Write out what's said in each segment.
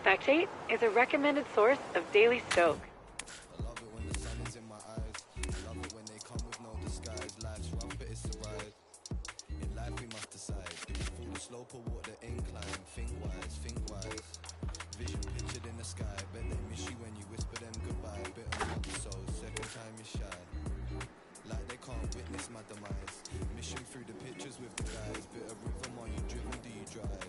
Spectate is a recommended source of Daily Stoke. I love it when the sun is in my eyes. I love it when they come with no disguise. Life's rough, but it's a ride. In life we must decide. Fall the slope or walk the incline. Think wise. Vision pictured in the sky. Bet they miss you when you whisper them goodbye. Bit of luck, so second time you shy. Like they can't witness my demise. Mission through the pictures with the guys. Bit of rhythm, are you driven, do you drive?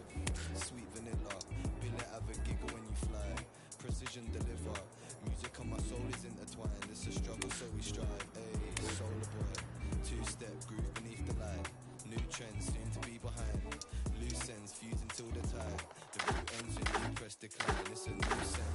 Sweet vanilla, billet have a giggle when you fly. Precision deliver, music on my soul is intertwined. It's a struggle so we strive, ayy, solar boy. Two-step groove beneath the light. New trends soon to be behind. Loose ends fuse until the tide. The root ends when you press decline. It's a new scent.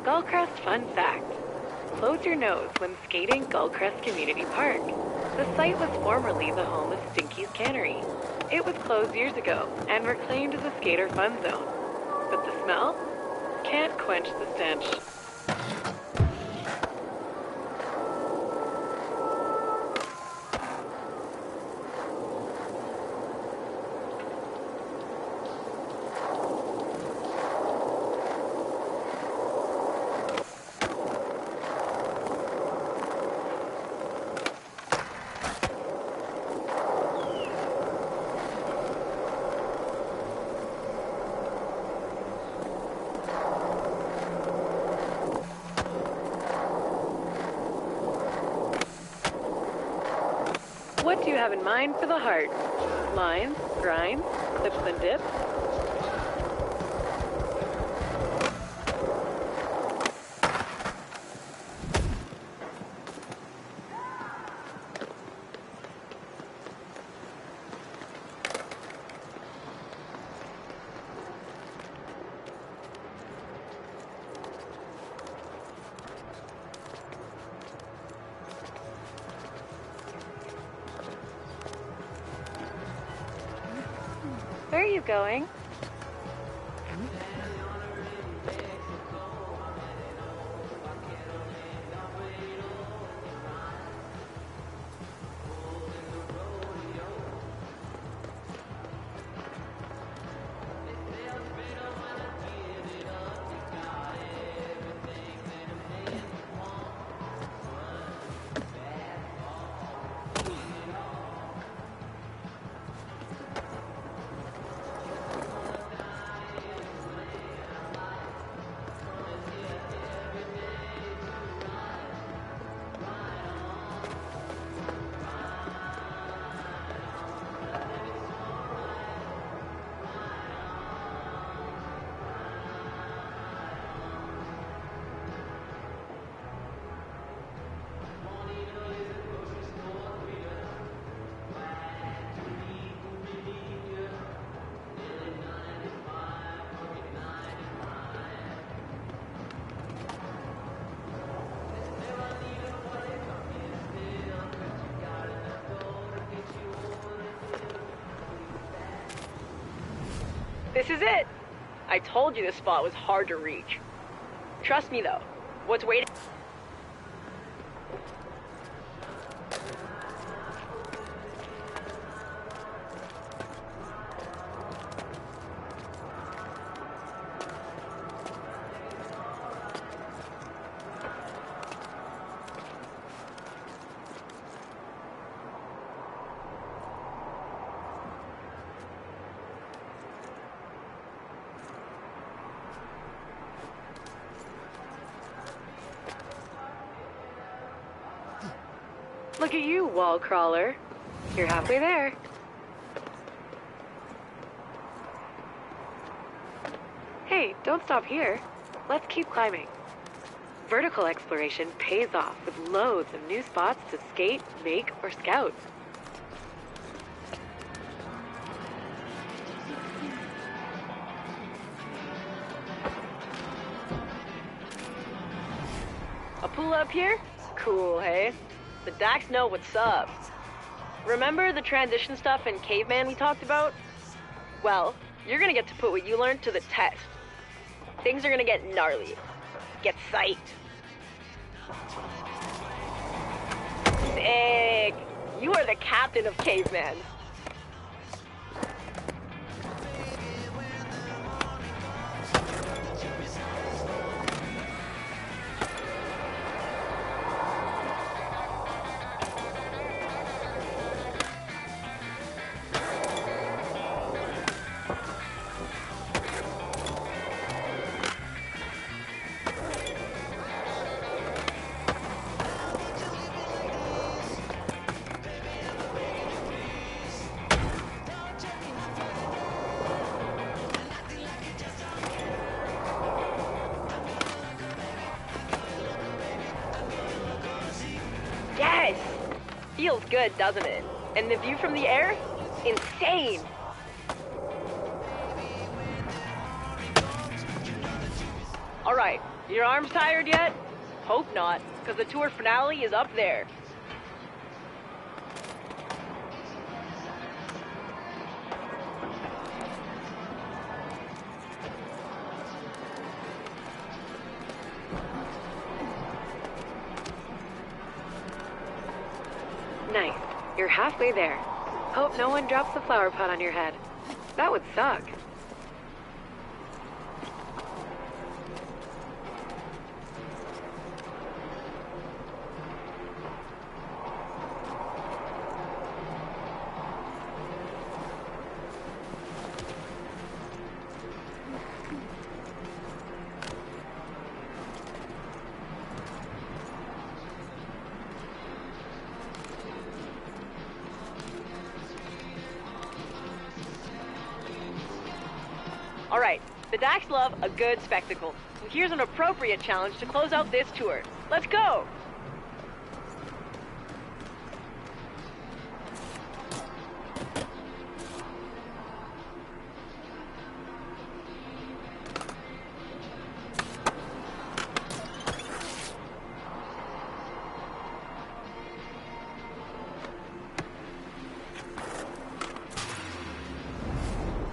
Gullcrest fun fact. Close your nose when skating Gullcrest Community Park. The site was formerly the home of Stinky's Cannery. It was closed years ago and reclaimed as a skater fun zone. But the smell? Can't quench the stench. What do you have in mind for the heart? Lines, grinds, clips and dips? Where are you going? This is it! I told you this spot was hard to reach. Trust me though, what's waiting... Look at you, wall crawler. You're halfway there. Hey, don't stop here. Let's keep climbing. Vertical exploration pays off with loads of new spots to skate, make, or scout. A pool up here? Cool, hey? The Dax know what's up. Remember the transition stuff in Caveman we talked about? Well, you're gonna get to put what you learned to the test. Things are gonna get gnarly. Get psyched. Sick! You are the captain of Caveman. Yes! Feels good, doesn't it? And the view from the air? Insane! Alright, your arms tired yet? Hope not, because the tour finale is up there. Nice. You're halfway there. Hope no one drops the flower pot on your head. That would suck. Alright, the Dax love a good spectacle. So here's an appropriate challenge to close out this tour. Let's go!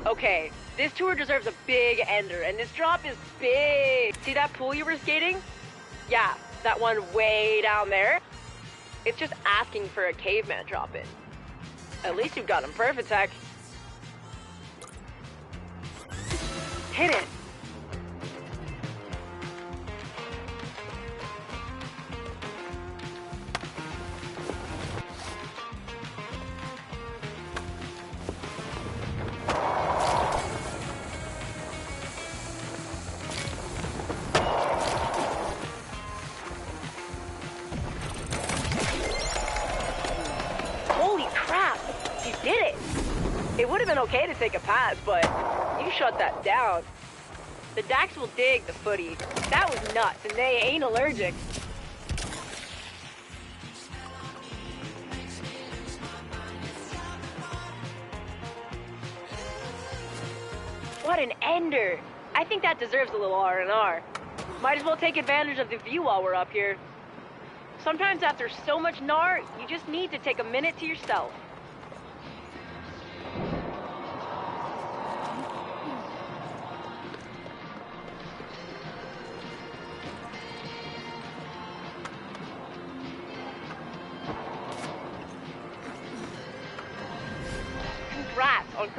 Okay, this tour deserves a big ender, and this drop is big. See that pool you were skating? Yeah, that one way down there. It's just asking for a caveman drop-in. At least you've got him perfect, Tech. Hit it. It would have been okay to take a pass, but you shut that down. The Dax will dig the footy. That was nuts, and they ain't allergic. What an ender! I think that deserves a little R&R. Might as well take advantage of the view while we're up here. Sometimes after so much gnar, you just need to take a minute to yourself.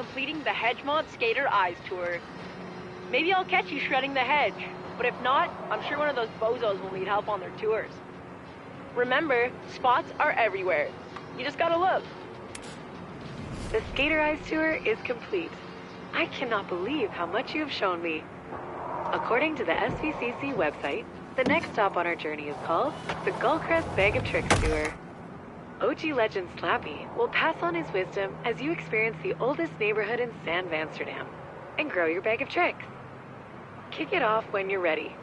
completing the Hedgemont Skater Eyes Tour. Maybe I'll catch you shredding the hedge, but if not, I'm sure one of those bozos will need help on their tours. Remember, spots are everywhere. You just gotta look. The Skater Eyes tour is complete. I cannot believe how much you have shown me. According to the SVCC website, the next stop on our journey is called the Gullcrest Bag of Tricks Tour. OG legend Slappy will pass on his wisdom as you experience the oldest neighborhood in San Vansterdam and grow your bag of tricks. Kick it off when you're ready,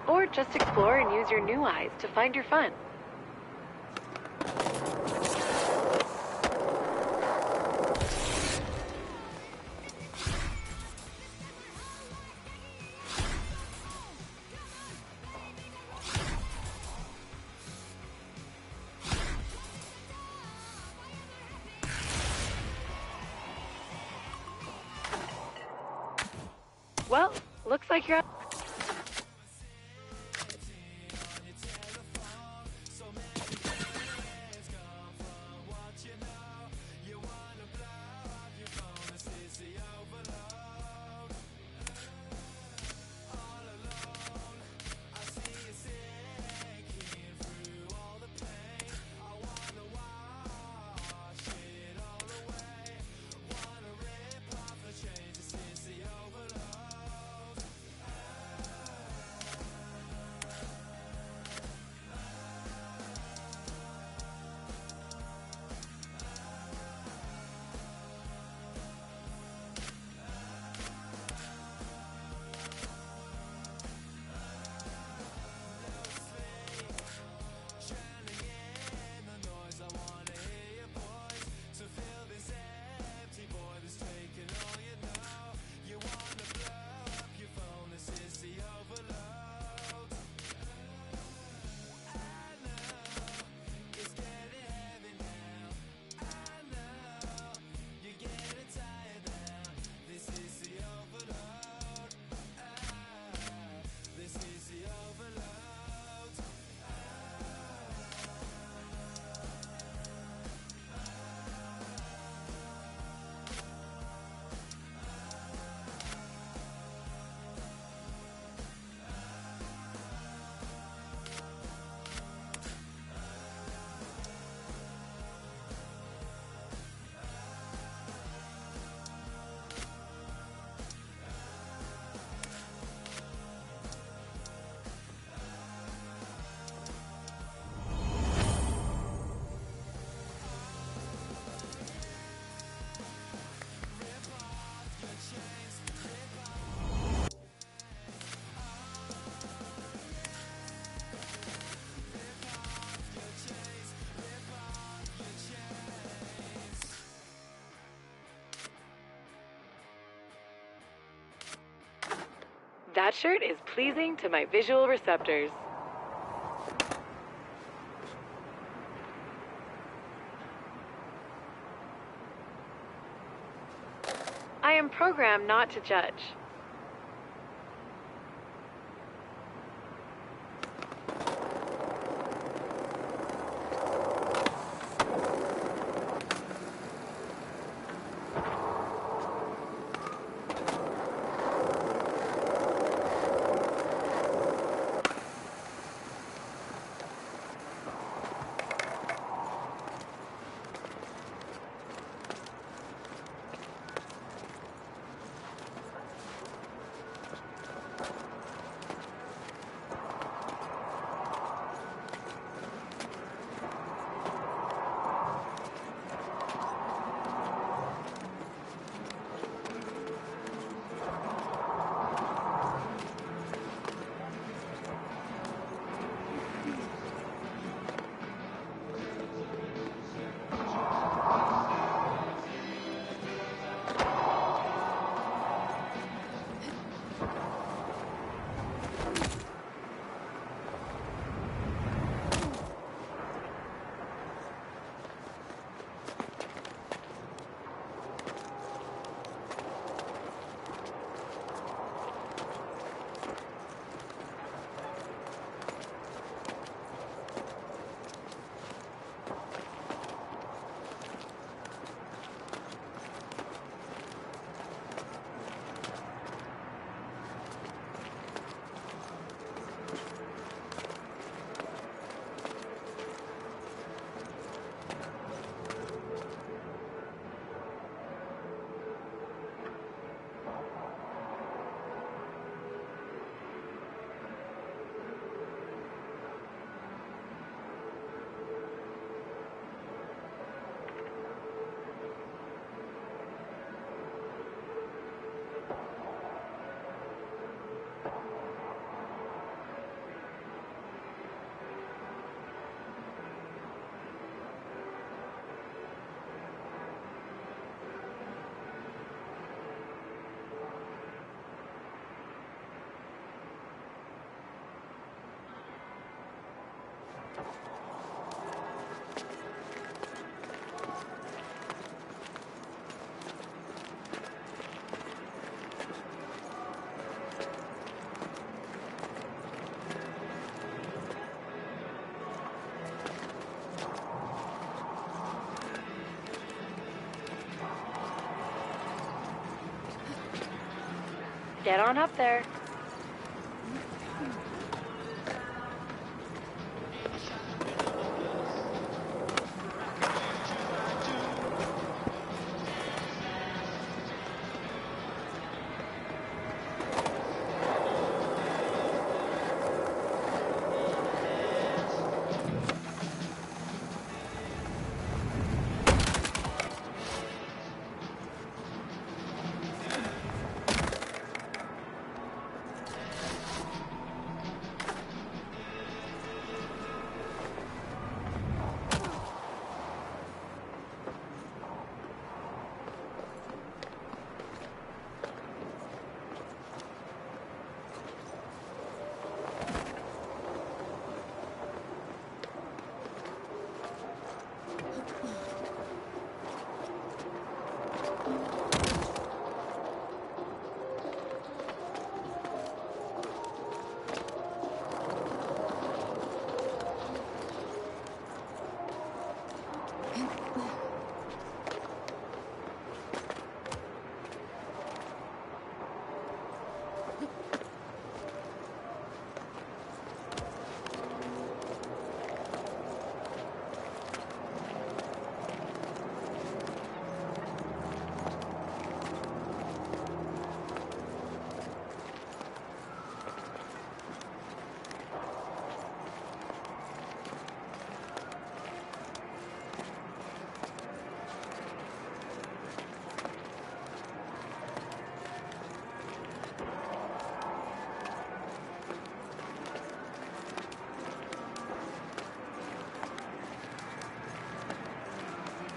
or just explore and use your new eyes to find your fun. Well, looks like you're up. That shirt is pleasing to my visual receptors. I am programmed not to judge. Get on up there.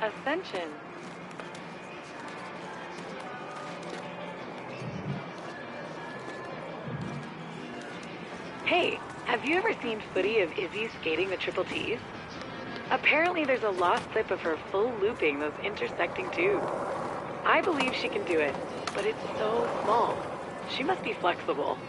Ascension. Hey, have you ever seen footage of Izzy skating the Triple T's? Apparently there's a lost clip of her full looping those intersecting tubes. I believe she can do it, but it's so small. She must be flexible.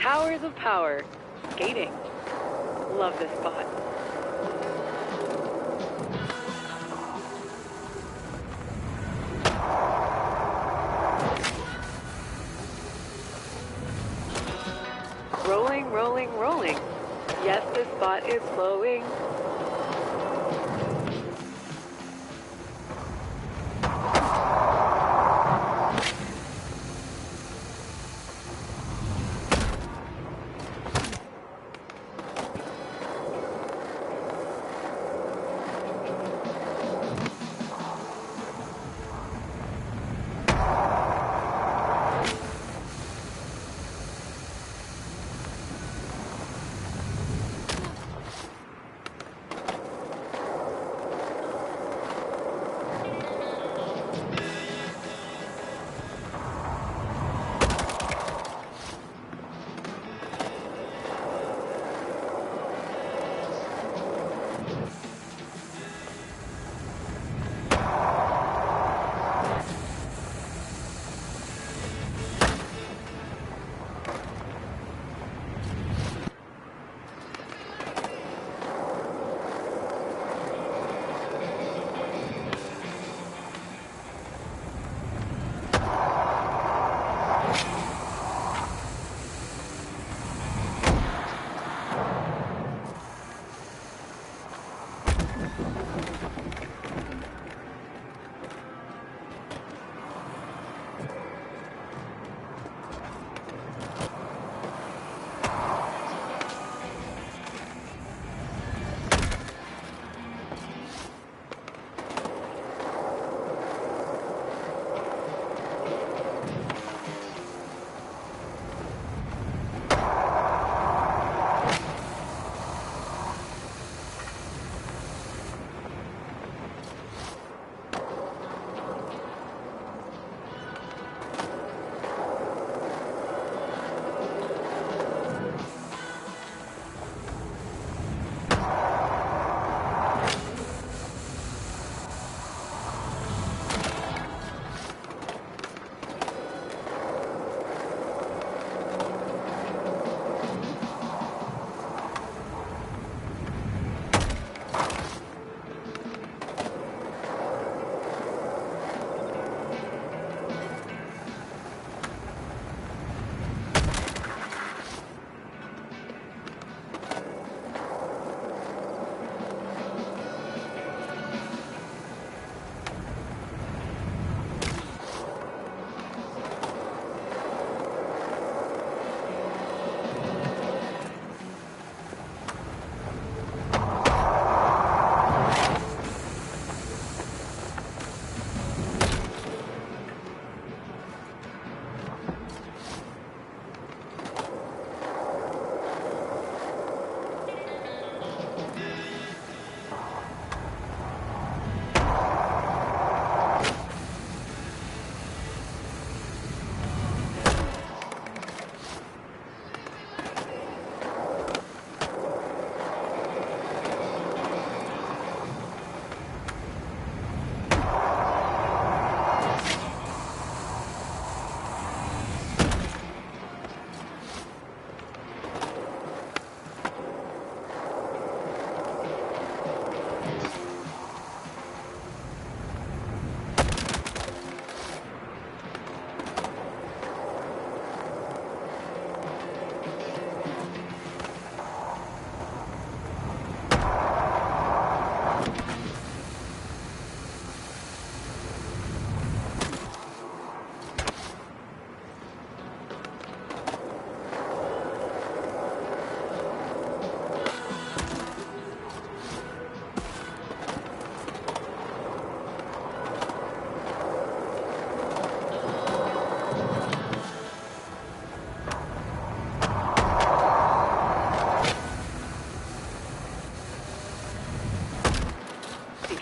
Towers of Power. Skating. Love this spot. Rolling, rolling, rolling. Yes, this spot is flowing.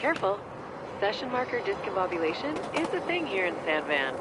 Careful. Session marker discombobulation is a thing here in San Van.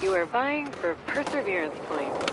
You are vying for perseverance points.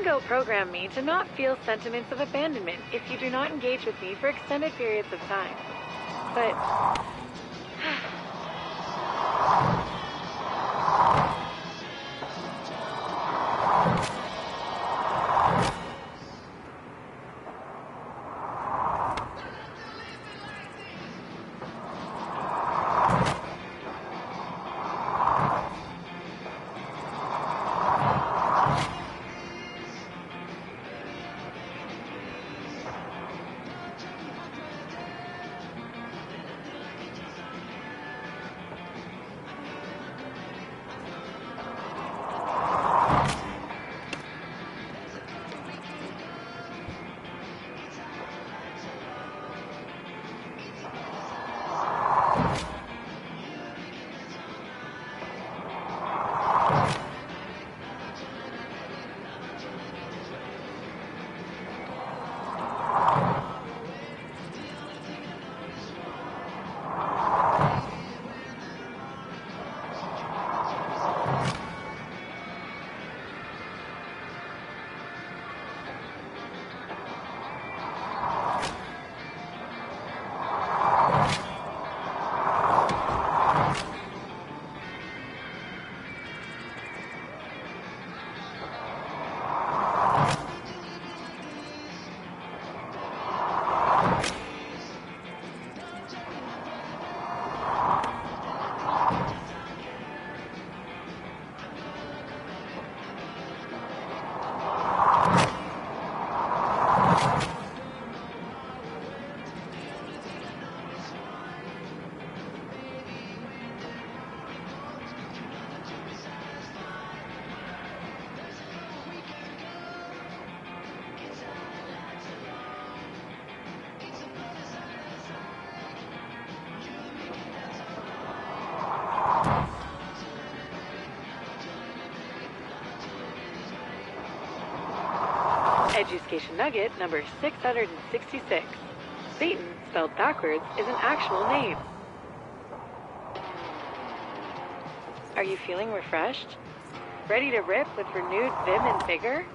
Pluto programmed me to not feel sentiments of abandonment if you do not engage with me for extended periods of time. But... Education Nugget number 666. Satan, spelled backwards, is an actual name. Are you feeling refreshed? Ready to rip with renewed vim and vigor?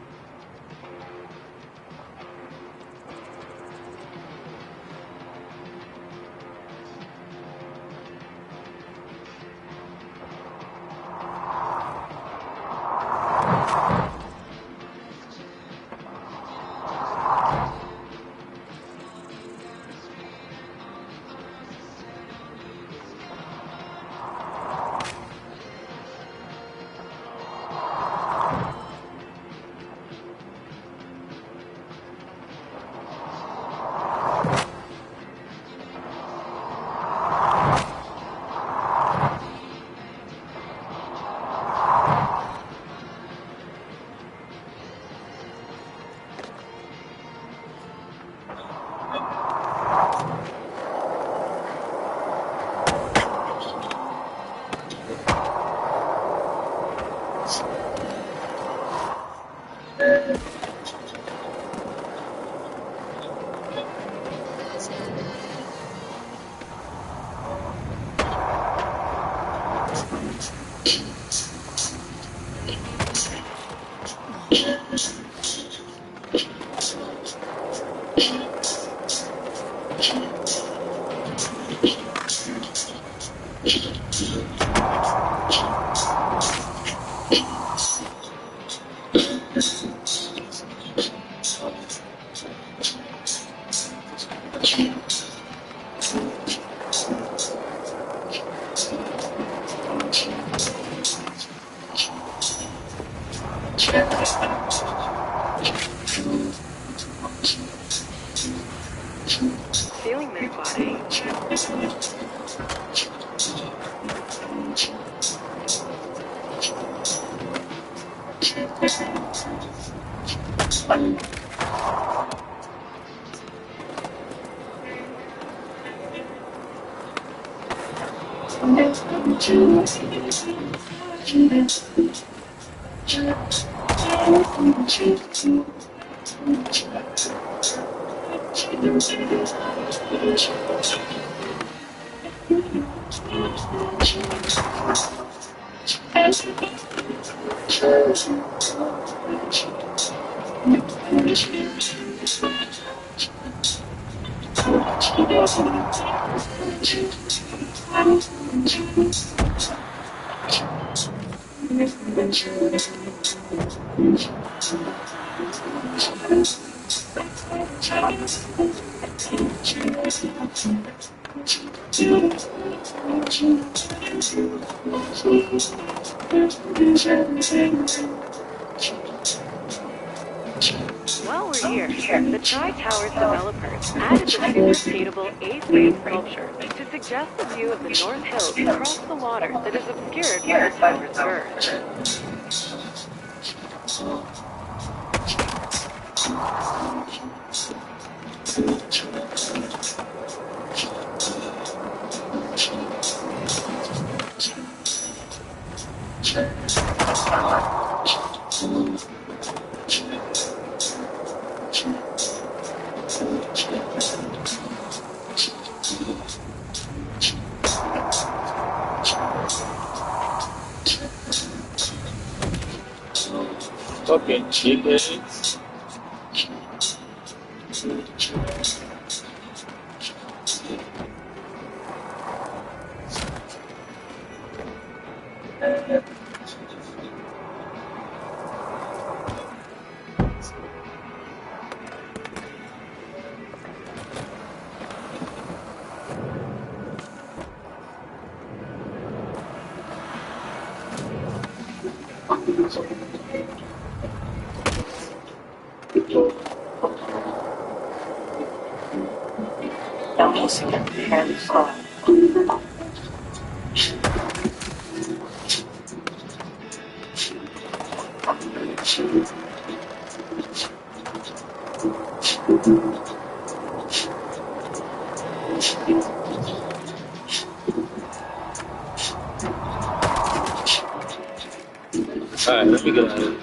Feeling this body. While we're here, the Tri-Towers developers added the super skatable A-frame sculpture to suggest a view of the North Hills across the water that is obscured by the tower's berth. Fucking cheapheads. Alright, let me go ahead.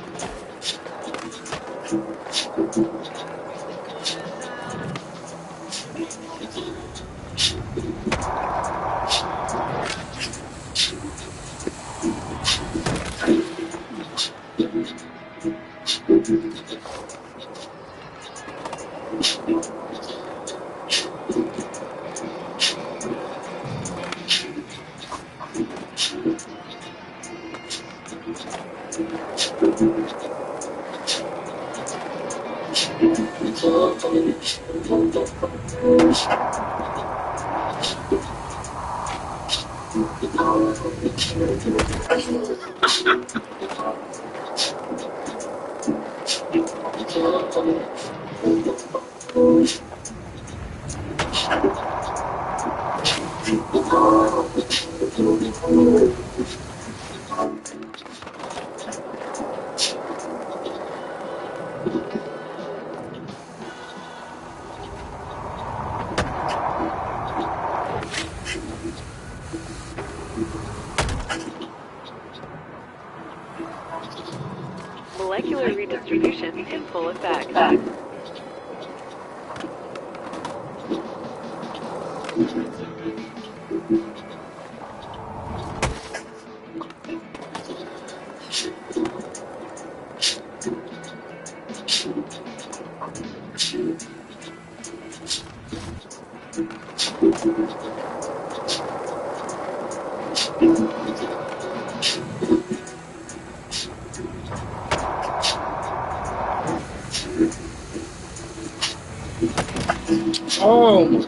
Molecular redistribution in full effect. Oh,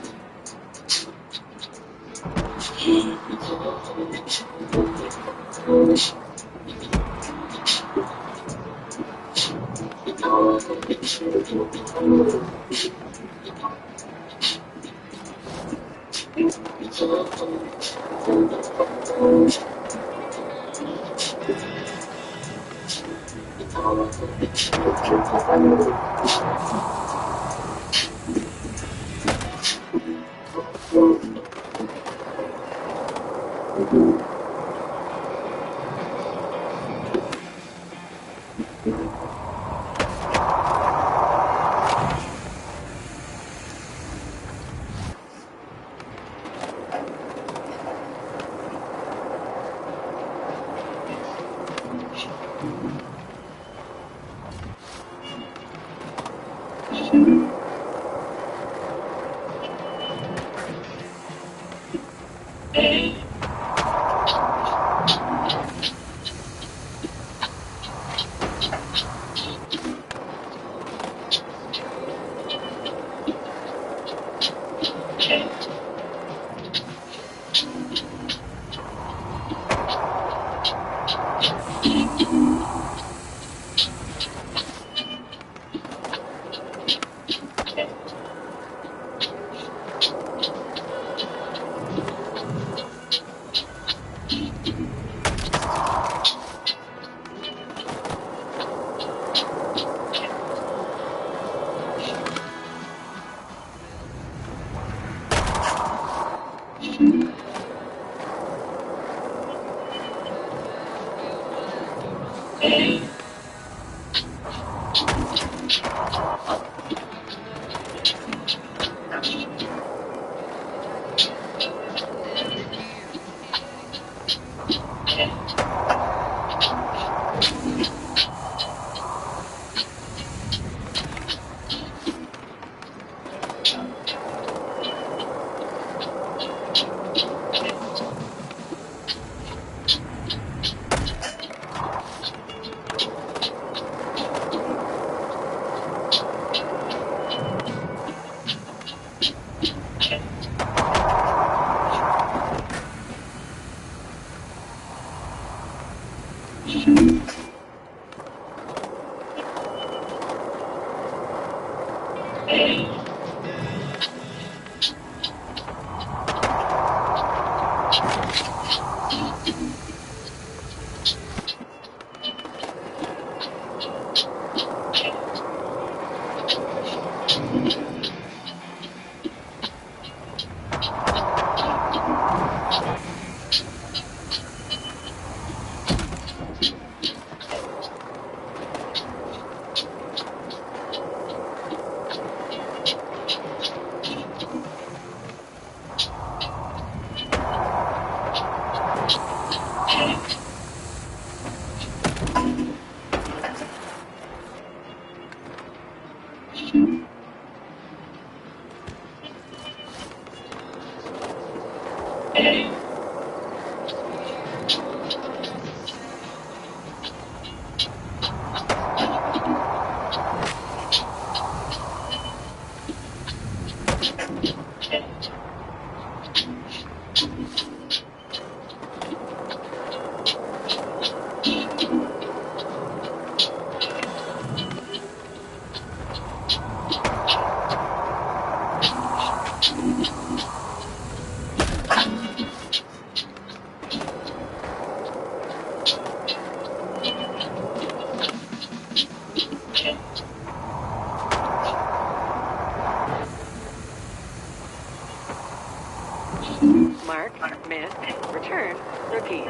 Mark, miss, return, repeat.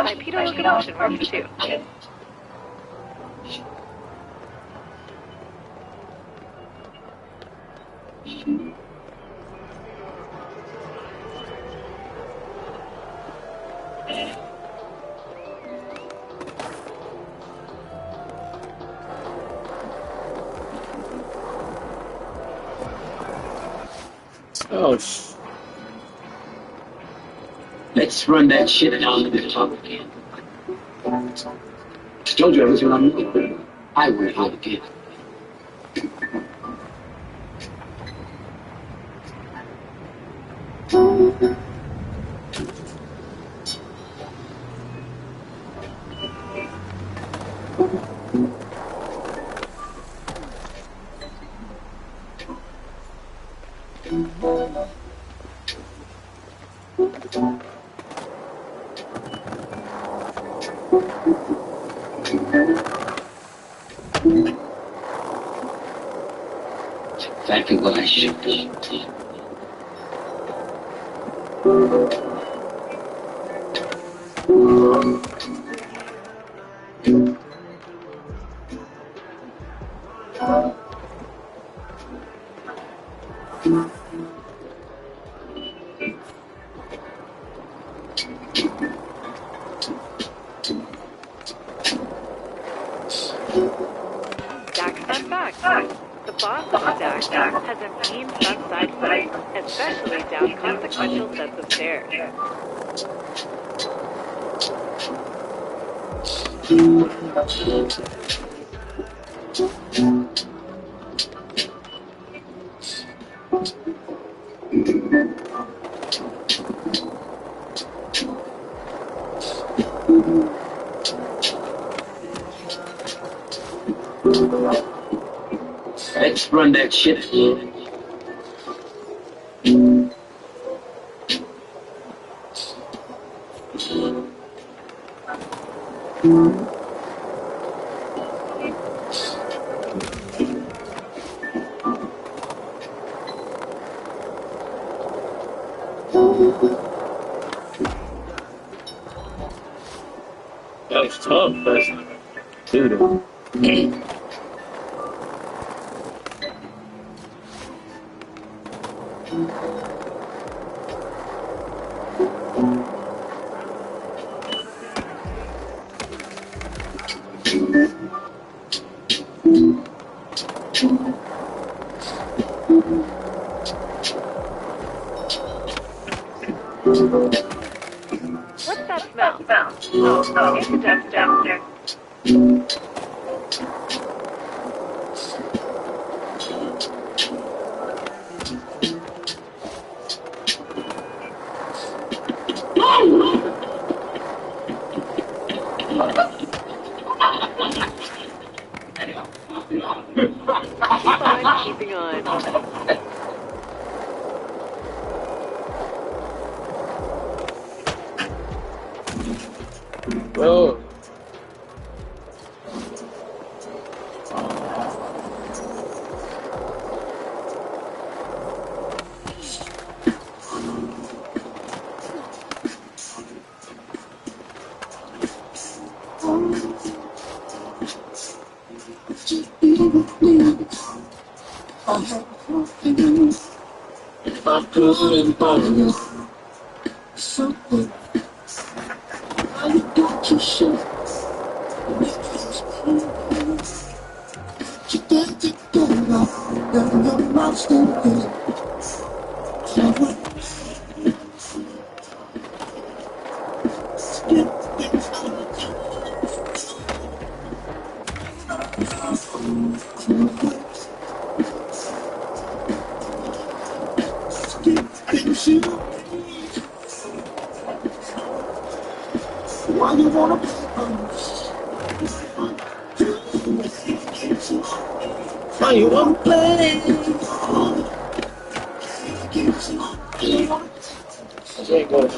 bipedal locomotion works too. Oh, Let's run that shit down to the top again. Told you everything I knew. I will help again. Exactly what I should do. Dax fun fact. The boss of the Dax has a mean front side fight, especially down consequential sets of stairs. Let's run that shit again. that's tough. That's dude. What's that smell? Oh, it's a dumpster. Keeping on. Bro. If I couldn't find you, something I got you shit. You get it going up, and your mouth still is. Why you wanna play? Why you wanna play? That's very good.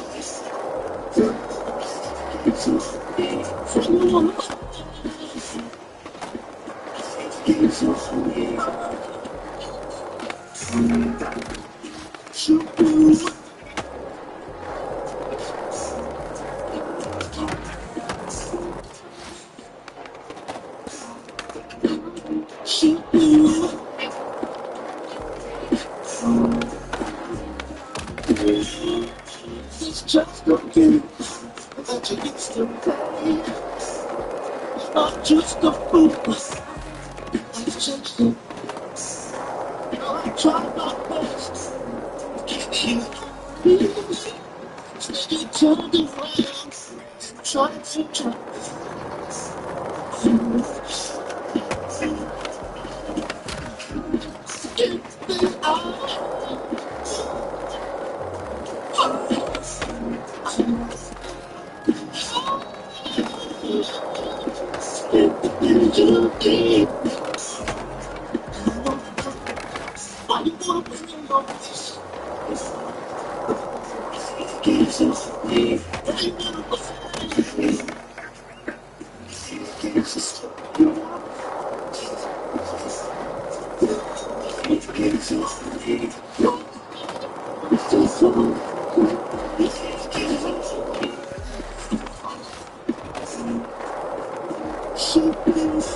It's just a game that you used to play. It's not just a fool. It's just a. I try my best to keep you pleased. Still turn around, try to try. Get me out. Too deep. Why you wanna bring your noise? Gives us me. Gives us you. It gives us me. It's just so. It gives us me. She is.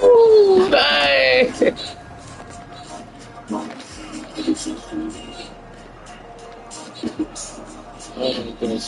Woo! Nice! Oh my goodness.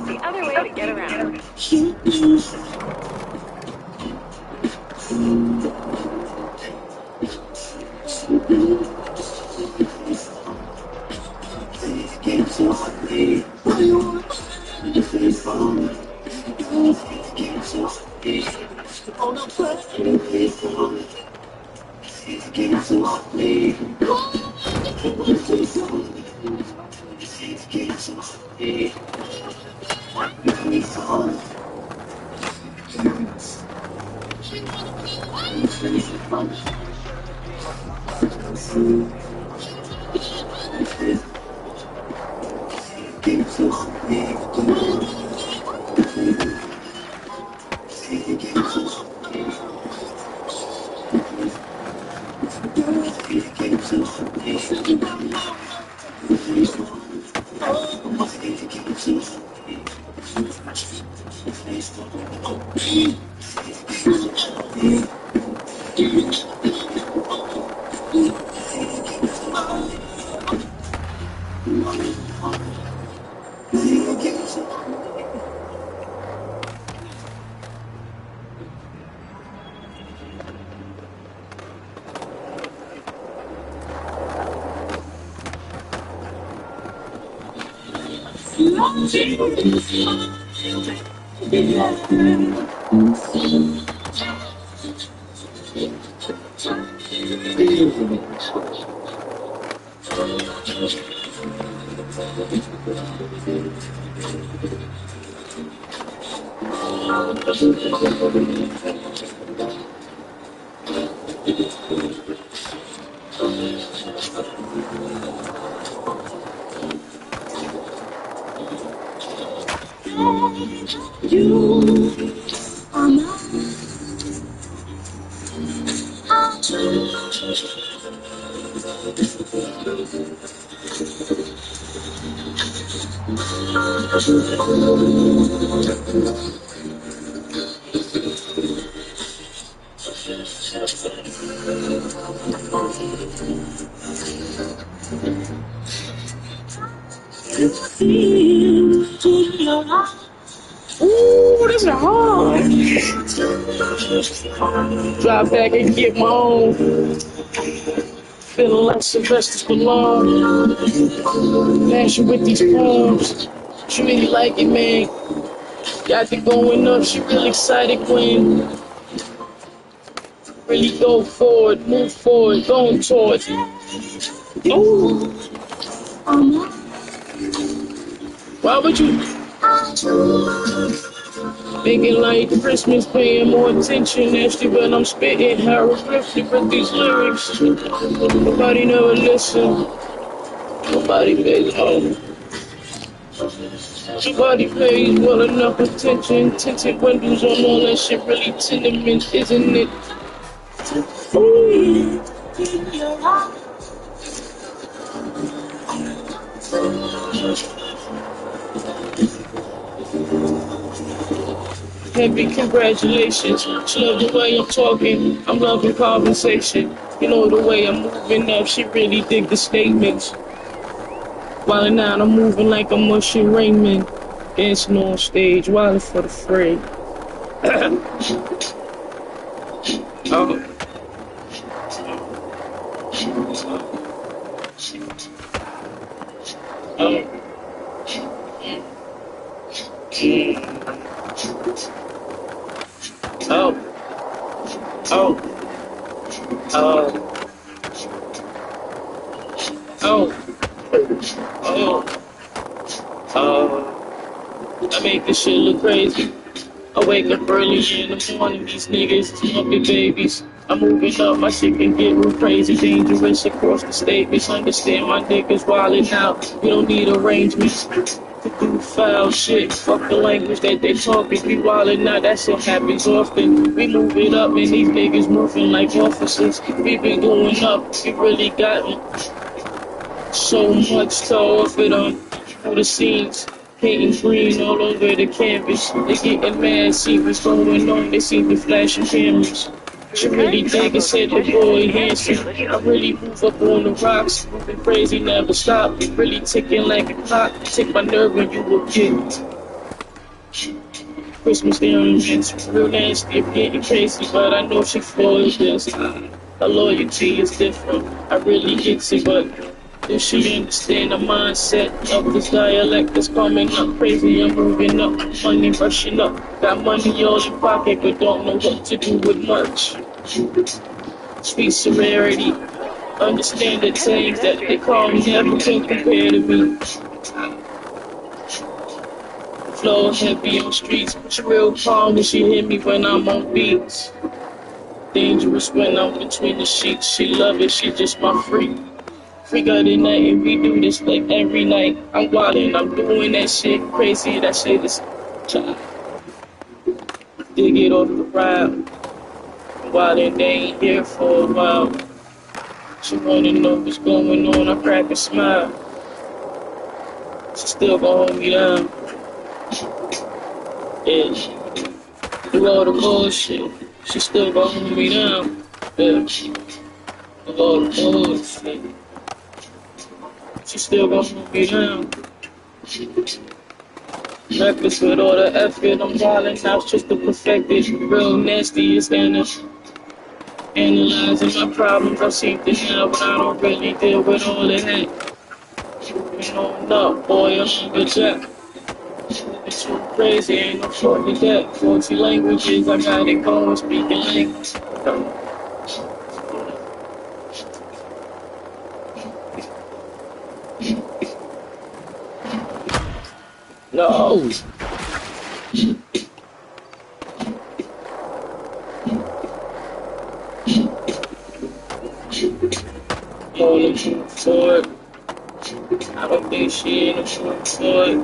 The other way to get around. Ooh, this is hard. Drop back and get my own. feeling like Sylvester Stallone. Flashing with these poems. She really like it, man. Got the going up. She really excited when really go forward, move forward, going towards it. Oh, why would you make it like Christmas, paying more attention actually when I'm spitting hieroglyphic with these lyrics? Nobody never listen. Nobody pays Nobody pays well enough attention. Tinted windows on all that shit, really tenement, isn't it? Ooh. Heavy congratulations. She love the way I'm talking. I'm loving conversation. You know the way I'm moving up. She really dig the statements. While now I'm moving like a mushy Raymond. Dancing on stage, wilding for the fray. Oh. Oh. Oh. Oh. Oh. Oh. I make this shit look crazy. I wake up early in the morning, these niggas smoking babies. I'm moving up, my shit can get real crazy, dangerous across the state. Misunderstand my niggas wildin' out. We don't need arrangements to do foul shit. Fuck the language that they talking. We wildin' out, that shit happens often. We move it up, and these niggas moving like officers. We been going up, we really got so much to offer them for the scenes. Painting green all over the canvas. They getting mad, see what's going on. They see the flashing cameras. She really dig and said the boy handsome. I really move up on the rocks, moving crazy, never stop. Really ticking like a clock. Take my nerve when you will get Christmas ornaments, real nasty, I'm getting crazy, but I know she feels this. Her loyalty is different. I really get it, but if she understand the mindset of this dialect that's coming up crazy, I'm moving up, money rushing up. Got money all in pocket, but don't know what to do with much. Sweet severity, understand the things that they call me, never can compare to me. Flow heavy on streets, she real calm when she hit me when I'm on beats. Dangerous when I'm between the sheets, she love it, she just my freak. Freak out at night and we do this like every night. I'm wildin', I'm doing that shit crazy, that shit is child. Dig it off the ride. I'm wildin', they ain't here for a while. She wanna know what's going on, I crack a smile. She still gon' hold me down. Yeah, through all the bullshit, she still gon' hold me down. Yeah, through all the bullshit. She still gon' hold me down. Reckless with all the effort, I'm wildin' out just to perfect it. Real nasty is analyzing my problems. I seem to now, but I don't really deal with all of that. You know, no, boy, I'm a good jack. It's too crazy, ain't no short to that. 40 languages, I got it going, speaking language. No! Hold him forward. I don't think she ain't a move forward.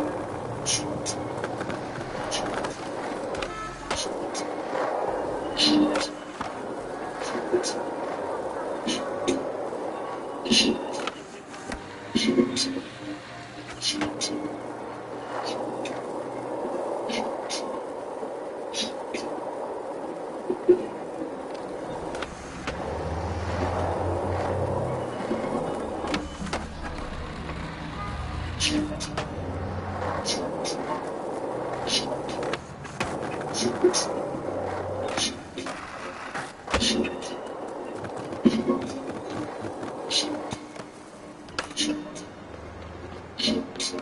I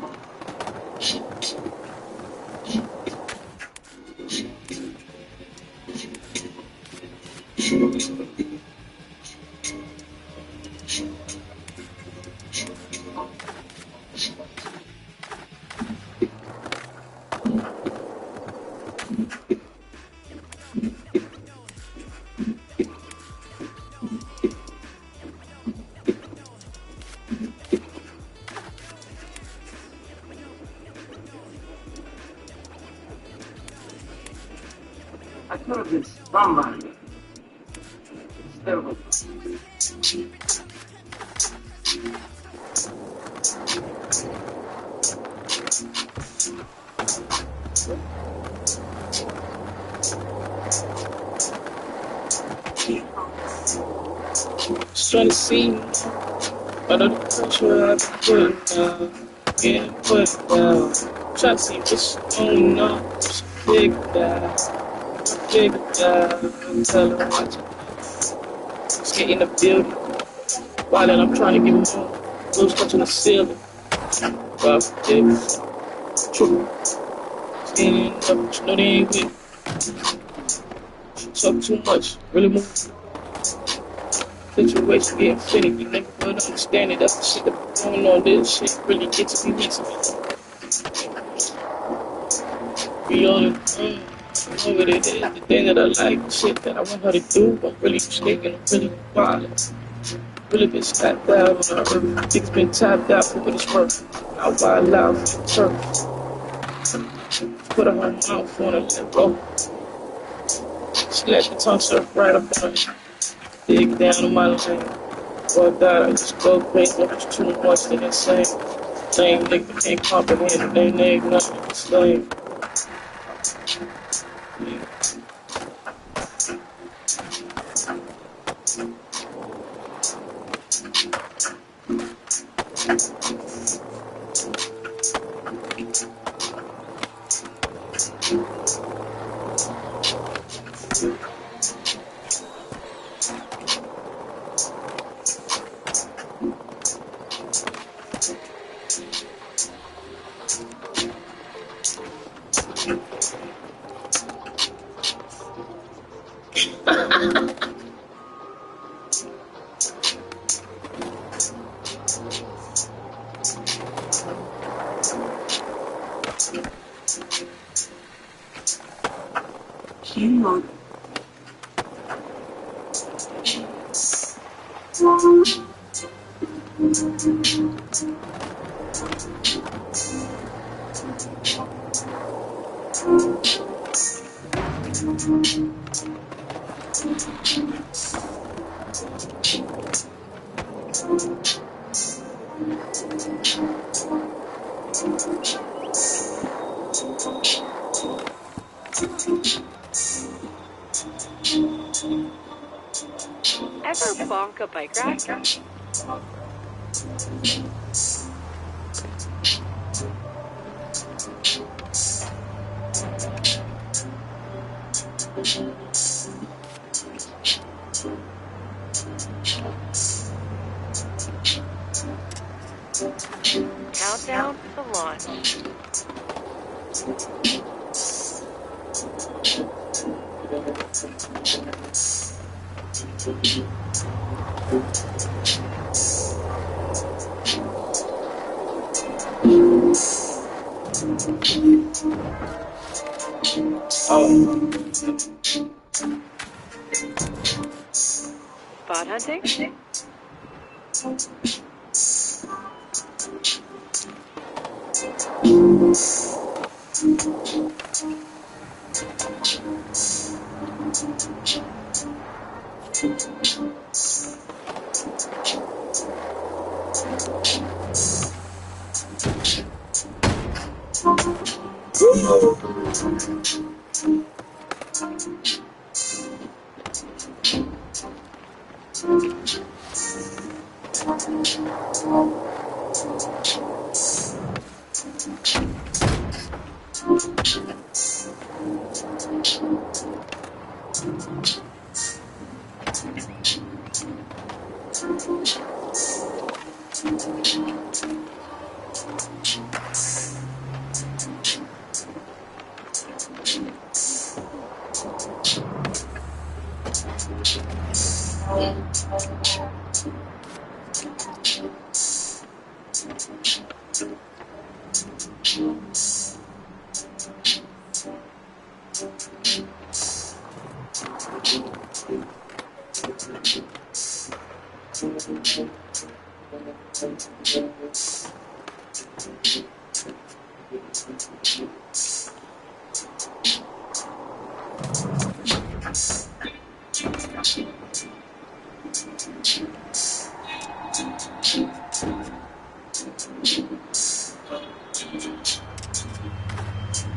could have been somebody. Still. Just trying to see under the pressure I've been put down, getting put down. Trying to see what's going on. Just big down, tell her watch it. Just get in the building. While that I'm trying to get more. Those touching the ceiling. Well, it's true. Standing up, but you know they ain't with me. Talk too much, really move. Situation getting finicky, never would understand it. That's the shit that be going on. This shit really gets me missing. We on it, you know what it is. The thing that I like, the shit that I want her to do. I'm really mistaken, I'm really violent. Really been stacked out on our earth. Dick's been tapped out for what it's worth. Out by loud for the turf. Put her mouth on her, let go. She let the tongue surf right up on it. Dig down on my lane. Boy, God, I just go crazy. It's too much and insane. Same nigga can't comprehend. They ain't nothing the same. Ever bonk a bike rack? Countdown to launch. Spot hunting?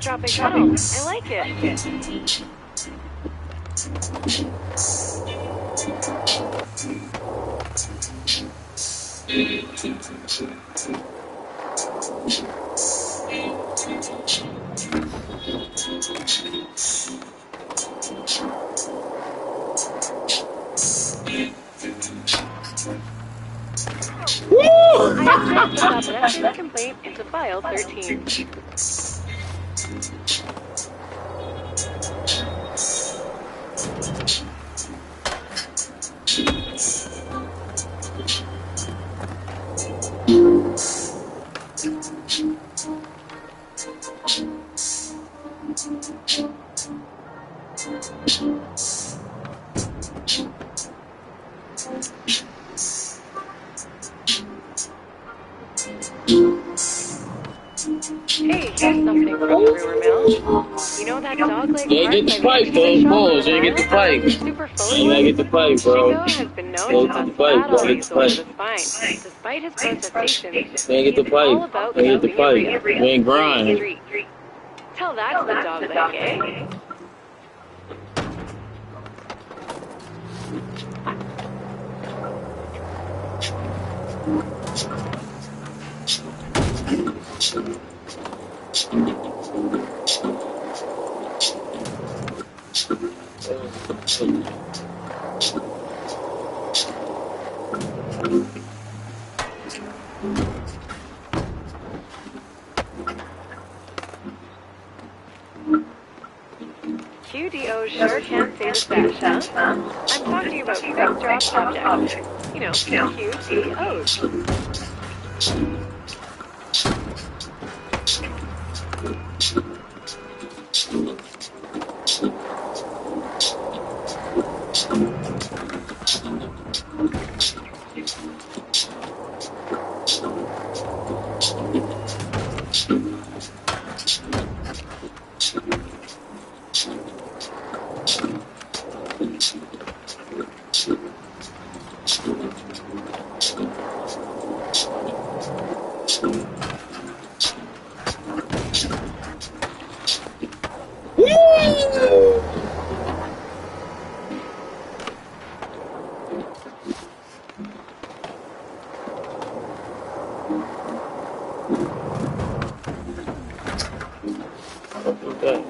Dropping tunnel. I like it. I have checked the pedestrian complaint into file 13. Hey, here's something from Rumor Mill. You know that dog-leg You ain't get the pipe, though. Pause. You ain't get the pipe. Super You gotta get the pipe, bro. Chico has been known Go to to the cause pipe, bro. battle Get the over the pipe. spine. Despite his protestations, You ain't get the he's all pipe. about You ain't get the keeping it pipe. real. You ain't grind. Street. Tell that to the dog-leg, eh? QDO sure can say the stash, huh? I'm talking about quick drop objects. You know, QDOs. Okay.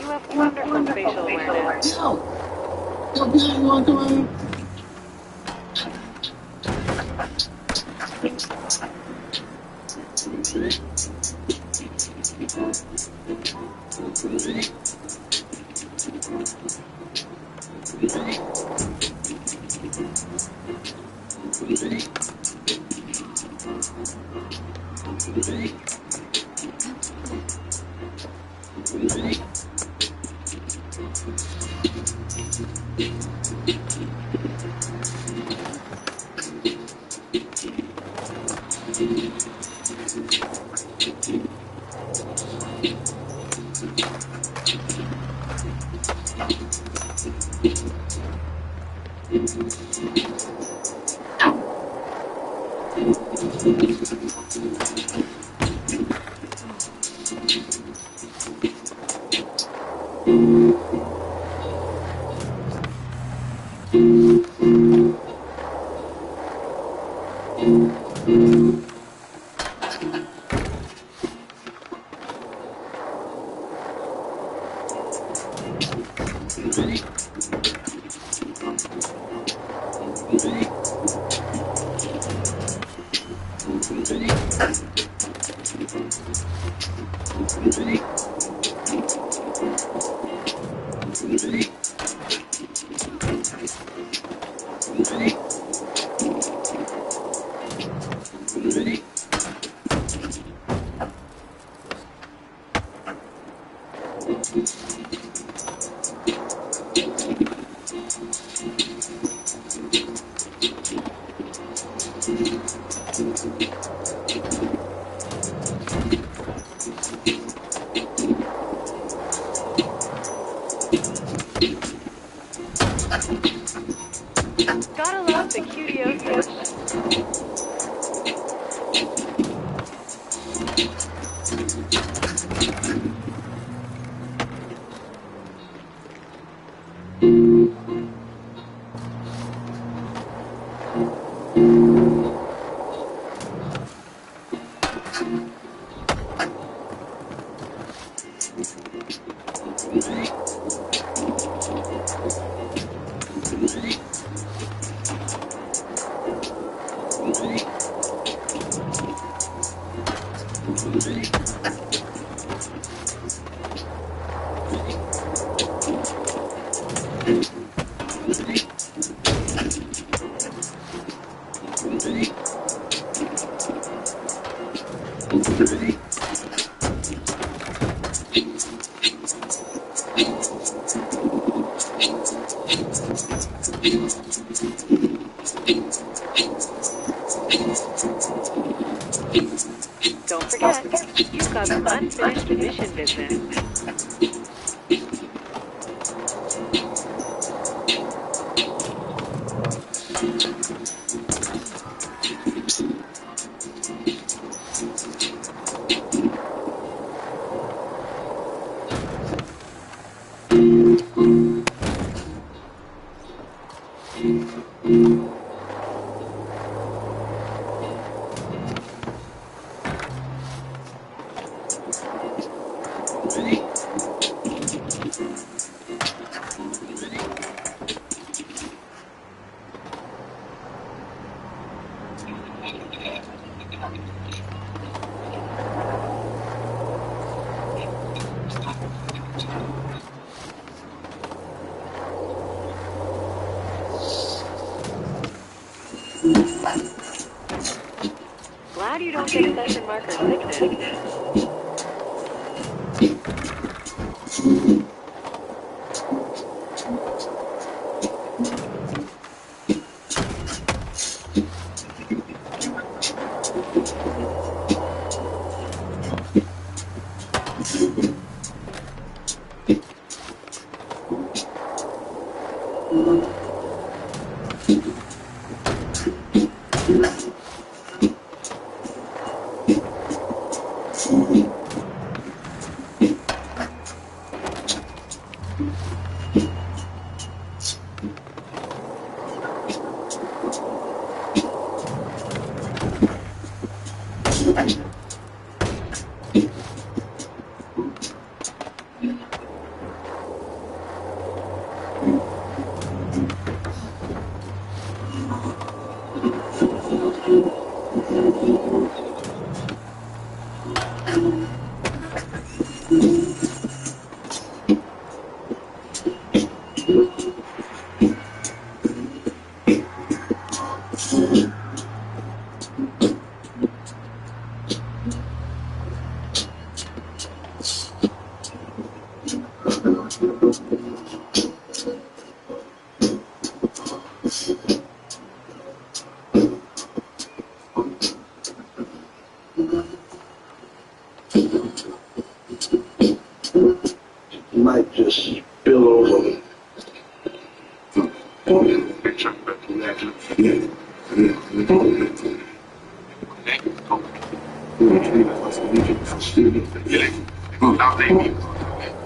You have wonderful spatial awareness. Yo, behind you on the road. Gotta love the cutiosis. Don't forget, you've got some unfinished mission business. Glad you don't get session marker sickness. might just spill over.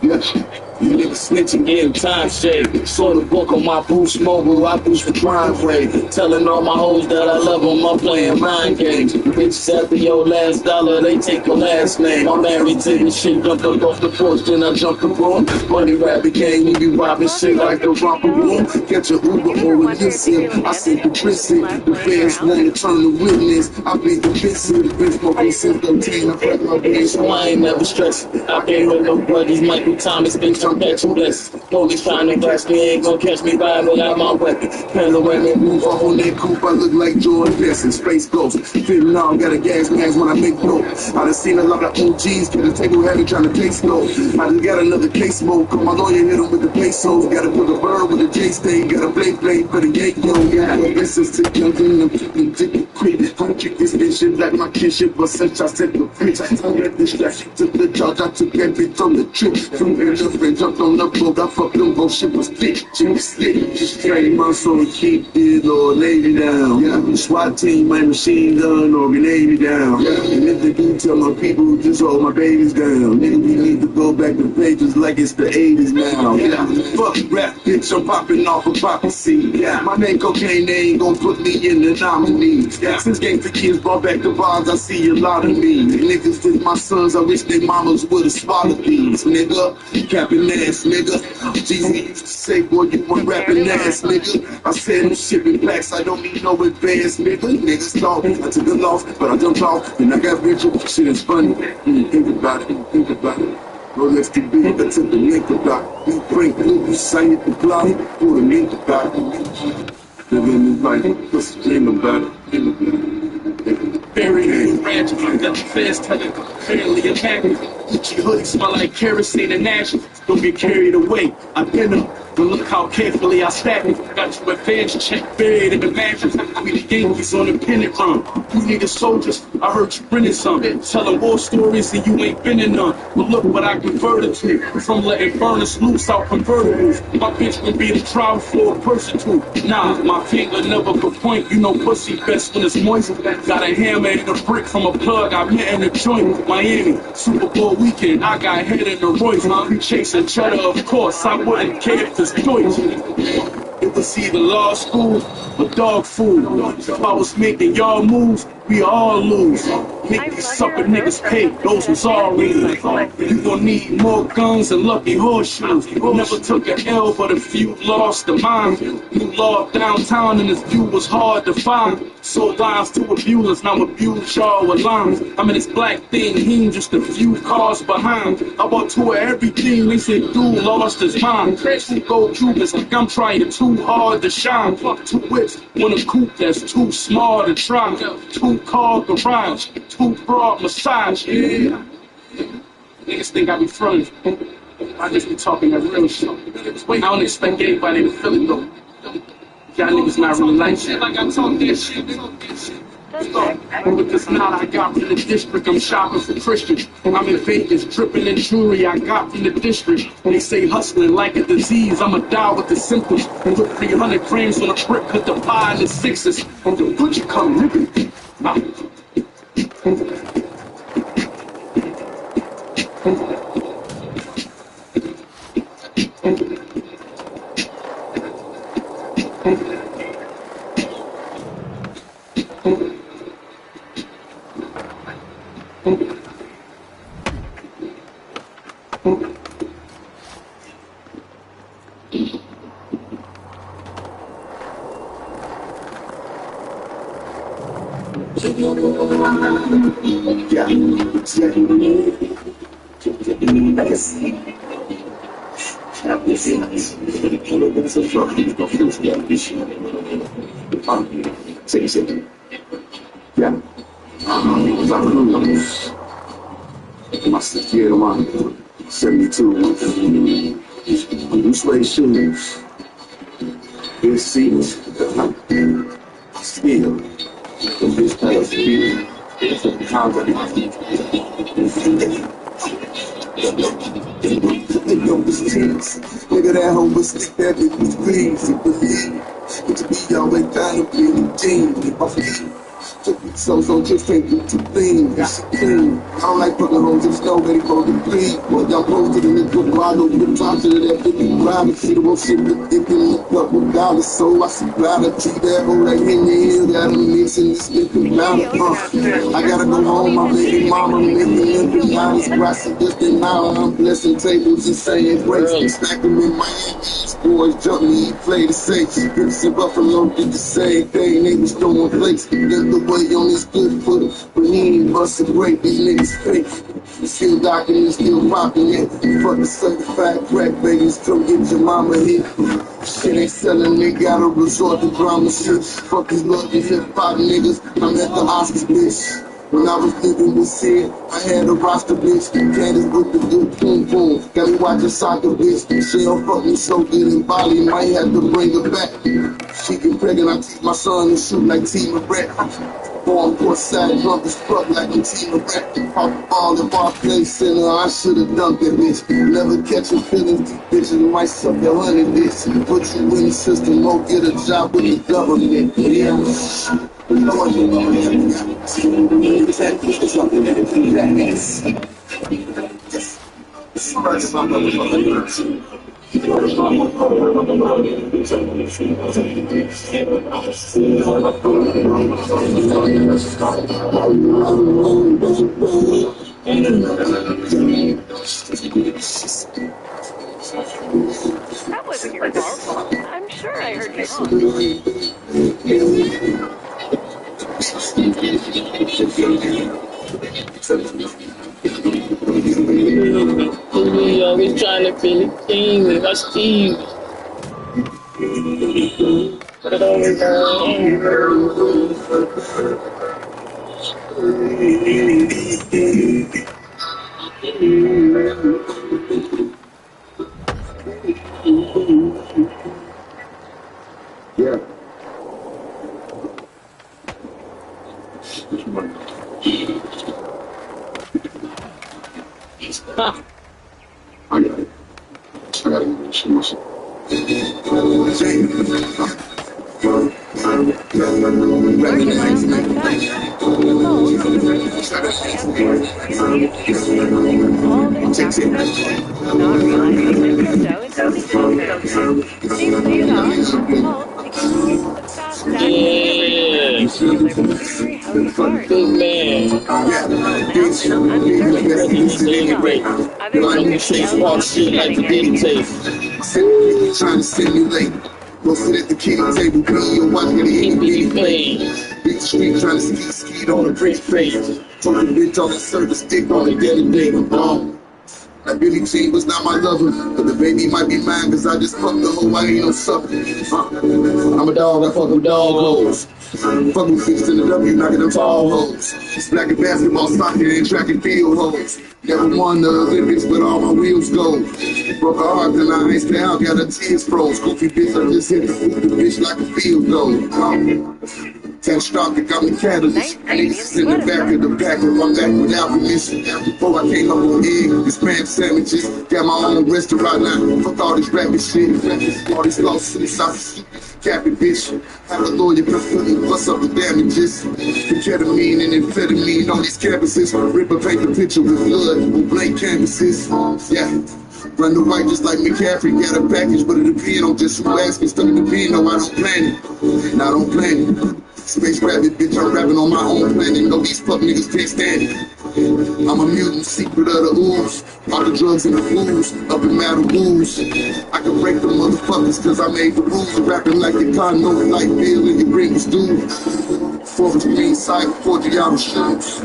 Yes. You niggas snitching, getting time shade. Saw the book on my boost mobile, I boost the crime rate. Telling all my hoes that I love them, I'm playing mind games. Bitches after your last dollar, they take your last name. I'm married to this shit, jumped up off the porch, then I jumped the room. Money rabbit gang, we be robbing shit like the romper room. Get your Uber or a listen, I sent the prison. The fans wanna turn the witness, I be the missing. The bitch for me since the teen, I fed my bitch, so I ain't never stressed. I can't with no buddies, Michael Thomas, bitch, I'm back to blessed. Police trying to blast me, ain't gon' catch me by without my weapon. Panoramic move off on that coupe, I look like Jordan Pearson, Space Ghost. Fitting on, got a gas mask when I make dope. I done seen a lot of OGs get a table heavy trying to play slow. I just got another case smoke, call my lawyer, hit him with the pesos. Gotta put a bird with a J stain, got a blade for the gate, yo. Yeah, this is to young in the ticket quick. I'm kick this bitch like my kinship, but since I said the bitch, I let this distraction to the charge, I took that bitch on the trip. From here to friend, jumped on the boat, I fucked them both, shit was thick, shit was slick. Just train my soul to keep this little lady down. Yeah, SWAT team, my machine gun, or grenade me down. Yeah, and if they do tell my people, just hold my babies down. Nigga, we need to go back to pages like it's the 80s now. Yeah, fuck rap, bitch, I'm popping off a prophecy. Yeah, my name cocaine, they ain't gon' put me in the nominees. Yeah, since gangsta kids brought back the bars, I see a lot of me. Niggas is my sons, I wish their mamas would've swallowed these, nigga. Capping ass, nigga. Jeezy used to say, boy, you want rapping ass, nigga. I said I'm shipping blacks, I don't need no advance, nigga. Niggas thought I took a loss, but I jumped off, and I got richer. Shit is funny. Think about it, think about it. Rolex to be, I took the link about it. You break, you say it, the block, pull the link about it. Living this life, what's the dream about it? Buried in the ranch, I got the fast telling fairly attacking. Your hoodie smell like kerosene and ash. Don't get carried away. I've been up, but look how carefully I stack it. Got you advantage check buried in the mattress. We the Yankees on the pennant run. You niggas soldiers, I heard you renting some. Telling war stories and you ain't been in none. But look what I converted to. From letting burners loose out convertibles. My bitch would be the trial floor prostitute. Nah, my finger never could point. You know pussy best when it's moist. Got a hammer and a brick from a plug I met in a joint. Miami, Super Bowl weekend, I got head in the Royce. We chasing cheddar, of course, I wouldn't care if it's choice. It was either law school or dog food. If I was making y'all moves, we all lose. Make these sucker niggas pay, those was all real. You gon' need more guns and lucky horseshoes. Never took an L, but a few lost a mind. You lost downtown and this view was hard to find. Sold lines to abusers, now abuse y'all with lines. I'm in this black thing, he ain't just a few cars behind. I bought two of everything, they said dude lost his mind. Two gold Cubans like I'm trying too hard to shine. Two whips, one a coupe that's too small to try. Two car garage, two broad massage, yeah. Niggas think I be frontin'. I just be talking that real shit. I don't expect anybody to feel it though. Y'all niggas not really like shit like I talk that shit. With this knot I got from the district, I'm shopping for Christian. I'm in Vegas, dripping in jewelry I got from the district. They say hustling like a disease, I'ma die with the symptoms. Put 300 grams on a brick, put the pie in the sixes. On the butcher come, nigga. Must have on 72. New suede shoes. Big seats. Steel. The bitch kind of speed. It's a contact. self-esteem. Nigga, that hoe was stick that nigga was pleased. It believe. It to be always down to be redeemed. Off of you. So just ain't do two things. It's clean. I don't like fucking hoes in snow, ready for the bleed. But y'all close to the nigga bottle, over the top to that 50 grind. See the most shit with dick and look up with dollars. So I supply the tea that hoe like in the hill. Got a mix in this nigga down. I gotta go home, my baby mama making them honest. Grassy just an hour, I'm blessing tables and saying grace. Stack them in my hands. Boys jump me, play the safe. Grips and Buffalo did the same thing. They was throwing plates. Then the way on this good foot, but he ain't bustin' great, these niggas fake. Still docking, still popping it. Fuck the certified crack babies, come get your mama hit. Shit ain't selling, they gotta resort to drama shit. Fuck these lucky hip-hop niggas, I'm at the Oscars, bitch. When I was living with Sid, I had a roster, bitch. Candace with the good boom boom. Got me watching soccer, bitch. She don't fuck me so good in Bali, might have to bring her back. She get pregnant, I teach my son to shoot like Team Rat. Born court side, drunk as fuck like a Team Rat. Pop the ball in Barclays Center, I should've dunked that bitch. Never catching feelings, these bitches might suck your honey, bitch. Put you in the system, won't get a job with the government. Yeah. Lord, you know it's something that is jackass. That wasn't your fault. I'm sure I heard you wrong. We always trying to feel the king with my Steve. But always yeah. I got it. I got it. She must have. big man. Walk shit like the dictate. Trying to simulate. Go sit at the kitchen table, clean your watch, get it Be paid. Big street trying to ski on a brick face. Told the bitch on the service stick on the daily day. That Billie Jean was not my lover, but the baby might be mine, cause I just fucked the hoe, I ain't no sucker. I'm a dog, I fuck with dog hoes. Fuck with fish in the W, knocking them tall hoes. It's black and basketball, soccer, and track and field hoes. Never won the Olympics, but all my wheels go. Broke her heart, then I ain't stay out, got her tears froze. Goofy bitch, I just hit the bitch like a field goal. Catastrophic, I'm the catalyst. Niggas in the back of the back, if I'm back without permission. Before I came up on egg, this spam sandwiches. Got my own restaurant now. Fuck all this rapping shit. All these lawsuits, I capping bitch. Have a lawyer prefer bust up the damages. Ketamine and amphetamine on these campuses. Rip and paint the picture with blood on blank canvases. Yeah. Run the white just like McCaffrey. Got a package, but it depend on just who asking. Stuck in the bin, no, I don't plan it. And I don't plan it. Space rabbit, bitch, I'm rapping on my own planet. No, these fuck niggas can't stand it. I'm a mutant, secret of the ooze. All the drugs and the fools, up in Malibu's. I can break the motherfuckers cause I made the rules. Rapping like the condo, like Bill and the Green Stew. Forest Green side, 40 out of shoes.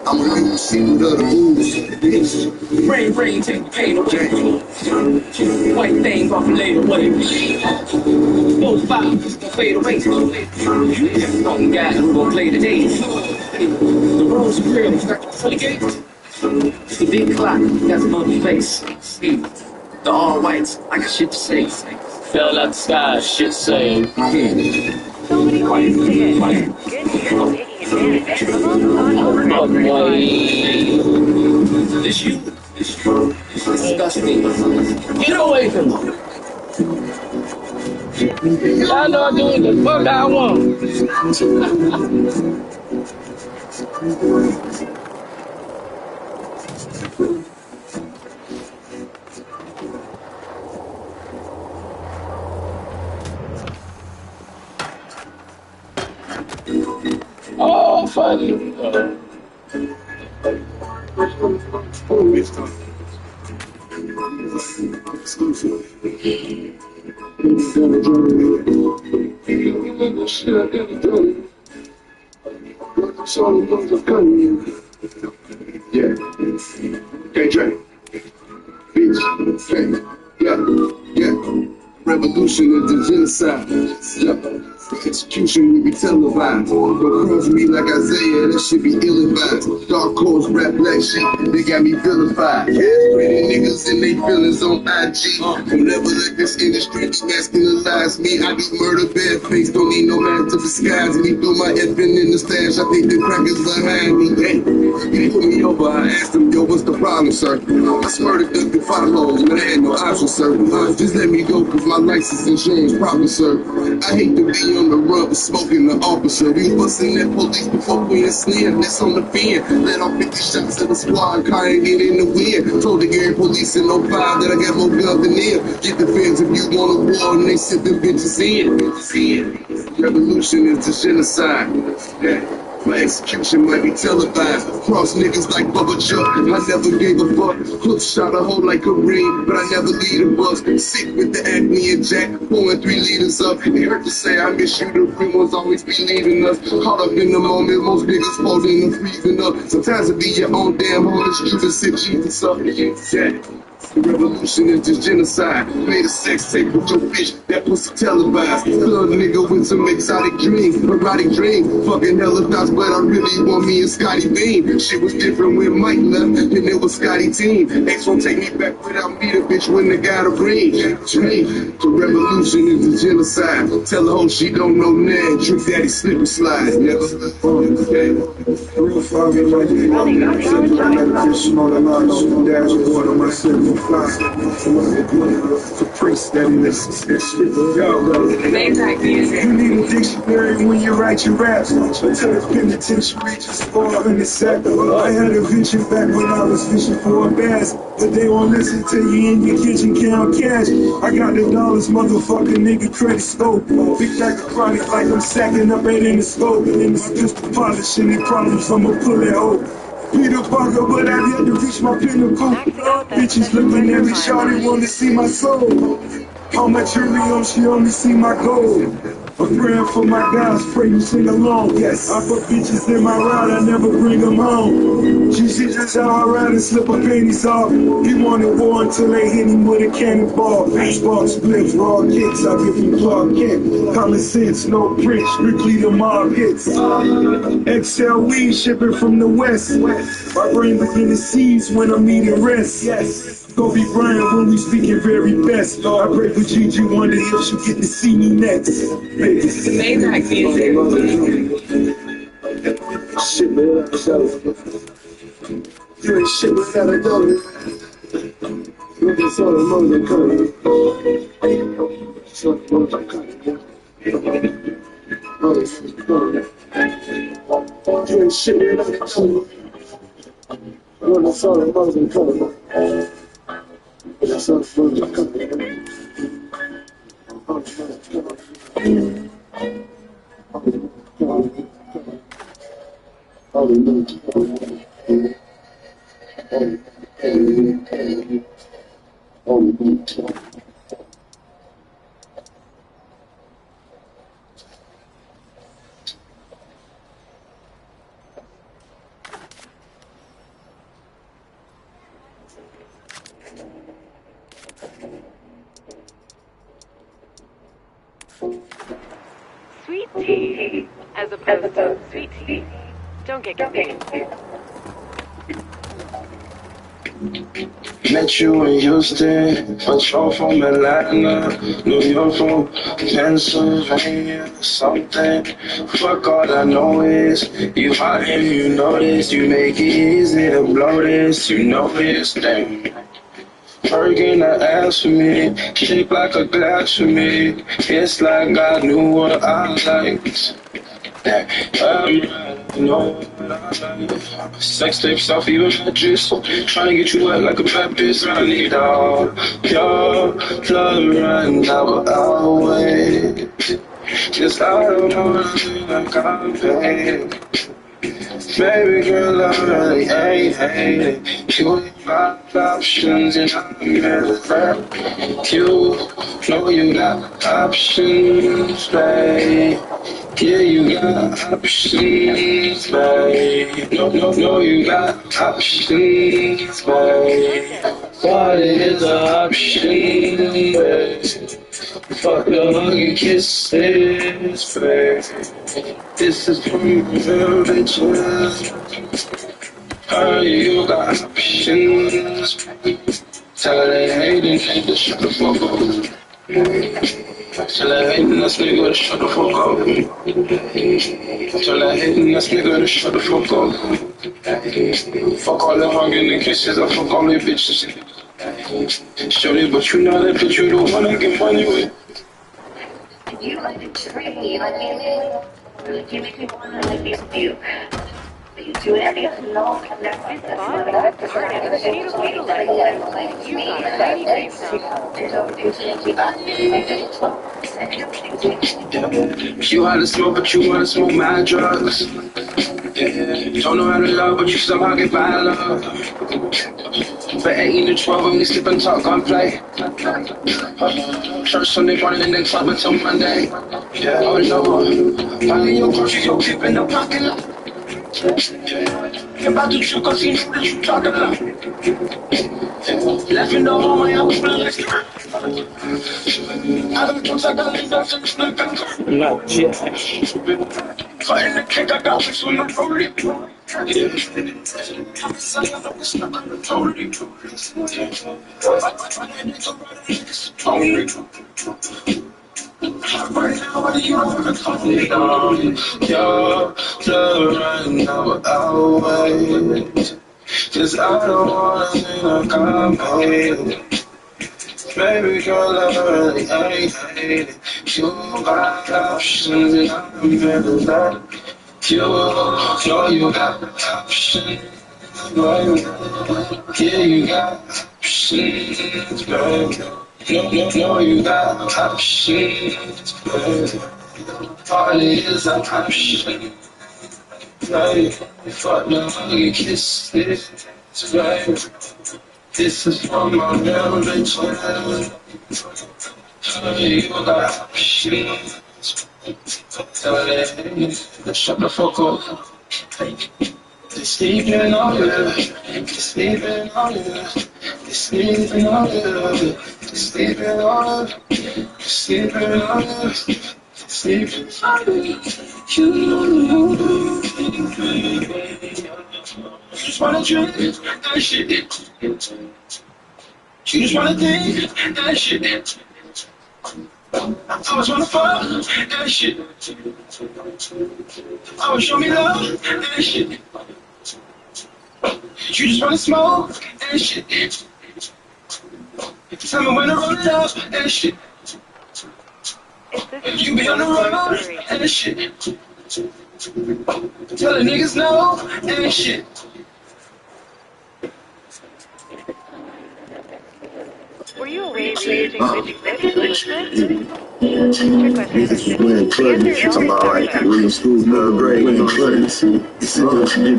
I'm a mutant, secret of the ooze. Bitch. Rain, take the pain away. White things off later, what it be? No five, don't fade away. One guy who gon' play today. The rules are clear, we start to delegate. The big clock, that's above face. The all whites, I got shit to say. Fell out the sky, shit saying. So many ways to get good here taking advantage of all the White. This you, Disgusting. Get away from me. Y'all know I do what the fuck I want. Oh, funny. Yeah. Hey, Dre. Bitch. Hey. Yeah. Yeah. Revolution is the genocide. Yeah. Execution will be televised. Don't cross me like Isaiah, that shit be ill-advised. Dark horse, rap black shit, they got me vilified. Castrated niggas and they feelings on IG. Don't ever let this industry masculinize me. I do murder, bad face, don't need no man to disguise me. Throw my effing in the stash, I think the crackers behind me. Hey, you put me over, I asked them, yo, what's the problem, sir? I smurdered the potholes, but I had no option, sir. Just let me go, cause my license insurance proper, sir. I hate to be on the run, smoking the officer. We busting that police before we ensnare. That's on the fin. Let off 50 shots to the squad car and get in the wind. Told the Gary police in 05 that I got more guns than them. Get the feds if you want a war and they sit them bitches in. Revolution is the genocide. Yeah. My execution might be televised. Cross niggas like Bubba Chuck. I never gave a fuck. Hook shot a hole like Kareem, but I never lead a bus. Sick with the acne and Jack, pouring 3 liters up. It hurt to say I miss you. The real ones always be leaving us. Caught up in the moment, most niggas folding and freezing up. Sometimes it be your own damn homeless. You just sit Jesus up. Yeah. The revolution is just genocide. Made a sex tape with your bitch, that pussy televised. Thug nigga with some exotic dreams, erotic dream. Fucking helicopters, but I really want me and Scotty Beam. Shit was different when Mike left, and it was Scotty team. X won't take me back without me, the bitch when the guy to bring. The revolution is the genocide. Tell her hoe she don't know now. Trick daddy slip and slide. Never. Real father, like you. Dashboard on my silver fly. Caprice, that is that shit. You need a dictionary when you write your raps. Until the penitentiary just fall in the sack. I had a vision back when I was fishing for a bass, but they won't listen to you in your kitchen count cash. I got the dollars, motherfucking nigga credit scope. Big bag of chronic like I'm sacking up 8 in the scope. And it's just polishing the problems, I'ma pull it out. Peter Parker, but I've yet to reach my pinnacle. Bitches looking at me, shawty wanna see my soul. All my jewelry on, she only see my gold. I'm praying for my guys, pray you sing along. Yes, I put bitches in my ride, I never bring them home. She just how I ride and slip her panties off. He wanted war until they hit him with a cannonball. Baseball splits, raw kicks, I give him Clark Kent. Common sense, no print, strictly the mob hits. XL weed shipping from the west. My brain begin to seize when I'm eating rest. Yes. Kobe Bryant when we speaking very best. I pray for Gigi, wonder if she get to see me next. It's amazing I can't say shit, man, you ain't shit without a dollar. Look at all the money coming. So the money coming. You ain't shit without a dollar. Look at all the money coming. So the money coming. Sweet tea, as opposed to sweet tea. Don't get confused. Met you in Houston, but you're from Atlanta, New York from Pennsylvania, something. Fuck, all I know is you hot and you know this. You make it easy to blow this, you know this thing. Working the ass for me, shaped like a glass for me. It's like I knew what I liked. You know what I like. Sex tape, selfie, even mattress. Trying to get you wet like a Baptist. I need all your love right now. I'll wait. Just I don't wanna feel like I'm paid. Baby girl, I really ain't hating. You got options and I'm never. You know you got options, babe. Yeah, you got options, babe. No, you got options, babe. What is the option, babe? Fuck the huggy kisses, babe. This is for you, bitches. You got options. Tell her they hating, they just shut the fuck up. Tell her hating, this nigga to shut the fuck up. Tell her hating, this nigga to shut the fuck up. Fuck all the hugging and kisses, I fuck all the bitches. Shorty, but you know that bitch you don't wanna get money with. You like to treat me like you make me wanna like be puke. You do it every other no, that's what I prefer. You got a tiny face You wanna smoke, but you wanna smoke my drugs. You don't know how to love, but you somehow get by love. For 18 to 12, when we sleep and talk on play. Church Sunday morning and then club until Monday. Oh no, buying your groceries, your tip in the parking lot. You're about to choke cause you know that you talking about. Laughing the whole way, I was blessed. I got drugs, I got enough to sneak and Not yet. fighting the cake, I got this on the road. I'm sorry, I don't stop on the totally. Right now, what do you want to call me? Your love right now, I'll wait. Cause I don't wanna be like I'm paid. Baby girl, I really ain't hating. You got options and I'm better than you. Know you got options, baby. Yeah, you got options, baby. No, you got options, baby. All it is an option, baby. Fuck no, you kiss it, baby. This is for my real bitches. You got options. Tell them, shut the fuck up. They're sleeping on you. They're sleeping on you. They're sleeping on you. They're sleeping on you. They're sleeping on you. Sleeping on you. You just wanna drink that shit. You just wanna think that shit. I always wanna fuck that shit. Always show me love that shit. You just wanna smoke that shit. Tell me when to roll it up that shit. You be on the road and shit. Tell the niggas no and shit. Were you away researching which This is when Clutch, I'm alright. William School, third grade, when Clutch. This is the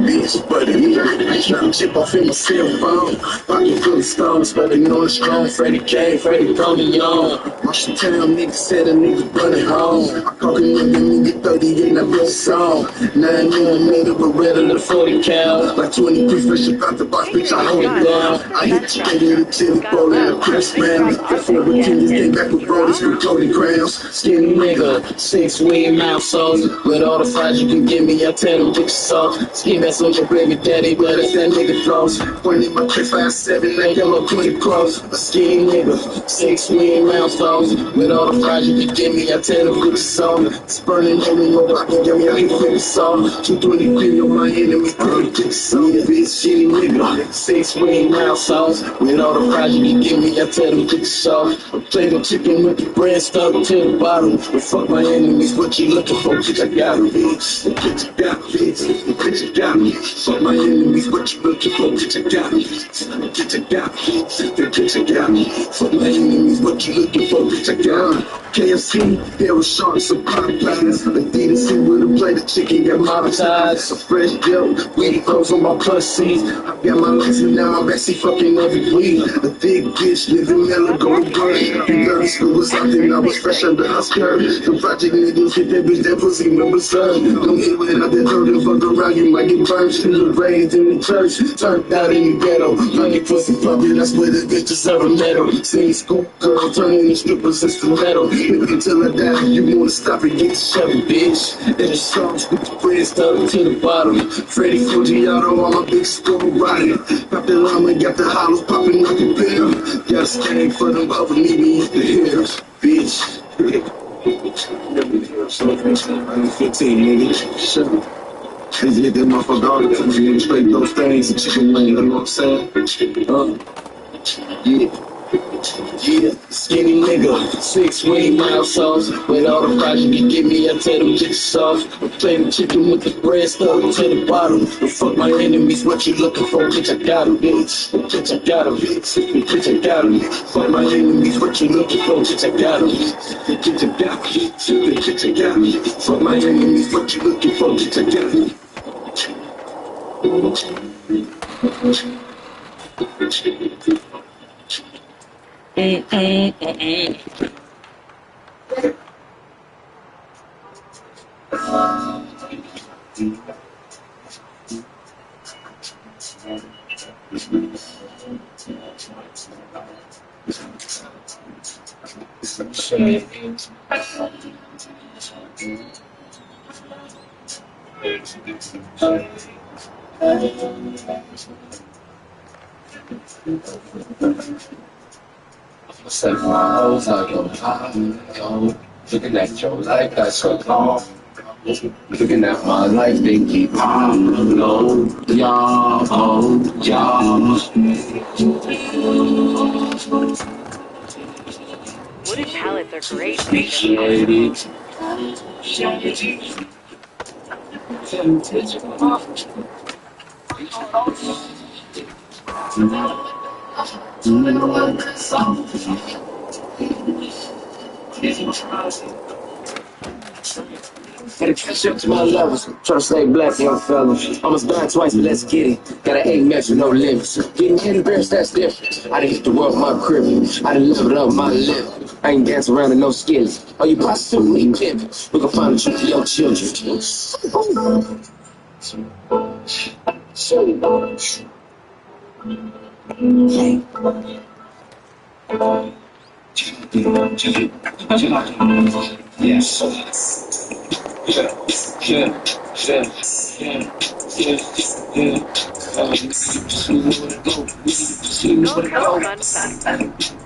bitch, but it trying to chip off in my cell phone. Pocket full of stones, but they know it's strong. Freddie K, Freddie Tony Young. Marshall Town nigga said a nigga running home. I call him nigga 38, I wrote a song. 9mm Beretta, the 40 cal. Like 23 fresh about the box, bitch, I hold it down. I hit you, get in the chili bowl and a press man. Before the killers came back with rollers, with Cody Crown. grams. Skinny nigga, 6 weed mouth sauce. With all the fries you can give me, I tell them get your sauce. Ski mask on your baby daddy, but it's that nigga floss. Pointing my 357, like I'm a 20 cross. A skinny nigga, 6 weed mouth sauce. With all the fries you can give me, I tell them get your sauce. It's burning on me, no pocket, give me a hit with the sauce. 223 on my enemy, get your sauce. Bitch, skinny nigga, 6 weed mouth sauce. With all the fries you can give me, I tell them get your sauce. I play the chicken with the bread stuck to the bottom. But fuck my enemies, what you looking for? Bitch, I got a bitch. Bitch, I got a bitch. Bitch, I got me. Fuck my enemies, what you looking for? Bitch, I got me. Bitch, I got me. Bitch, I got me. Fuck my enemies, what you looking for? Bitch, I got me. KFC, there was sharks and pipelines. Adidas, with a plate of chicken, got monetized. A fresh gel, weed clothes on my plus C's. I got my legs and now I'm actually fucking every week. A thick bitch, living mellow, go burn. Very school was out there, I was fresh under her skirt. The project niggas hit that bitch, that pussy number son. Don't hit without that dirt and fuck around, you might get burned. She was raised in the church, turned out in the ghetto. Honey pussy puppy, that's where the bitch deserve a medal. Seen school girl, turning the strippers instrumental. Until I die, you wanna stop and get the shovel, bitch. And the songs with the bread stuck to the bottom. Freddy Fujiato on my big score riding. Pop the llama, got the hollow popping up the pill. Got a skank for them over me beneath the hills, bitch. 15, nigga. Shut up. Crazy hit that motherfucker all the time. You straight those things and chicken wings, you know what I'm saying? Yeah. Yeah, skinny nigga, 6 weed mouth sauce. With all the fries you can give me, I tell them get your sauce. I play the chicken with the bread stuck to the bottom. But fuck my enemies, what you looking for? Bitch, I got a bitch. Bitch, I got a bitch. Bitch, I got a bitch. Fuck my enemies, what you looking for? Bitch, I got a bitch. Bitch, I got a bitch. Bitch, I got a bitch. Fuck my enemies, what you looking for? Bitch, I got a bitch. Set my hoes like yo, looking at your life, that's so long. Looking at my life, they keep on low, y'all. Wooded pallets are great. Gotta catch up to my levels. Try to stay black, young fella. Almost died twice, but let's get it. Got an 8 match with no limits. Getting hit and bears, that's different. I done hit the world with my crib. I done leveled up my level. I ain't dancing around in no skills. Oh, you prostitute me, pimp. We gon' find the truth for your children.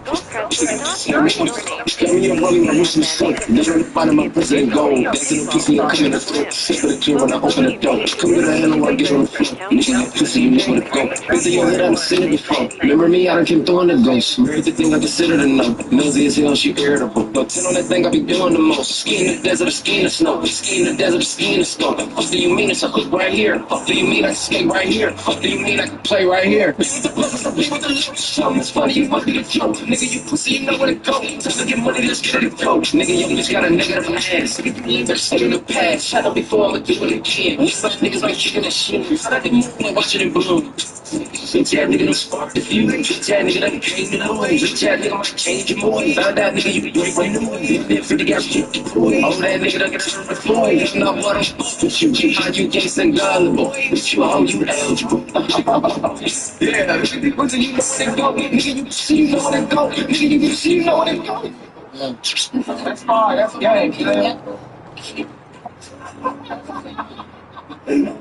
Goldcrest is not just your name. Rolling my wrist in the shake. Never the bottom of my prison gold. Dancing the pussy, I'm coming to throat. Shit for the clear when I open the door. Come to the hell and I get on the floor. Nigga, that pussy, you know where to go. Busy your head, I done seen it before. Remember me, I done came through on the ghost. Married the thing I consider to know. Nosy as hell, she irritable. No 10 on that thing, I be doing the most. Ski in the desert, ski in the snow. Ski in the desert, ski in the snow. What do you mean it's a hook right here? What do you mean I can skate right here? What do you mean I can play right here? This is the place I be with the little show. It's funny, you must be a joke. Nigga, you pussy, you know where to go. Just to get money, just get it go. Nigga, young bitch got a negative ass. You better stay in the past. Shut up before I'ma do it again. Some niggas like kicking that shit. I like the movie and watch it in bloom. Bitch ass nigga done sparked the fuse. Bitch ass nigga done came to the noise. Bitch ass nigga might change your mood. Found out nigga you break my news. Then 50 got shit deployed. All that nigga done get turned to Floyd. It's not what I'm with you. How you gangsta and gullible. With you, how you eligible. Yeah, nigga, you know where to go. Nigga, you see, you know where to go. Nigga, you see, you know where to go. That's fine, that's gang, man.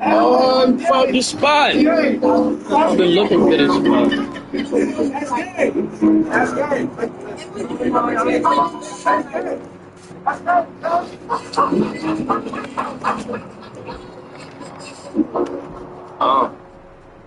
Oh, I found the spot. I've been looking for this spot.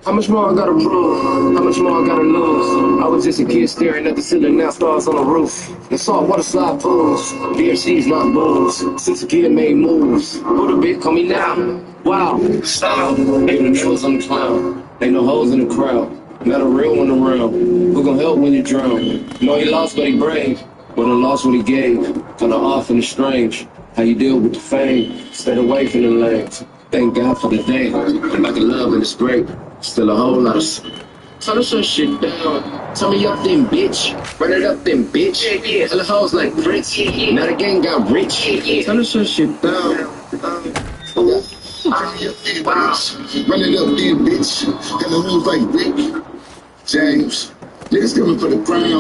How much more I gotta prove? How much more I gotta lose? I was just a kid staring at the ceiling, now stars on the roof. The saltwater slide pools, beer seas, not booze. Since a kid made moves, who the bit call me now? Wow, style, ain't no nails on the clown. Ain't no holes in the crowd, not a real one around. Who gon' help when you drown? Know he lost but he brave, but I lost what he gave. Kinda off and strange, how you deal with the fame. Stayed away from the lanes, thank God for the day. I'm back in love and it's great. Still a whole lot of Tell us your shit down. Tell me up then, bitch. Run it up then, bitch. Tell the hoes like Prince. Now the gang got rich. Tell us your shit down. Run it up then, bitch. Got the hoes like Rick James. Niggas coming for the crown.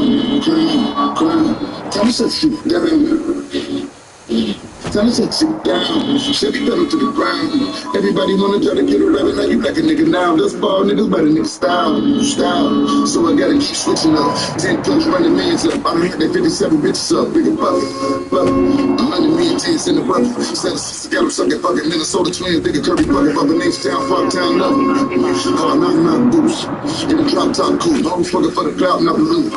Tell me some shit down. Tell me some shit down. Shit be pedal to the ground. Everybody wanna try to get around it. Now you like a nigga now. Dust ball niggas by the nigga style. So I gotta keep switching up. 10 clubs running millions up. I done had that 57 bitches up. Bigger buck. 100 million tens in the bucket. Said sister got them sucking fucking Minnesota twins. Nigga Kirby bucket. Bumping H-Town, Farmtown up. Hard knock boots. In the drop top cool. Always fucking for the clout, not the loot.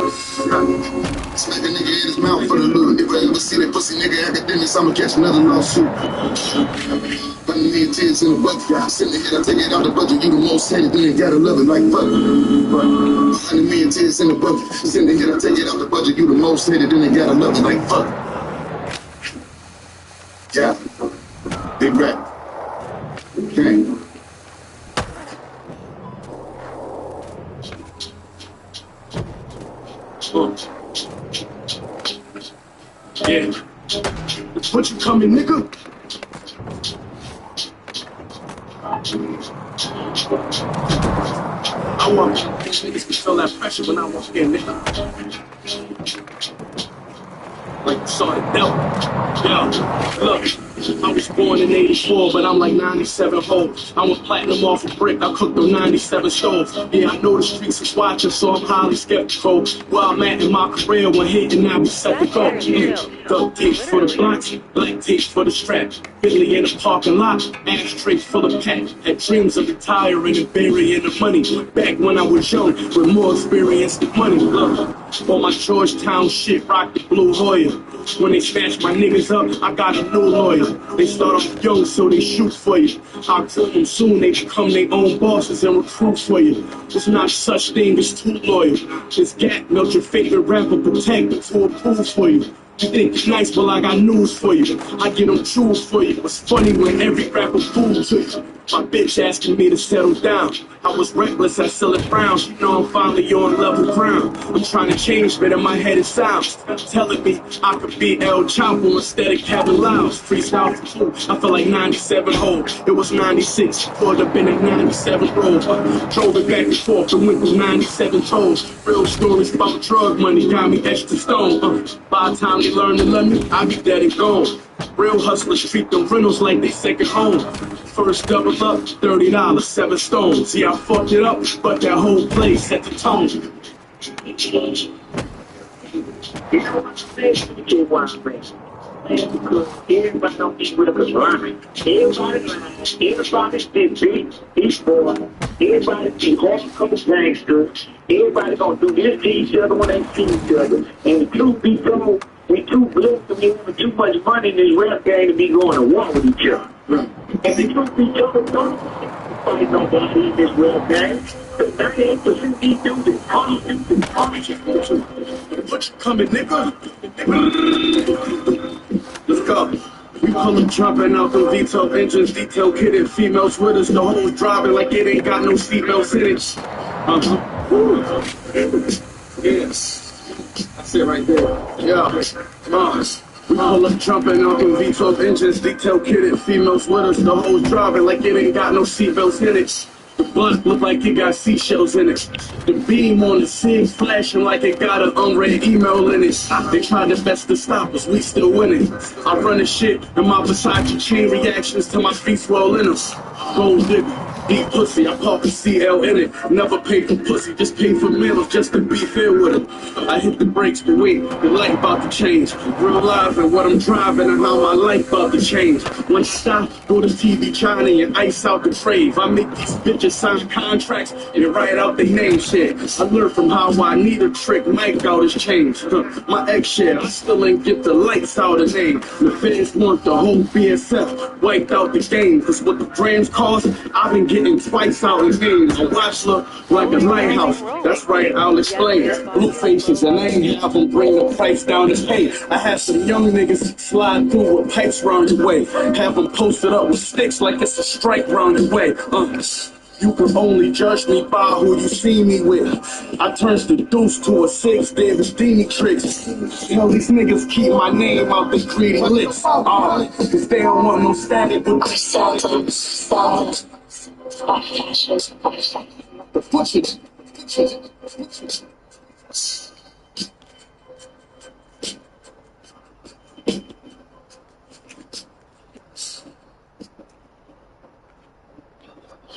Smack a nigga in his mouth for the loot. If I ever see that pussy nigga academics, I'ma catch another lawsuit. 100 million tens in the bucket. Send the hit, I take it out the budget. You the most hated, then you gotta love it like fuck. 100 million tens in the bucket. Send the hit, I take it out the budget. You the most hated, then you gotta love it like fuck. Yeah. Big rap. Okay. Yeah. What you coming, nigga? I want these niggas to feel that pressure when I walk in, nigga. Like you saw the devil. Yeah, look. I was born in 84, but I'm like 97 whole. I was platinum off a brick, I cooked on 97 stoves. Yeah, I know the streets is watching, so I'm highly skeptical. Where I'm at in my career, when hitting, I be set to go. Duct tapes for the blocks, black tapes for the strap. Billy in the parking lot, ashtrays full of pack. Had dreams of retiring and burying the money. Back when I was young, with more experience than money. Look, all my Georgetown shit, rock the Blue Hoya. When they snatch my niggas up, I got a new lawyer. They start off young, so they shoot for you. I tell them soon they become their own bosses and recruit for you. There's not such thing as too loyal. This gap melt your favorite rapper, protect it to approve for you. You think it's nice, well I got news for you. I get them jewels for you. It's funny when every rapper fools to you. My bitch asking me to settle down. I was reckless at selling Browns. You know I'm finally on level ground. I'm trying to change, but in my head it sounds telling me I could be El Chapo instead of Kevin Lyles. Freestyle for two. I feel like 97 hole. It was 96. Pulled up in a 97 roll. Drove it back and forth and went through 97 toes. Real stories about drug money got me etched to stone. By the time they learn to love me, I be dead and gone. Real hustlers treat them rentals like they second home. First double up, $30, 7 stones. Yeah, I fucked it up, but that whole place set the tone. You know what I'm saying? You get one thing. Because everybody don't be with us lying. Everybody lying. Everybody big beach boy. Everybody be hardcore gangsters. Everybody gonna do this to each other when they see each other. And the truth be told, we too blessed to be having too much money in this rap game to be going to war with each other. And the truth be told, don't fight nobody in this rap game. 38% these dudes is honest. What you coming, nigga? Let's go. We pull them jumping out them V12 engines, detail kitted, females with us, the hoes driving like it ain't got no seatbelts in it. Yes. That's it right there. Yeah. We pull up jumping out them V12 engines, detail kitted, females with us, the hoes driving like it ain't got no seatbelts in it. The blunt look like it got seashells in it. The beam on the cig flashing like it got an unread email in it. They tried their best to stop us, we still winning. I run the shit and my Versace chain reactions to my feet swell in them. Gold digger. Deep pussy, I pop a CL in it. Never pay for pussy, just pay for meals just to be fair with it. I hit the brakes, but wait, the light about to change. Realizing what I'm driving and how my life about to change. One stop, go to TV China and ice out the trade. I make these bitches sign contracts and write out their name shit. I learned from how I need a trick, Mike out his change. My ex shit, I still ain't get the lights out of name. The fans want the whole BSF wiped out the game. Cause what the brands cost, I've been getting twice out in games. A watch look like a lighthouse. That's right, I'll explain. Blue faces and I ain't have them bring the price down to pay. I had some young niggas slide through with pipes round the way. Have them posted up with sticks like it's a strike round the way. You can only judge me by who you see me with. I turns the deuce to a 6, they Houdini tricks. Hell, these niggas keep my name out the greedy lips. Cause they don't want no static with the footage.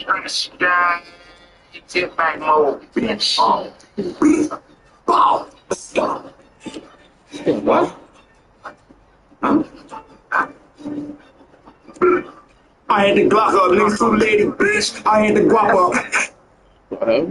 Sunshine, get back mode, bitch. What? I had the Glock up, niggas too lady, bitch. I had the guap up. What?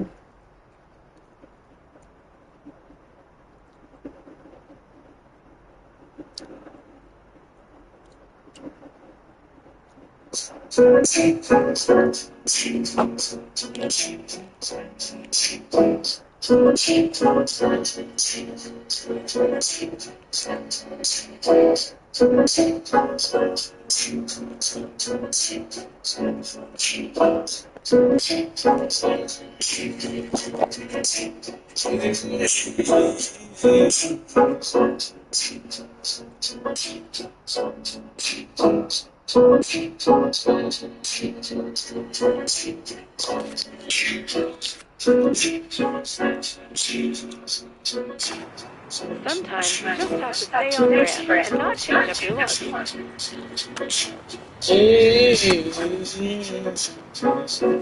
Sometimes you just have to stay on brand and not change up your look.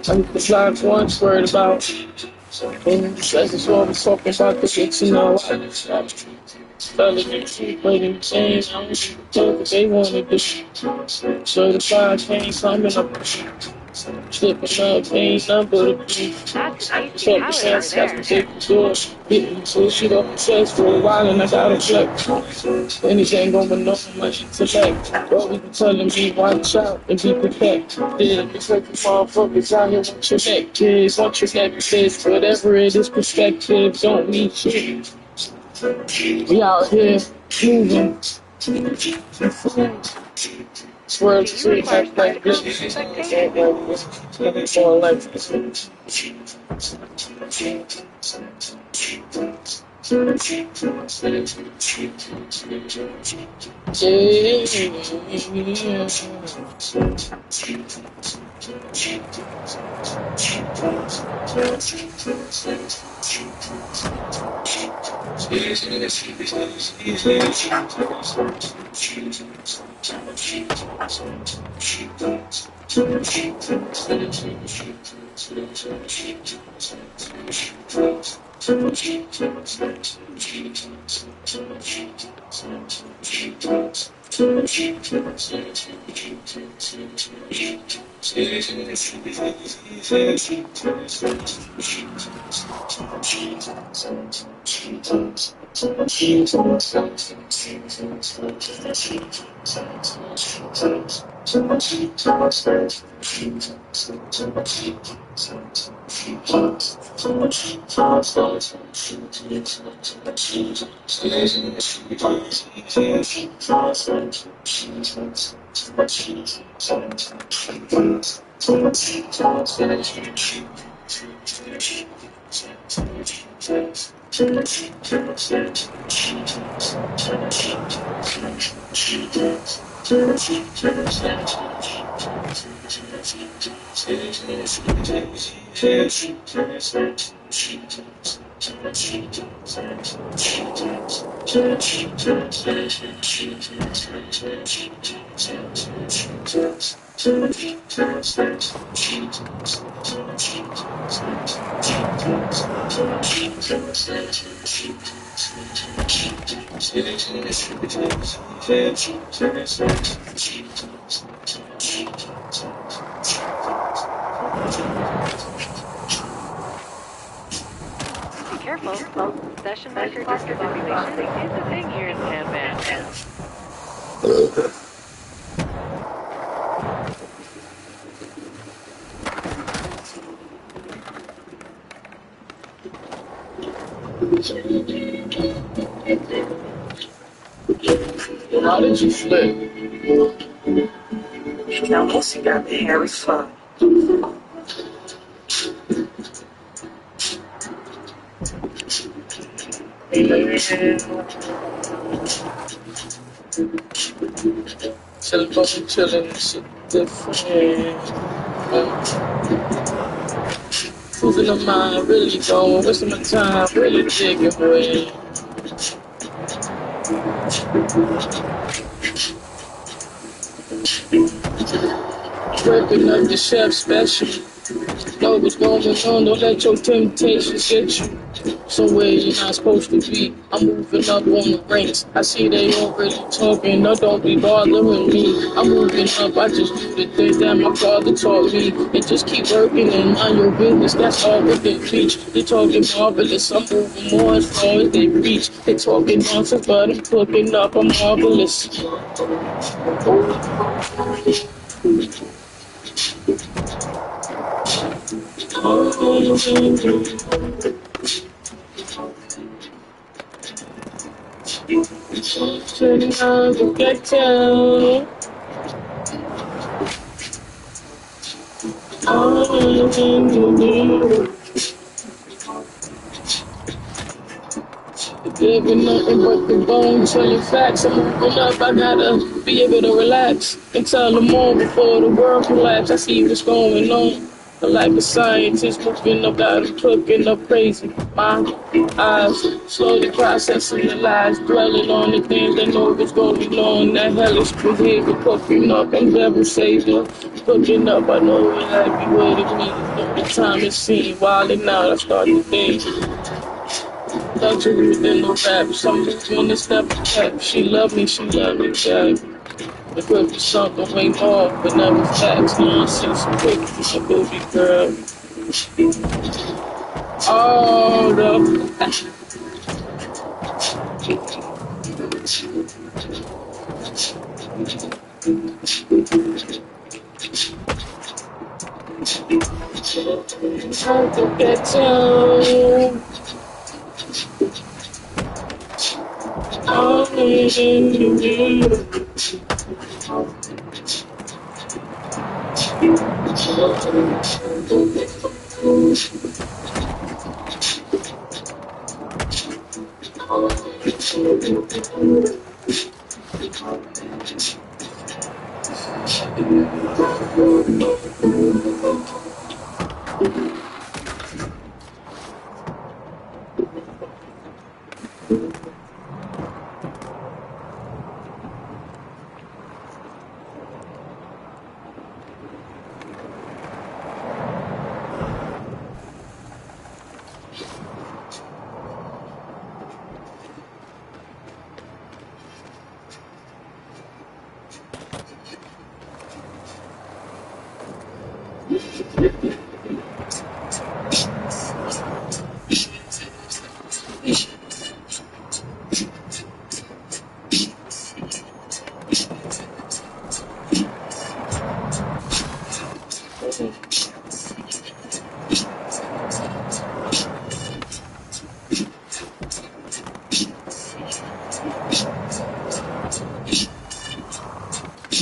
I'm the black ones worried about. And that's what I was talking about, the bitch, you know. Fellas in the street, waiting to change. I don't know what they wanted to do. Certified chain coming up. Slipping up, ain't nothing but a beat. That's Check tasty the power chance, over got to there. take the door. Hitting bullshit up the chest for a while and I gotta flex. Anything going on my intellect. All people telling me, watch out and be prepared. Yeah, because the motherfuckers out here want your neck. Kids want your neck, kids. Whatever it is, perspective don't mean shit. We out here moving. Swirl Do you require spectacles for Be careful. Session marker discontinuation is a thing here in Sandman. How did you flip? Now, Lucy got the Harry fun. Chillin', it's different. Losing my mind, really going, wasting my time, really digging away. Working up the chef special. Know what's going on, don't let your temptations get you somewhere you're not supposed to be. I'm moving up on the ranks. I see they already talking, no, don't be bothering me. I'm moving up, I just do the things that my father taught me. And just keep working and mind your business, that's all what they preach. They talking marvelous, I'm moving more as far as they reach. They talking nonsense, but I'm cooking up, I'm marvelous. Turning on the get down. Living nothing but the bone, telling facts. I'm moving up, I gotta be able to relax and tell them all before the world collapse. I see what's going on. The life of scientist moving up, got them cooking up crazy. My eyes slowly processing the lies, dwelling on the things that know what's going on. That hellish behavior, cooking up, I'm devil savior. Cooking up, I know it like be what it means. The time is seen, wilding out, I start the day. Luxury within the rap, some moving the step of step. She love me, yeah. The good for something way more, but never facts. Nonsense, quick, a baby girl. Oh, no. Time to get down. Oh,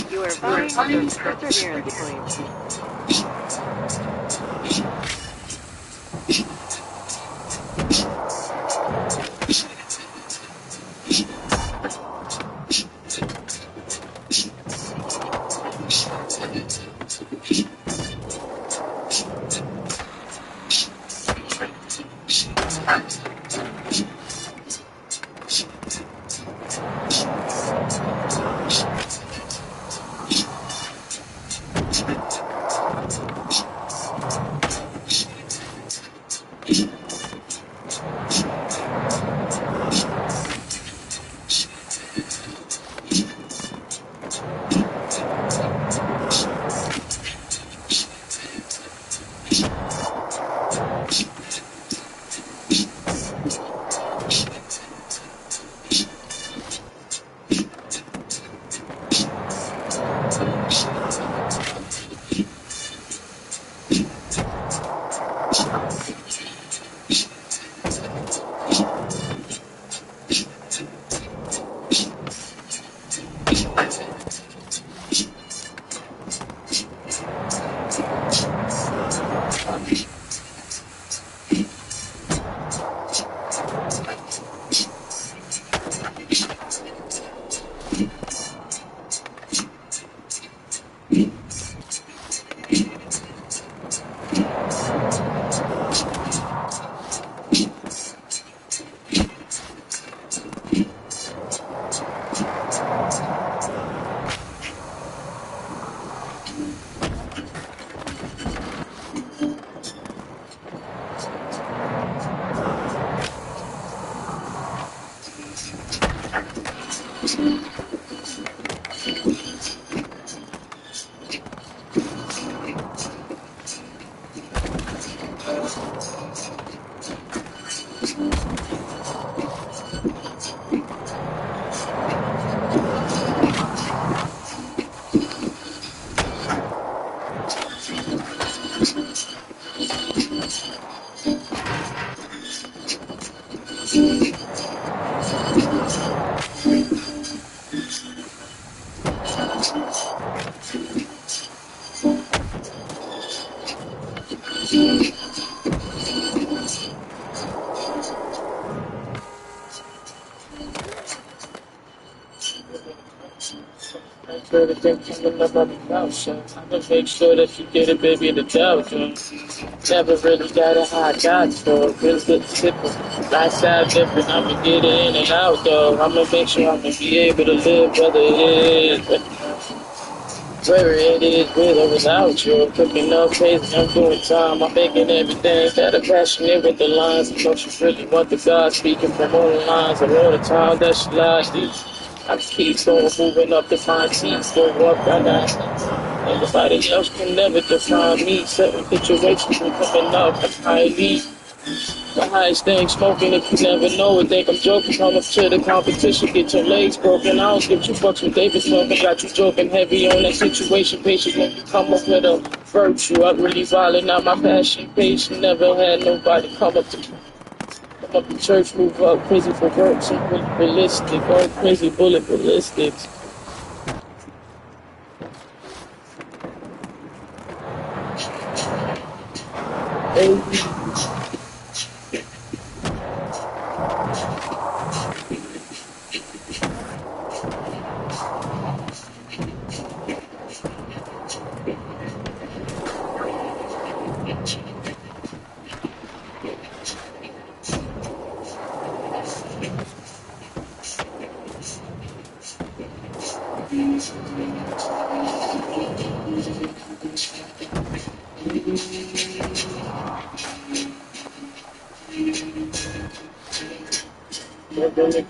You are vying for perseverance points. Everything coming up on the mouth, so I'ma make sure that you get it, baby, in the Dow Jones. Never really got a high God for it, real good sipping. Lifestyle different, I'ma get it in and out, though. I'ma make sure I'ma be able to live, whether it is, whether it is with or without you. Cooking up crazy, I'm doing time, I'm making everything that I'm passionate with the lines. I know she really want the God speaking from all the lines, and all the time that she lies these. I just keep going, moving up to find seats, go up and down. And nobody else can never define me. Certain situations are coming up, that's how I lead. The highest thing smoking, if you never know it, think I'm joking. Come up to the competition, get your legs broken. I don't give two fucks with David smoking. Got you joking heavy on that situation. Patient when you come up with a virtue. I really violent out my passion. Patient, never had nobody come up to me. Come up to church, move up, crazy for work, some really realistic, going crazy, bullet ballistics. Baby.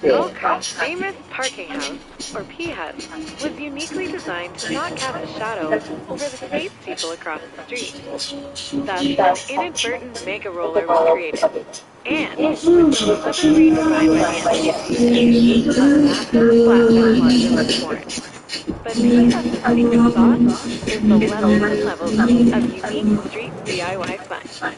Gold Crest's famous parking house, or P House, was uniquely designed to not cast a shadow over the space people across the street. Thus, an inadvertent mega roller was created, and with the cleverly designed by the NCC, a massive platform was born. But P House's secret sauce is the levels and levels of unique street DIY fun.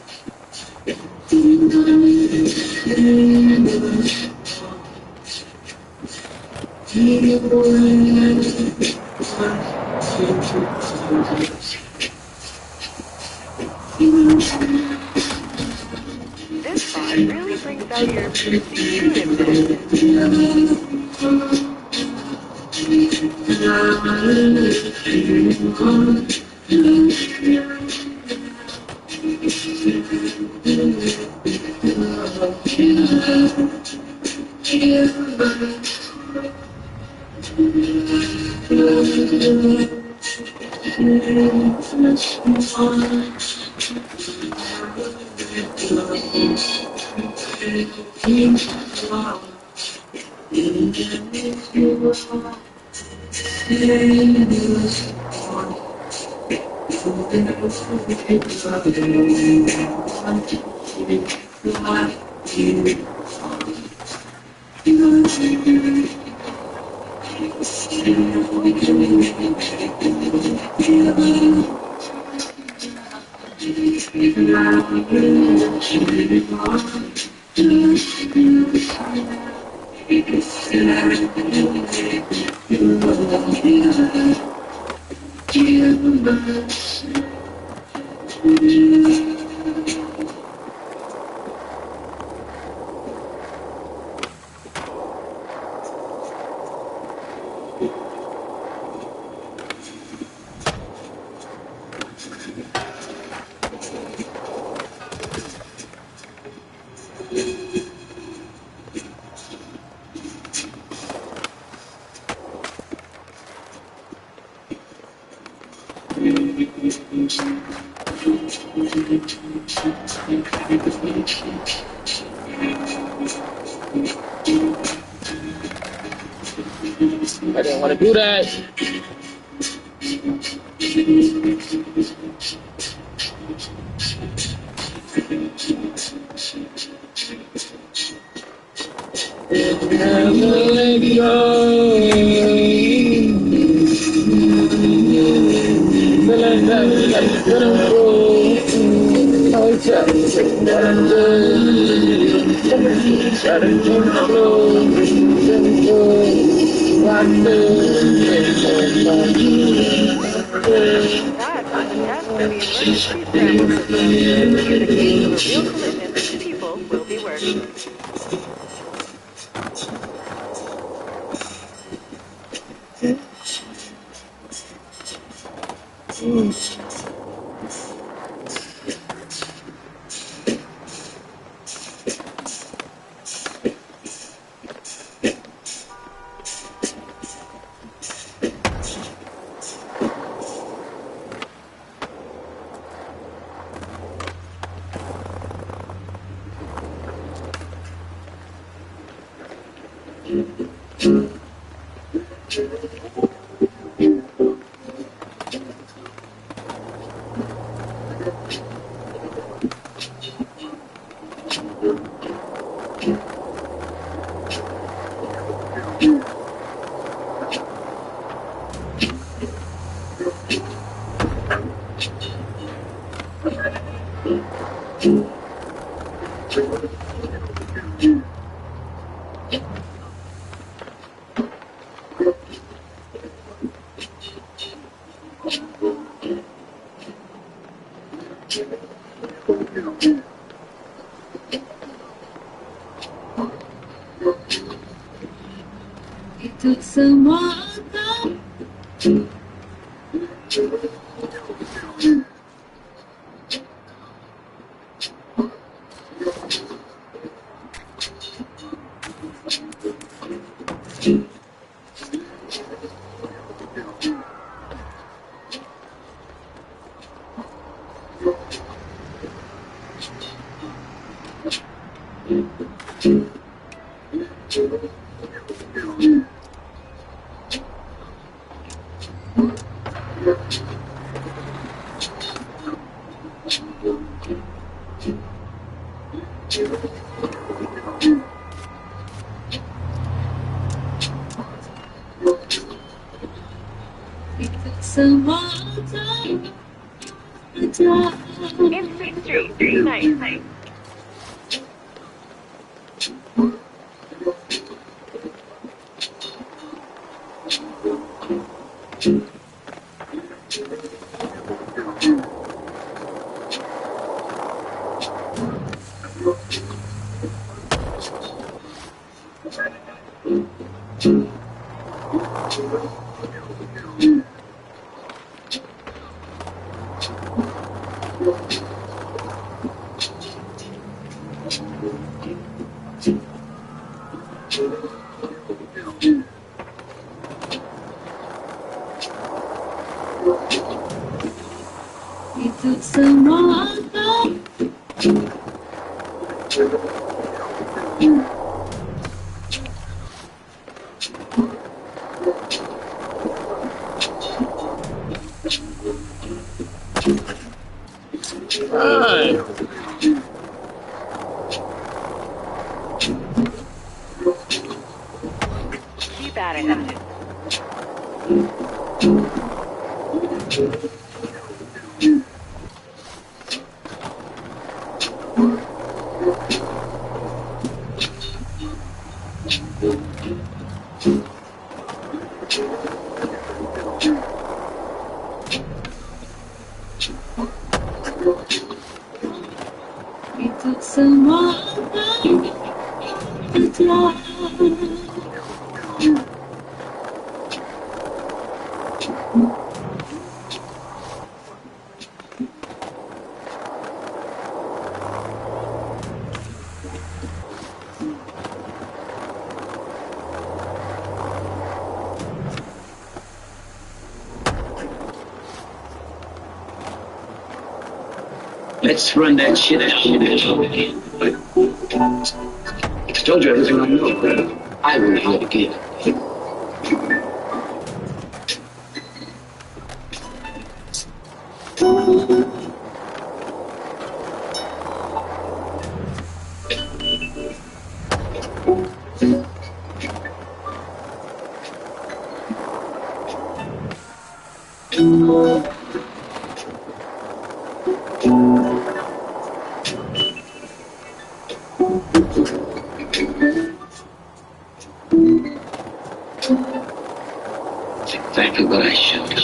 This spot really brings out your secretiveness. I didn't want to do that. Never let go. Feeling that couldn't go. Oh, it's up. Try to keep the That's a test for the emergency scramble system. In the case of a real collision, people will be worse. It took some more time. It took some more time. Instant Street, nice. Right. Keep at it. Let's run that shit out. I told you everything I know, brother. I will do it again. Exactly what I should do.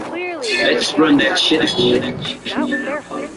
Clearly, Let's run that shit out. that was their fault.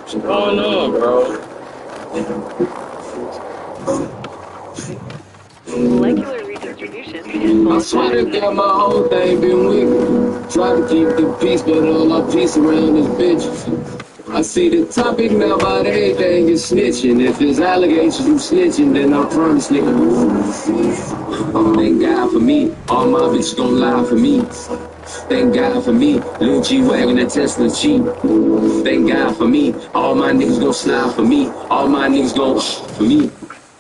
What's going on, bro? Molecular redistribution. I swear to God, my whole thing been wicked. Try to keep the peace, but all I peace around this bitch. I see the topic now about everything is snitching. If it's allegations you snitching, then I promise, nigga. Thank God for me. All my bitches gon' lie for me. Thank God for me. Lil G wagon and Tesla cheap. Thank God for me. All my niggas gon' slide for me. All my niggas gon' for me.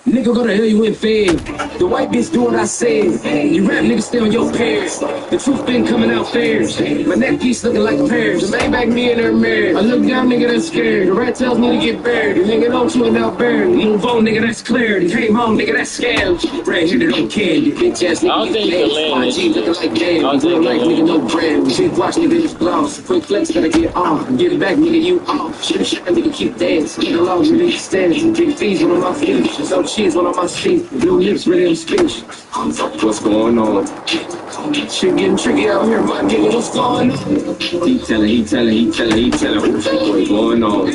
Nigga, go to hell, you ain't fed. The white bitch do what I said. You rap niggas stay on your pairs. The truth been coming out fairs. My neck piece looking like a pear. The main back me and her married. I look down, nigga, that's scared. The rat tells me to get buried. The nigga don't you and out buried. Move on, nigga, that's clear. He came home, nigga, that's scam. Red-headed on candy. Bitch ass nigga, I don't think you can my G looking like damn. Real life, nigga, no brand. Shit, watch, nigga, it's gloss. Quick flex, gotta get off. Get it back, nigga, you off. Shit, nigga, keep dancing. Get along, really stands. Big fees, one on my feet. So cheese, one on my seat. Blue lips, really on speech. What's going on? Shit getting tricky out here, my nigga, what's going on? He telling, what's going on?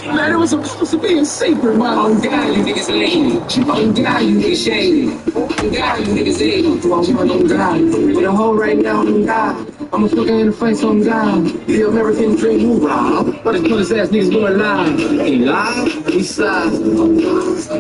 Man, it was supposed to be a secret, man. On God, you niggas lame. On God, you niggas shady. On God, you niggas lame. On God. With a hoe right now, on God. I'ma fuck her in the face, on God. The American dream, who rob? But the pussy ass niggas going live. He live, he slide.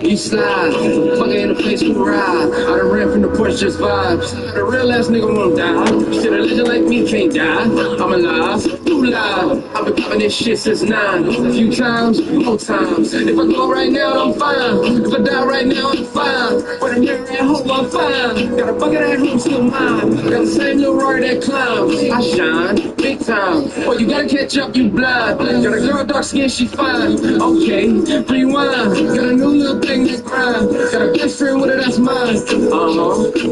He slide. Fuck her in the face, who ride? I done ran from the Porsche, just vibes. The real ass nigga won't die. Shit, a legend like me can't die. I'm alive, you live. I've been popping this shit since 9. A few times, more times. If I go right now, I'm fine. If I die right now, I'm fine. With a mirror at home, I'm fine. Got a bucket at home, still mine. Got the same little Rory that climbs. I shine, big time. Boy, you gotta catch up, you blind. Got a girl, dark skin, she fine. Okay, rewind. Got a new little thing that grind. Got a best friend with her, that's mine.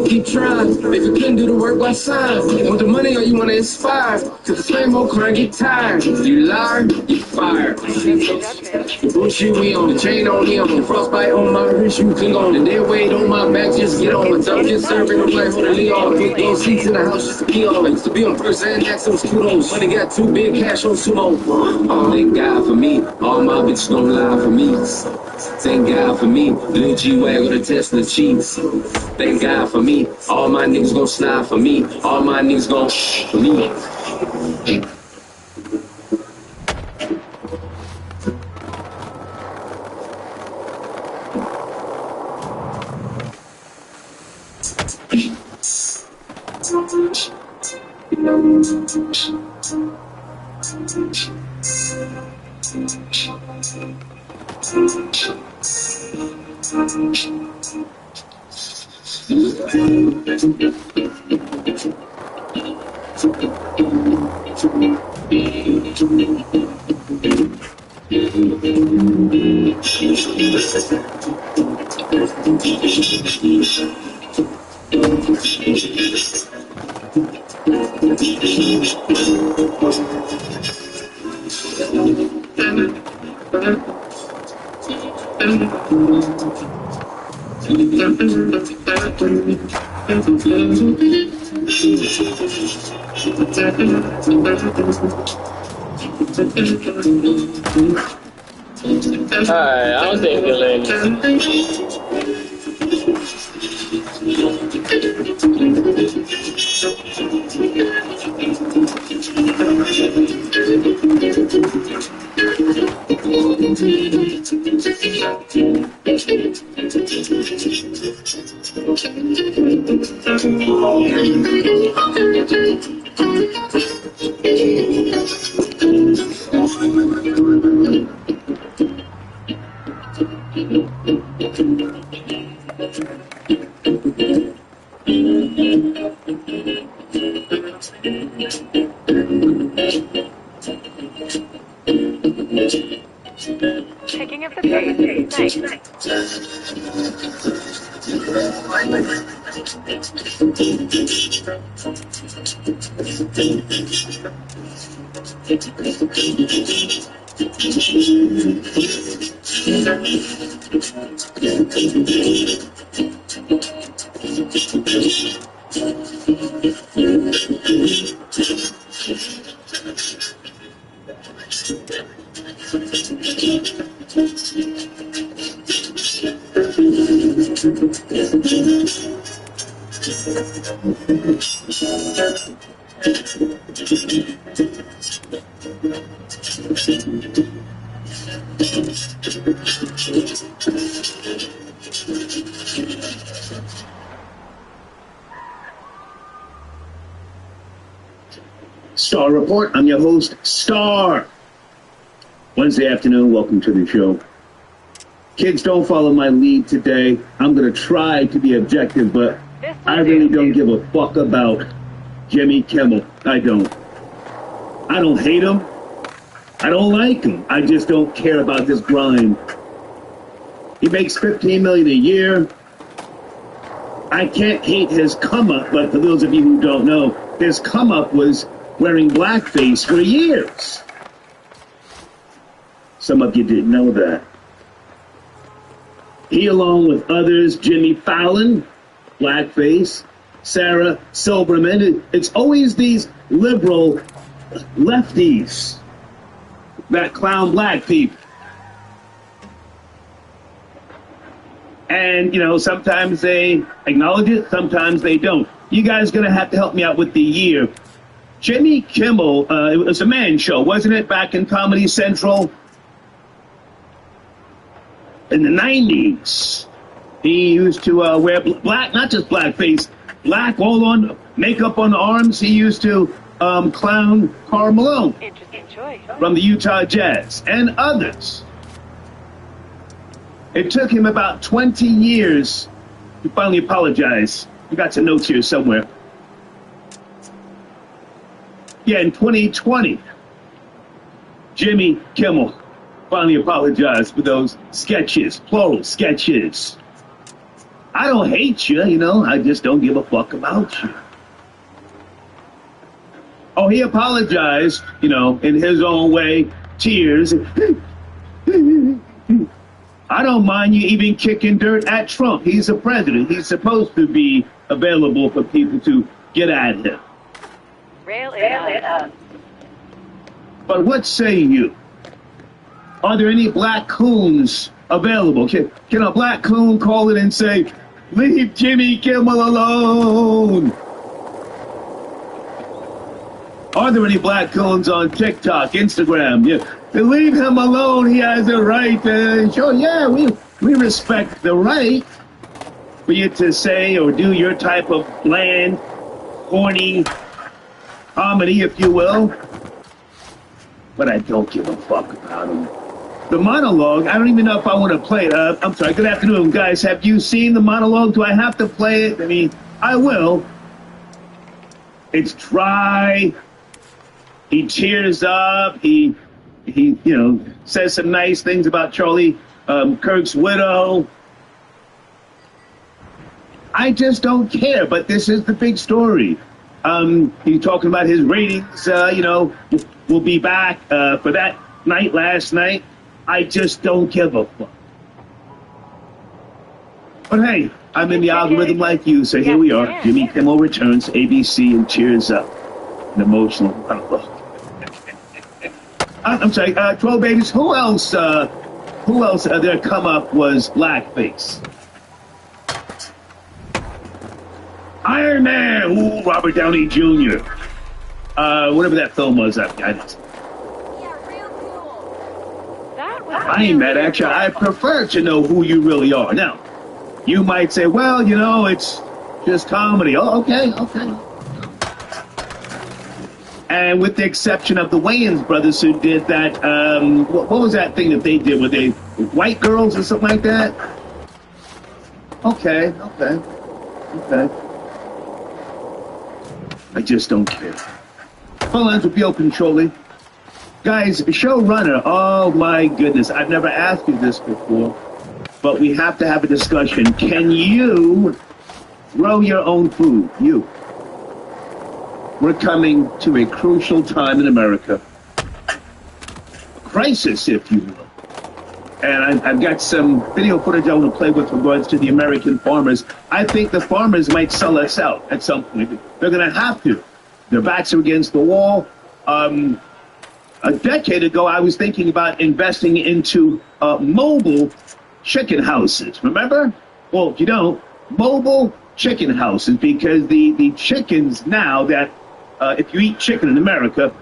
Keep trying. If you couldn't do the work, why sign? Want the money or you wanna inspire? Cause the same old crime get tired. You liar, you fired. The bullshit we on, the chain on me, on the frostbite on my wrist, you cling on. The dead weight on my back, just get on. My tongue just serving the life on the Leon. Big those seats in the house just to be on. I used to be on first and next, those kudos. Money got too big, cash on sumo. Oh, thank God for me. All my bitches gon' lie for me. Thank God for me. Lil G-Wag with a Tesla cheats. Thank God for me. All my niggas gon' slide for me. All my niggas gon' for me. Alright, I don't think you're lame. Checking up the pace. Nice. Star Report. I'm your host, Star. Wednesday afternoon, welcome to the show. Kids, don't follow my lead today. I'm going to try to be objective, but I really don't give a fuck about Jimmy Kimmel. I don't. I don't hate him. I don't like him. I just don't care about this grind. He makes $15 million a year. I can't hate his come up, but for those of you who don't know, his come up was wearing blackface for years. Some of you didn't know that. He, along with others, Jimmy Fallon, blackface, Sarah Silverman, it's always these liberal lefties that clown black people. And, you know, sometimes they acknowledge it, sometimes they don't. You guys are going to have to help me out with the year. Jimmy Kimmel, it was a man show, wasn't it, back in Comedy Central? In the 90s, he used to wear black, not just blackface, black all on, makeup on the arms. He used to clown Karl Malone from the Utah Jazz and others. It took him about 20 years to finally apologize. I got some notes here somewhere. Yeah, in 2020, Jimmy Kimmel finally apologized for those sketches, plural sketches. I don't hate you, you know, I just don't give a fuck about you. Oh, he apologized, you know, in his own way, tears. I don't mind you even kicking dirt at Trump. He's a president. He's supposed to be available for people to get at him. Rail it up. But what say you? Are there any black coons available? Can a black coon call it and say, leave Jimmy Kimmel alone? Are there any black coons on TikTok, Instagram? Yeah. Leave him alone. He has a right. Sure, yeah, we respect the right for you to say or do your type of bland, corny comedy, if you will. But I don't give a fuck about him. The monologue, I don't even know if I want to play it. I'm sorry, good afternoon, guys. Have you seen the monologue? Do I have to play it? I mean, I will. It's dry. He tears up. He you know, says some nice things about Charlie Kirk's widow. I just don't care, but this is the big story. He's talking about his ratings, you know, will be back for that night last night. I just don't give a fuck. But hey, I'm in the algorithm like you, so here we are. Jimmy Kimmel returns to ABC and cheers up an emotional monologue. I'm sorry, 12 babies. Who else, their come up was blackface? Iron Man, ooh, Robert Downey Jr. Whatever that film was, I didn't. I ain't mad at you. I prefer to know who you really are. Now, you might say, well, you know, it's just comedy. Oh, okay. And with the exception of the Wayans brothers who did that, what was that thing that they did? Were they White Girls or something like that? Okay. I just don't care. Phone lines will be open shortly. Guys, showrunner, oh my goodness, I've never asked you this before, but we have to have a discussion. Can you grow your own food? You. We're coming to a crucial time in America. A crisis, if you will. And I've got some video footage I want to play with regards to the American farmers. I think the farmers might sell us out at some point. They're going to have to. Their backs are against the wall. A decade ago, I was thinking about investing into mobile chicken houses. Remember? Well, if you don't, mobile chicken houses, because the chickens now that, if you eat chicken in America,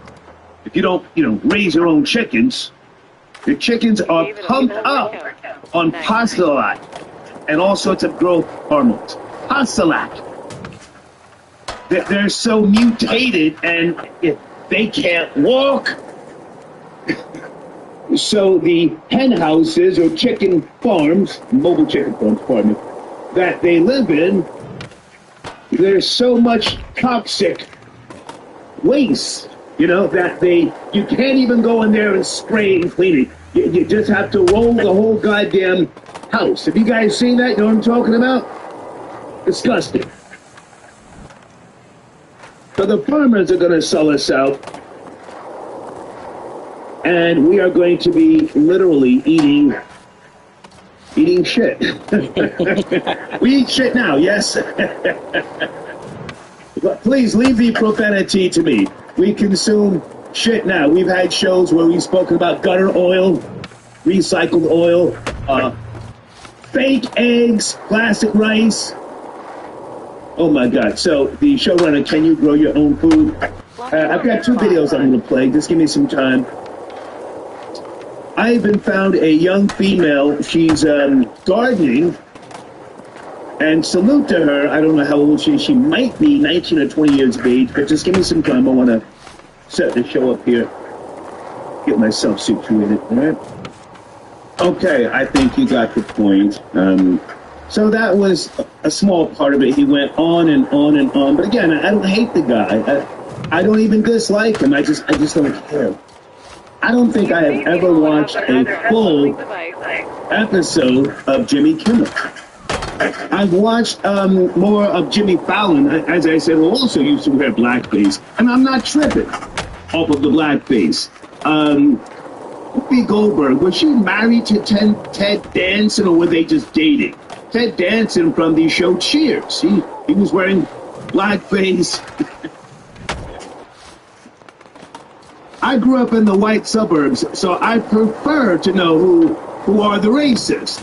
if you don't, raise your own chickens, the chickens are pumped up on Pasolac and all sorts of growth hormones. Pasolac. They're so mutated, and if they can't walk, So the hen houses or chicken farms, mobile chicken farms, pardon me, that they live in, there's so much toxic waste, you know, that you can't even go in there and spray and clean it. You just have to roll the whole goddamn house. Have you guys seen that? You know what I'm talking about? Disgusting. So the farmers are going to sell us out, and we are going to be literally eating shit. We eat shit now, yes? But please leave the profanity to me. We consume shit now. We've had shows where we've spoken about gutter oil, recycled oil, fake eggs, plastic rice. Oh my God. So the showrunner, can you grow your own food? I've got 2 videos I'm going to play. Just give me some time. I even found a young female. She's gardening. And salute to her. I don't know how old she is. She might be 19 or 20 years of age, but just give me some time. I want to set the show up here. Get myself situated, all right? Okay, I think you got the point. So that was a small part of it. He went on and on and on. But again, I don't hate the guy. I don't even dislike him. I just don't care. I don't think I have ever watched a full episode of Jimmy Kimmel. I've watched more of Jimmy Fallon, as I said, who also used to wear blackface, and I'm not tripping off of the blackface. Whoopi Goldberg, was she married to Ted Danson, or were they just dating? Ted Danson from the show Cheers. He was wearing blackface. I grew up in the white suburbs, so I prefer to know who are the racists.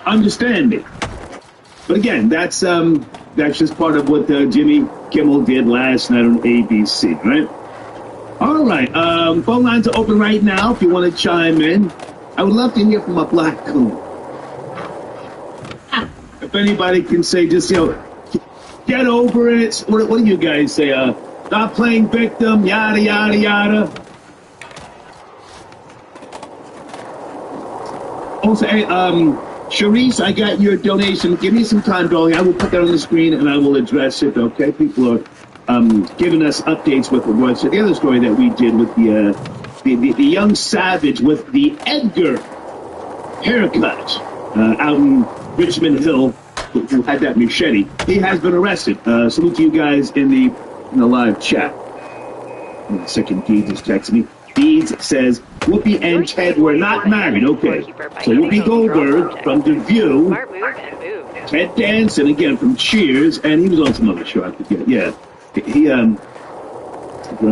Understand me. But again, that's just part of what Jimmy Kimmel did last night on ABC, right? All right, phone lines are open right now if you want to chime in. I would love to hear from a black coon. If anybody can say, just, get over it. What do you guys say? Stop playing victim, yada, yada, yada. Also, hey, Sharice, I got your donation. Give me some time, darling. I will put that on the screen and I will address it, okay? People are giving us updates with regards to the other story that we did with the young savage with the Edgar haircut out in Richmond Hill who had that machete. He has been arrested. Salute to you guys in the live chat. Second Deeds is texting me. Deeds says, Whoopi and Ted were not married. Okay. So Whoopi Goldberg from The View, Ted Danson, again, from Cheers, and he was on some other show, I forget. Yeah. He, doing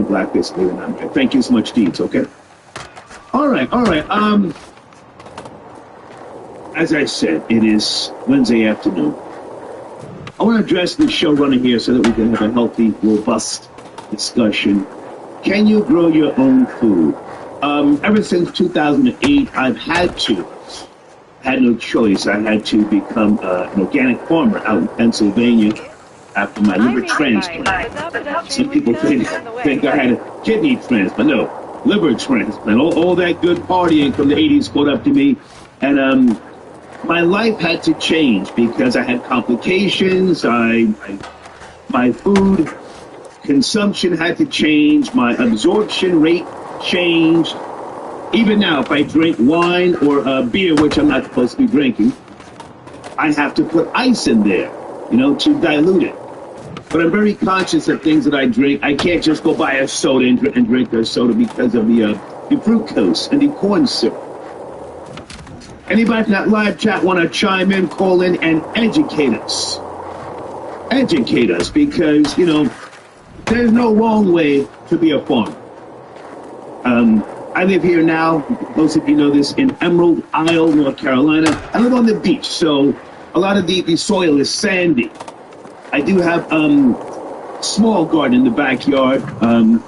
blackface, they were not married. Thank you so much, Deeds, okay? All right. As I said, it is Wednesday afternoon. I want to address the showrunner here so that we can have a healthy, robust discussion. Can you grow your own food? Ever since 2008, I've had no choice. I had to become an organic farmer out in Pennsylvania after my liver transplant. Some people think I had a kidney transplant. No, liver transplant. All that good partying from the 80s caught up to me. And my life had to change because I had complications. My food consumption had to change. My absorption rate changed. Even now, if I drink wine or beer, which I'm not supposed to be drinking, I have to put ice in there, to dilute it. But I'm very conscious of things that I drink. I can't just go buy a soda and drink a soda because of the fructose and the corn syrup. Anybody from that live chat want to chime in, call in, and educate us? Educate us, because, there's no wrong way to be a farmer. I live here now, most of you know this, in Emerald Isle, North Carolina. I live on the beach, so a lot of the soil is sandy. I do have small garden in the backyard,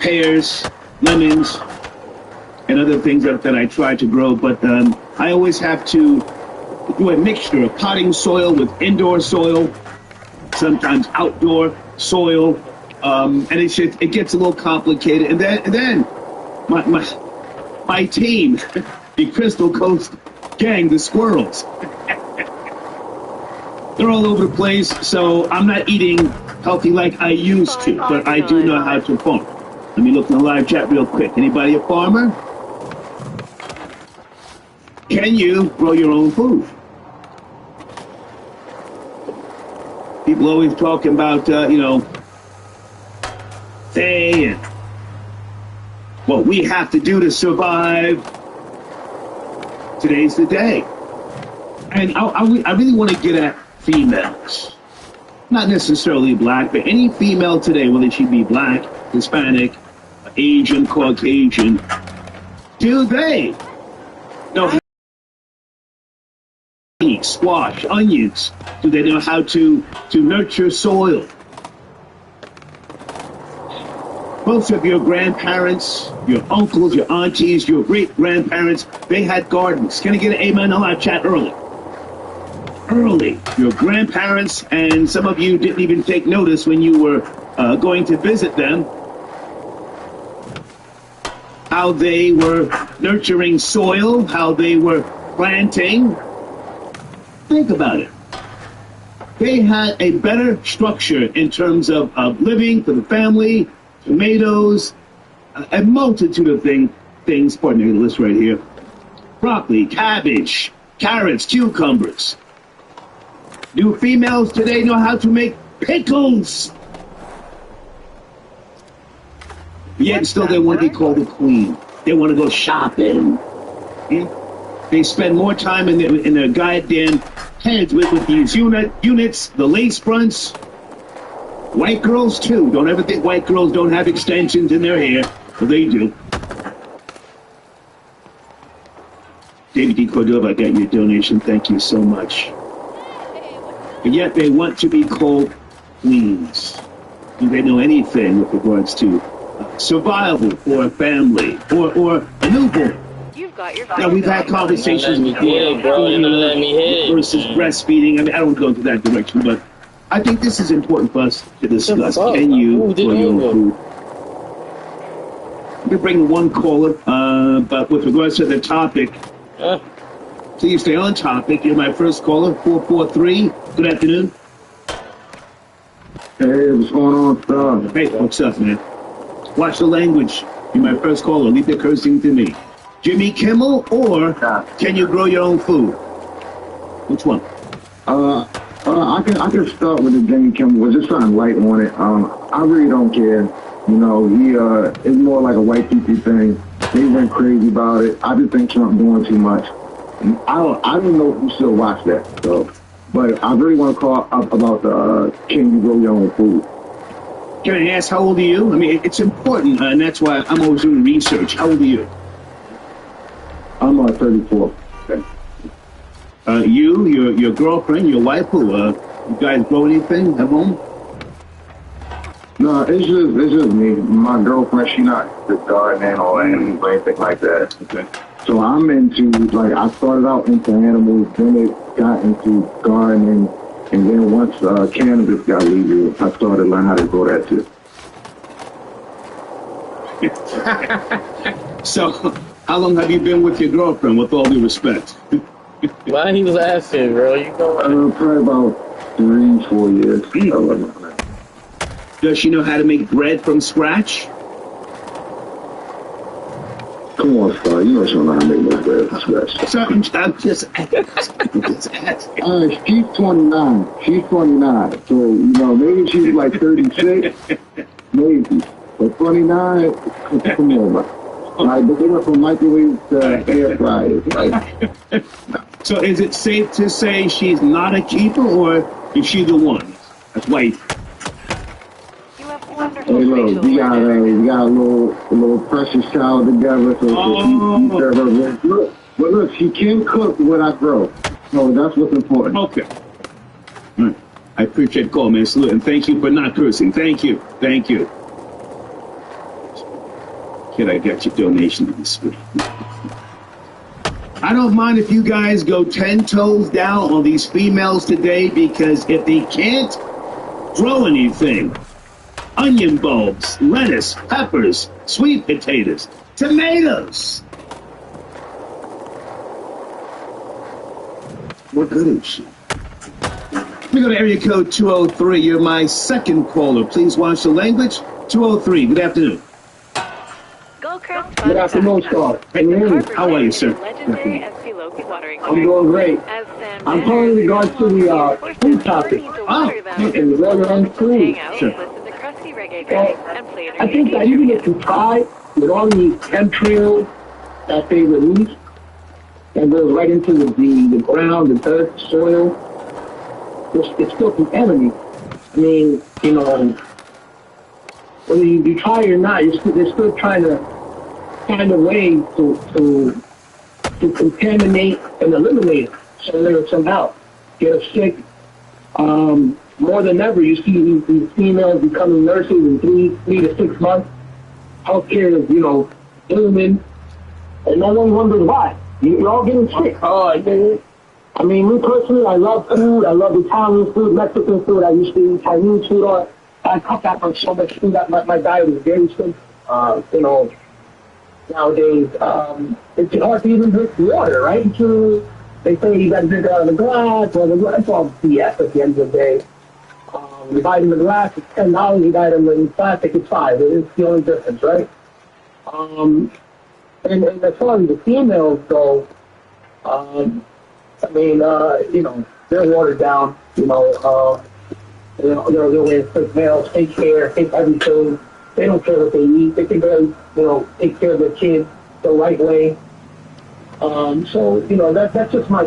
pears, lemons, and other things that I try to grow, but I always have to do a mixture of potting soil with indoor soil, sometimes outdoor soil, and it gets a little complicated. And then my team, the Crystal Coast gang, the squirrels. They're all over the place, so I'm not eating healthy like I used to, but I do know how to farm. Let me look in the live chat real quick. Anybody a farmer? Can you grow your own food? People always talking about, they and what we have to do to survive. Today's the day. And I really want to get at females. Not necessarily black, but any female today, whether she be black, Hispanic, Asian, Caucasian, do they know how to eat squash, onions? Do they know how to nurture soil? Most of your grandparents, your uncles, your aunties, your great-grandparents, they had gardens. Can I get an amen in the live chat early? Early. Your grandparents, and some of you didn't even take notice when you were going to visit them, how they were nurturing soil, how they were planting. Think about it. They had a better structure in terms of living for the family, tomatoes, a multitude of things. Pardon me, the list right here. Broccoli, cabbage, carrots, cucumbers. Do females today know how to make pickles? Yet still they want to be called the queen. They want to go shopping. They spend more time in their goddamn heads with these units, the lace fronts. White girls too. Don't ever think white girls don't have extensions in their hair. Well, they do. David D. Cordova, I got your donation. Thank you so much. And yet they want to be called queens. Do they know anything with regards to survival for a family or a newborn? You've got your Now, we've had conversations with versus breastfeeding. I mean, I don't go into that direction, but I think this is important for us to discuss. Can you grow your own food? We bring one caller, but with regards to the topic, please stay on topic. You're my first caller, 443. Good afternoon. Hey, what's going on, sir? Hey, what's up, man? Watch the language. You're my first caller. Leave the cursing to me. Jimmy Kimmel or can you grow your own food? Which one? I can start with the Jimmy Kimmel. We're just trying to light on it. I really don't care. You know, it's more like a white people thing. They went crazy about it. I just think Trump doing too much. I don't know who still watch that. So, but I really want to call up about the can you grow your own food. Can I ask how old are you? I mean, it's important, and that's why I'm always doing research. How old are you? I'm 34. Okay. Your girlfriend, your wife, who you guys grow anything at home? No, it's just me. My girlfriend, she not the gardening or anything like that. Okay. So I'm into, like, I started out into animals, then it got into gardening, and then once cannabis got legal, I started learning how to grow that too. So, how long have you been with your girlfriend, with all due respect? Why he was asking, bro? You know, probably about 3-4 years. Does she know how to make bread from scratch? Come on, sir. You know she don't know how to make no bread from scratch. So, I'm just asking. She's 29. She's 29. So, you know, maybe she's like 36. Maybe. But 29, come on, man. Like, but they went from microwave to air fryers. Like. So is it safe to say she's not a keeper, or is she the one? That's white. You have wonderful Hey, look, we got a little precious child together, so look, but look, she can cook what I grow, so that's what's important. Okay. I appreciate the call, man. Salute, and thank you for not cursing. Thank you. Kid, I got your donation this week. I don't mind if you guys go 10 toes down on these females today, because if they can't grow anything, onion bulbs, lettuce, peppers, sweet potatoes, tomatoes, What good is she? Let me go to area code 203. You're my second caller. Please watch the language. 203. Good afternoon. Good afternoon, Star. How are you, sir? I'm doing great. I'm calling in regards to the food topic. And whether on food. Sure. I think that even if you try with all the chemtrails that they release that goes right into the ground, the dirt, the soil, it's still contaminated. I mean, you know, whether you try or not, they're still trying to find a way to contaminate and eliminate it somehow. Get us sick. More than ever, you see these females becoming nurses in 3 to 6 months. Healthcare is, you know, booming, and no one wonders why. You're all getting sick. I mean, me personally, I love food. I love Italian food, Mexican food. I used to eat Chinese food. I cut back on so much food that my diet is very simple. You know, nowadays, it's hard to even drink water, right? They say you got to drink it out of the glass. Well, it's all BS at the end of the day. You buy it in the glass, it's $10. You buy them in plastic, it's $5. It's the only difference, right? And as far as the females go, I mean, you know, they're watered down. You know, they're wearing fake nails, fake hair, fake everything. They don't care what they eat. They can barely, you know, take care of their kids the right way. So, you know, that's just my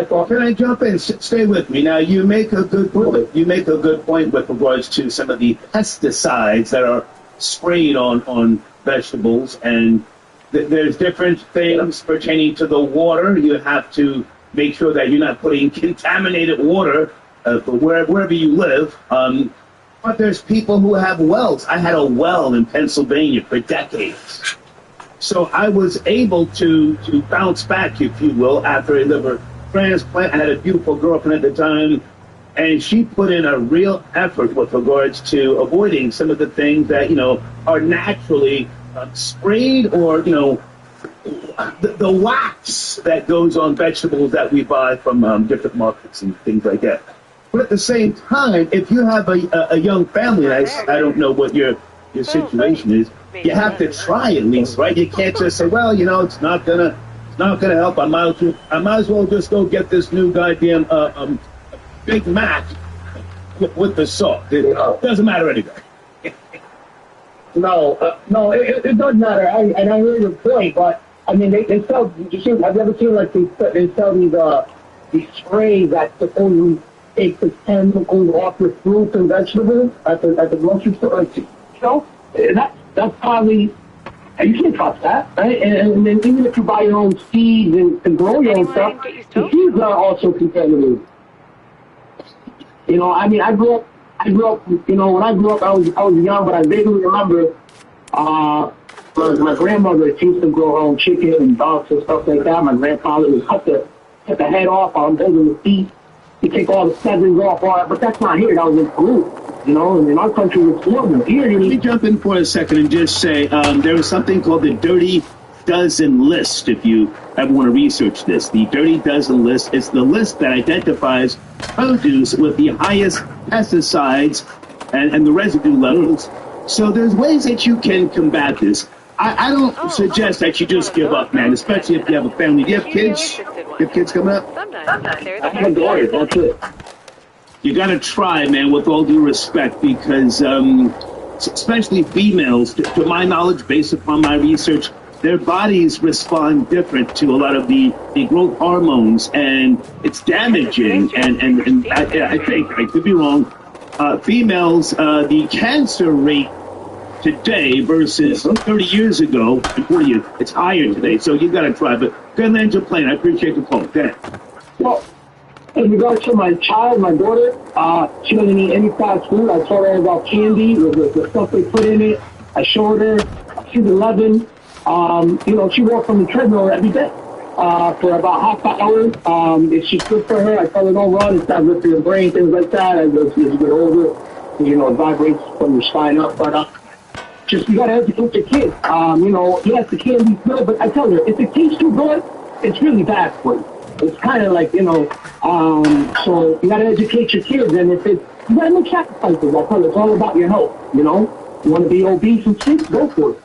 thought. Can I jump in? Stay with me. Now, you make a good point. You make a good point with regards to some of the pesticides that are sprayed on vegetables, and there's different things pertaining to the water. You have to make sure that you're not putting contaminated water for wherever you live. But there's people who have wells. I had a well in Pennsylvania for decades. So I was able to bounce back, if you will, after a liver transplant. I had a beautiful girlfriend at the time, and she put in a real effort with regards to avoiding some of the things that, you know, are naturally sprayed, or, you know, the wax that goes on vegetables that we buy from different markets and things like that. But at the same time, if you have a young family, I don't know what your situation is, you have to try at least, right? You can't just say, well, you know, it's not gonna help. I might as well just go get this new goddamn Big Mac with the salt. It doesn't matter anyway. No, it does matter. And I hear your point, but I mean, they sell. Have you ever seen like they sell these sprays that supposedly take the chemicals off your fruits and vegetables at the grocery store? Like, you know, that's probably. You can't trust that, right? And then even if you buy your own seeds and grow your own stuff, the seeds are also contaminated. You know, I mean, I grew up. You know, when I grew up, I was young, but I vaguely remember my grandmother used to grow her own chicken and ducks and stuff like that. My grandfather would cut the head off on holding the feet. He'd take all the feathers off, but that's not here. That was in Peru. You know, and in our country, it's normal. Here, let me jump in for a second and just say there was something called the Dirty Dozen list. If you ever want to research this, the Dirty Dozen list is the list that identifies produce with the highest pesticides and the residue levels. So there's ways that you can combat this. I don't suggest that you just give up, man, especially if you have a family. Do you have kids? You have kids coming up? I have a daughter, that's it. You got to try, man, with all due respect, because especially females, to my knowledge, based upon my research, their bodies respond different to a lot of the growth hormones, and it's damaging. And I think, I could be wrong, females, the cancer rate today versus 30 years ago, and 40 years, it's higher today. So you got to try. But go ahead and land your plane. I appreciate the call. Go ahead. Well, in regards to my child, my daughter, she doesn't eat any fast food. I told her about candy, the stuff they put in it. I showed her. She's 11. You know, she walks on the treadmill every day for about half an hour. If she's good for her, I tell her don't run. It's not good for your brain, things like that. As you get older, you know, it vibrates from your spine up. But just you gotta educate your kid. You know, yes, the candy's good, but I tell her if it tastes too good, it's really bad for you. it's kind of like, so you got to educate your kids, and if it's, you got to make sacrifices. I tell you, it's all about your health, You want to be obese and sick, go for it.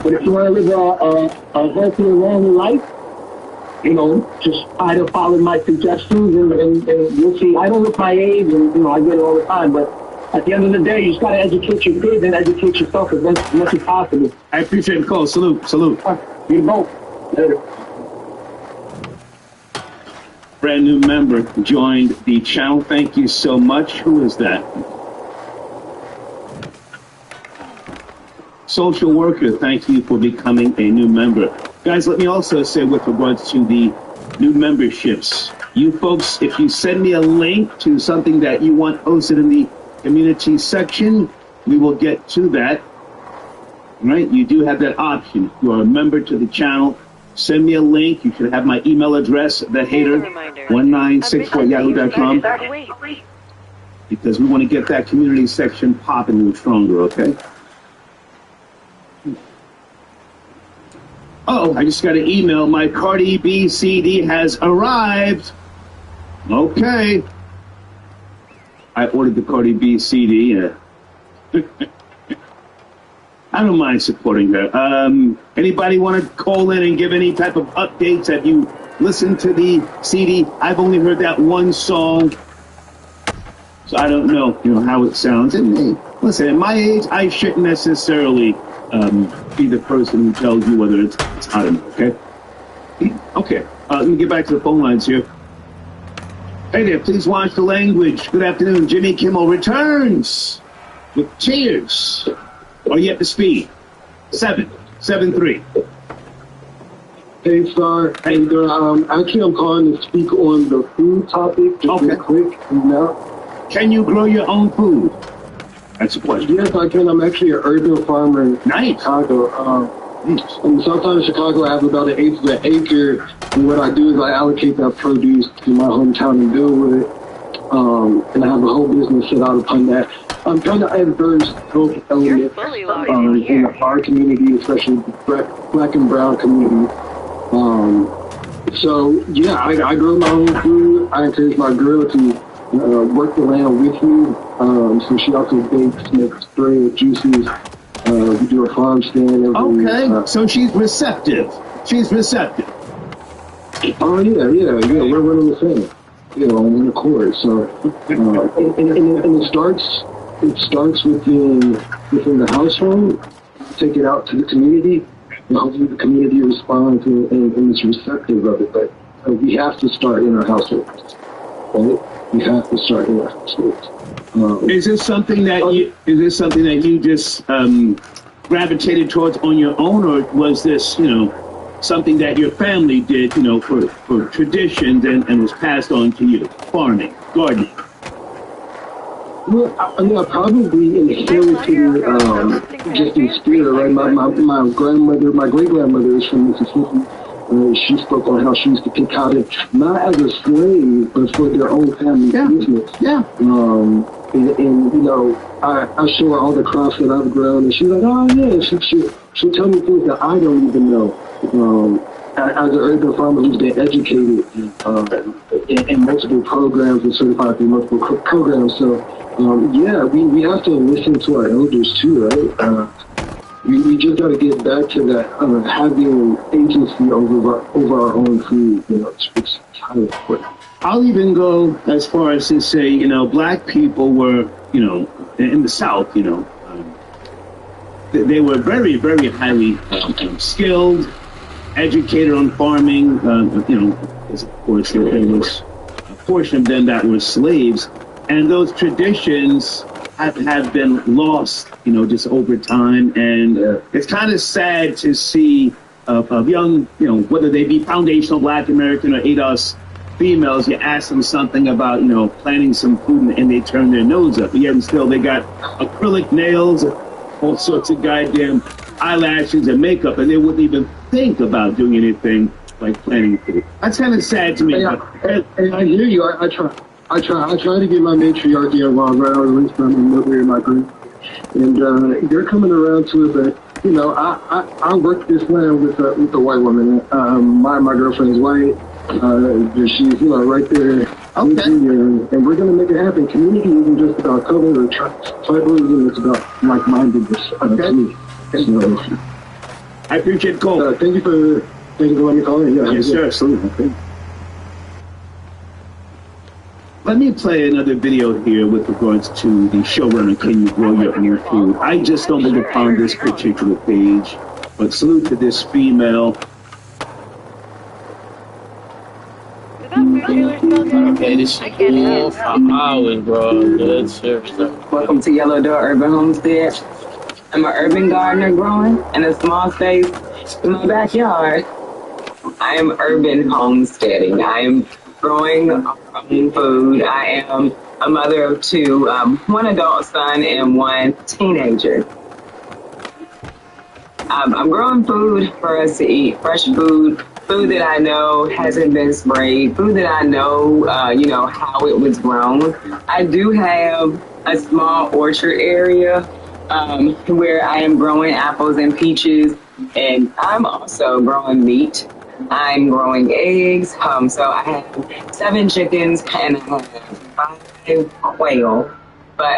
But if you want to live a healthy and long life, just either follow my suggestions and you'll see. I don't look my age, and I get it all the time, but at the end of the day, you just got to educate your kids and educate yourself as much as possible. I appreciate the call. Salute. You both. Later. Brand new member joined the channel. Thank you so much. Who is that? Social worker, thank you for becoming a new member. Guys, let me also say with regards to the new memberships, you folks, if you send me a link to something that you want posted in the community section, we will get to that. Right? You do have that option. If you are a member to the channel, send me a link. You should have my email address, thehater1964@yahoo.com, because we want to get that community section popping and stronger, okay? Oh, I just got an email. My Cardi B CD has arrived. Okay. I ordered the Cardi B CD. I don't mind supporting her. Anybody want to call in and give any type of updates? Have you listened to the CD? I've only heard that one song, so I don't know, how it sounds. And hey, listen, at my age, I shouldn't necessarily be the person who tells you whether it's hot or not. Okay. Okay. Let me get back to the phone lines here. Hey there, please watch the language. Good afternoon. Jimmy Kimmel returns with cheers. Are you up to speed? 773. Hey, Star. How you doing? Actually, I'm calling to speak on the food topic. Just real quick. Can you grow your own food? That's the question. Yes, I can. I'm actually an urban farmer in Chicago. And sometimes in Chicago, I have about 1/8 of an acre. And what I do is I allocate that produce to my hometown and build with it. And I have a whole business set out upon that. I'm trying to adverse health elements in our community, especially the black and brown community. So, yeah, I grow my own food. I encourage my girl to work the land with me. So she also bakes, makes bread, juices. We do a farm stand. So she's receptive. Oh, yeah. We're running the same. On the court. So, and it starts within the household. Take it out to the community, and hopefully the community responds and is receptive of it. But we have to start in our household. Right? We have to start in our household. Is this something that you just gravitated towards on your own, or was this something that your family did for traditions and was passed on to you? Farming, gardening. Well, I probably inherited just in spirit, right? My grandmother, my great grandmother is from Mississippi. She spoke on how she used to pick cotton, not as a slave, but for their own family business. Yeah. And I show her all the crops that I've grown, and she's like, oh yeah, she'll tell me things that I don't even know. As an urban farmer who's been educated in multiple programs and certified through multiple programs, so we have to listen to our elders too, right? We just got to get back to that having agency over our own food. It's highly important. I'll even go as far as to say, black people were, in the South, they were very, very highly skilled, educated on farming. Of course, there was a portion of them that were slaves, and those traditions have been lost, just over time. And it's kind of sad to see of young, whether they be foundational Black American or ADOS females, you ask them something about, planting some food and they turn their nose up. Yet and still they got acrylic nails, all sorts of goddamn eyelashes and makeup, and they wouldn't even think about doing anything like planting food. That's kind of sad to me. And I hear you. I try to get my matriarchy involved, right? I was raised by my mother and my group, and they're coming around to it. But I work this land with a white woman. My girlfriend is white. She's, right there. Okay. And we're going to make it happen. Community isn't just about color or tribalism, it's about like-mindedness. Okay. So, I appreciate the call. thank you for letting me call in. Yes, sir. Absolutely. Okay. Let me play another video here with regards to the showrunner, Can You Grow Your Own Food? I just stumbled upon this particular page, but salute to this female. Okay, this is cool for hours, bro. Good service. Welcome to Yellow Door Urban Homestead. I'm an urban gardener growing in a small space in my backyard. I am urban homesteading. I am growing our own food. I am a mother of two, one adult son and one teenager. I'm growing food for us to eat, fresh food, food that I know hasn't been sprayed, food that I know, how it was grown. I do have a small orchard area where I am growing apples and peaches, and I'm also growing meat. I'm growing eggs, so I have 7 chickens and I have 5 quail. But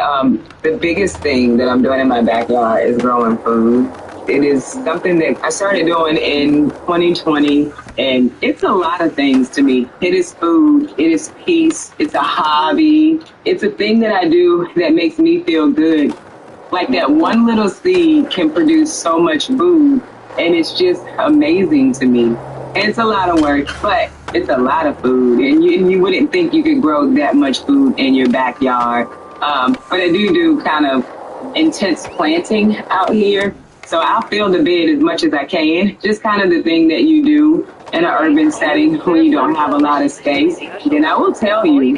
the biggest thing that I'm doing in my backyard is growing food. It is something that I started doing in 2020, and it's a lot of things to me. It is food, it is peace, it's a hobby. It's a thing that I do that makes me feel good. Like that one little seed can produce so much food, and it's just amazing to me. And it's a lot of work, but it's a lot of food, and you wouldn't think you could grow that much food in your backyard. But I do kind of intense planting out here. So I'll fill the bed as much as I can, just kind of the thing that you do in an urban setting when you don't have a lot of space. And I will tell you,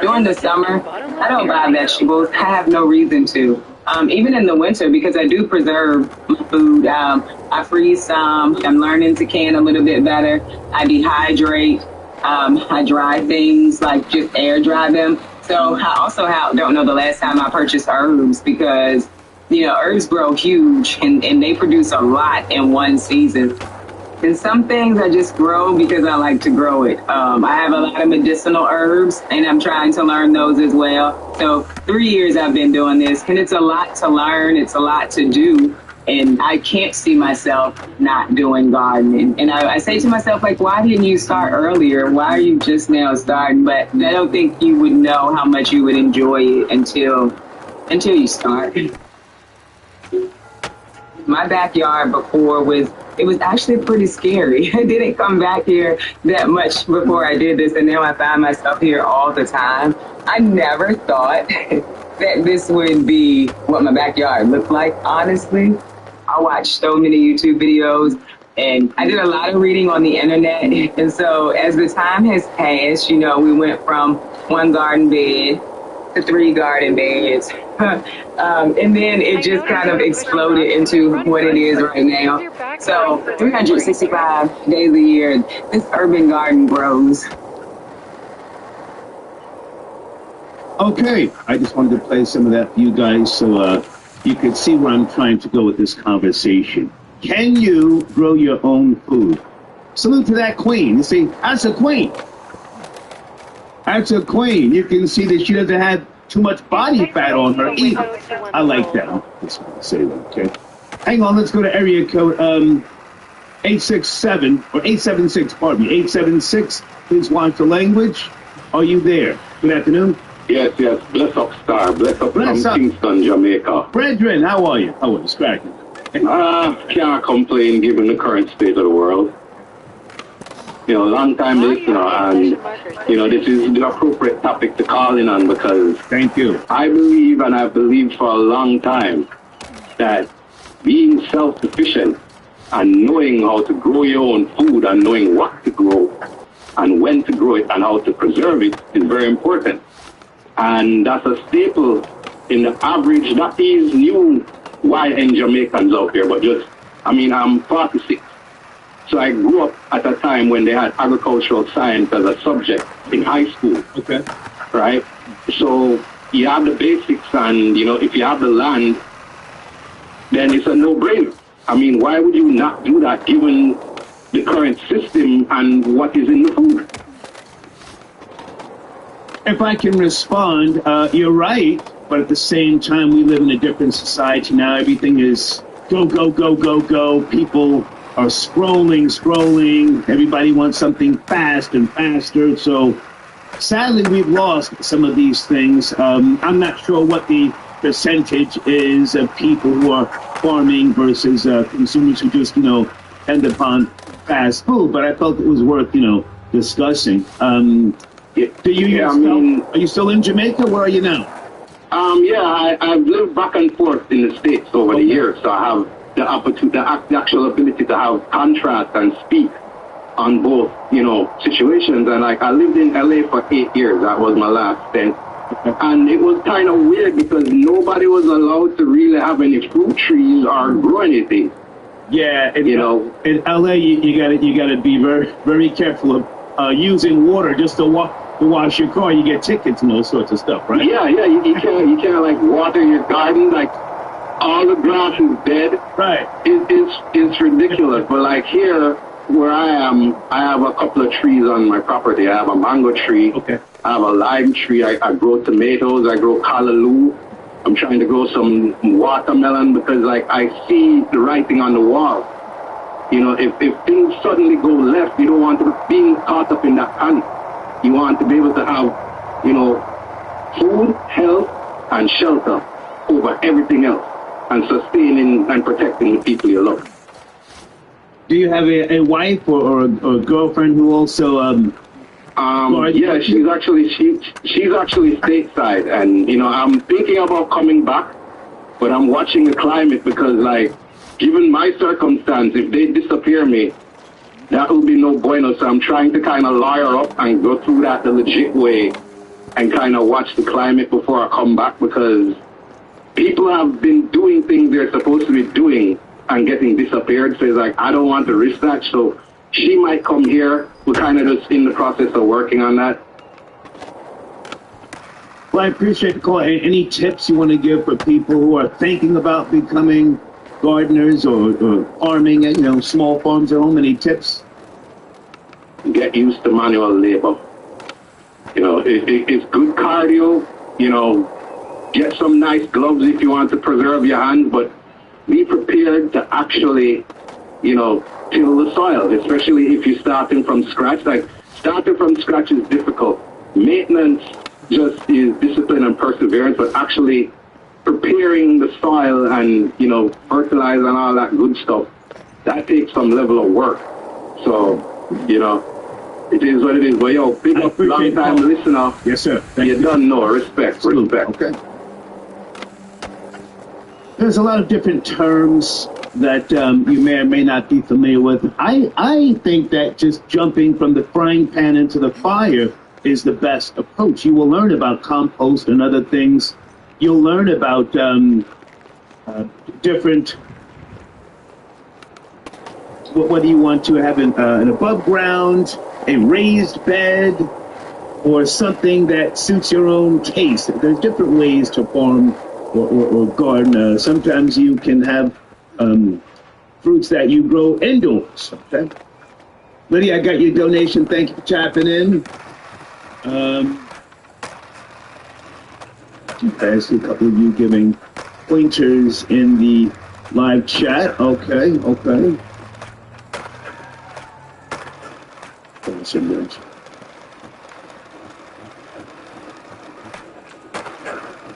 during the summer, I don't buy vegetables. I have no reason to. Even in the winter, because I do preserve my food. I freeze some. I'm learning to can a little bit better. I dehydrate. I dry things, like just air dry them. So I also don't know the last time I purchased herbs, because herbs grow huge and they produce a lot in one season. And some things I just grow because I like to grow it. I have a lot of medicinal herbs, and I'm trying to learn those as well. So 3 years I've been doing this, and it's a lot to learn. It's a lot to do. And I can't see myself not doing gardening. And I say to myself, like, why didn't you start earlier? Why are you just now starting? But I don't think you would know how much you would enjoy it until you start. My backyard before was actually pretty scary. I didn't come back here that much before I did this, and now I find myself here all the time. I never thought that this would be what my backyard looked like, honestly. I watched so many YouTube videos, and I did a lot of reading on the internet. And so as the time has passed, we went from 1 garden bed to 3 garden beds. And then it just kind of exploded into what it is right now. So 365 days a year, this urban garden grows. Okay, I just wanted to play some of that for you guys so you could see where I'm trying to go with this conversation. Can you grow your own food? Salute to that queen. You see, that's a queen. That's a queen. You can see that she doesn't have too much body fat on her either. I like that. I just want to say that, okay? Hang on, let's go to area code 867, or 876, pardon me, 876. Please watch the language. Are you there? Good afternoon. Yes. Bless up, Star. Bless up from Kingston, Jamaica. Brethren, how are you? How are you? Scratching. Can't complain given the current state of the world. Long time listener, and this is the appropriate topic to call in on, because thank you. I believe, and I've believed for a long time, that being self-sufficient and knowing how to grow your own food and knowing what to grow and when to grow it and how to preserve it is very important. And that's a staple in the average, not these new YN Jamaicans out there, but I'm 46. So I grew up at a time when they had agricultural science as a subject in high school. Okay. Right? So you have the basics, and, if you have the land, then it's a no-brainer. Why would you not do that given the current system and what is in the food? If I can respond, you're right, but at the same time, we live in a different society now. Everything is go, go, go, go, go. People are scrolling. Everybody wants something fast and faster. So sadly, we've lost some of these things. I'm not sure what the percentage is of people who are farming versus consumers who just, depend upon fast food, but I felt it was worth, discussing. Do you are you still in Jamaica? Where are you now? I've lived back and forth in the States over the years, so I have the opportunity, the actual ability to have contrast and speak on both, situations. And like, I lived in LA for 8 years. That was my last stint. And it was kind of weird because nobody was allowed to really have any fruit trees or grow anything. Yeah, in LA, you gotta be very, very careful of using water just to wash your car. You get tickets and all sorts of stuff, right? Yeah, you can't like water your garden. Like, all the grass is dead. Right. It's ridiculous. But like here, where I am, I have a couple of trees on my property. I have a mango tree. Okay. I have a lime tree. I grow tomatoes. I grow callaloo. I'm trying to grow some watermelon because, like, I see the writing on the wall. If things suddenly go left, you don't want to be caught up in that panic. You want to be able to have, food, health, and shelter over everything else, and sustaining and protecting the people you love. Do you have a wife or a girlfriend who also yeah, she's actually stateside, and I'm thinking about coming back, but I'm watching the climate because, like, given my circumstance, if they disappear me, that will be no bueno. So I'm trying to kind of lawyer up and go through that the legit way and kind of watch the climate before I come back, because people have been doing things they're supposed to be doing and getting disappeared. So it's like, I don't want to risk that. So she might come here. We're kind of just in the process of working on that. Well, I appreciate the call. Any tips you want to give for people who are thinking about becoming gardeners or farming, small farms at home? Any tips? Get used to manual labor. It's good cardio. Get some nice gloves if you want to preserve your hands, but be prepared to actually, till the soil, especially if you're starting from scratch. Like, starting from scratch is difficult. Maintenance just is discipline and perseverance, but actually preparing the soil and, fertilizer and all that good stuff, that takes some level of work. So, it is what it is. But big up, long time listener. Yes, sir. You don't know. Respect. Okay. There's a lot of different terms that you may or may not be familiar with. I think that just jumping from the frying pan into the fire is the best approach. You will learn about compost and other things. You'll learn about different, whether you want to have an above ground, a raised bed, or something that suits your own taste. There's different ways to farm or garden. Sometimes you can have fruits that you grow indoors. Okay, Lydia, I got your donation. Thank you for tapping in. I see a couple of you giving pointers in the live chat. Okay.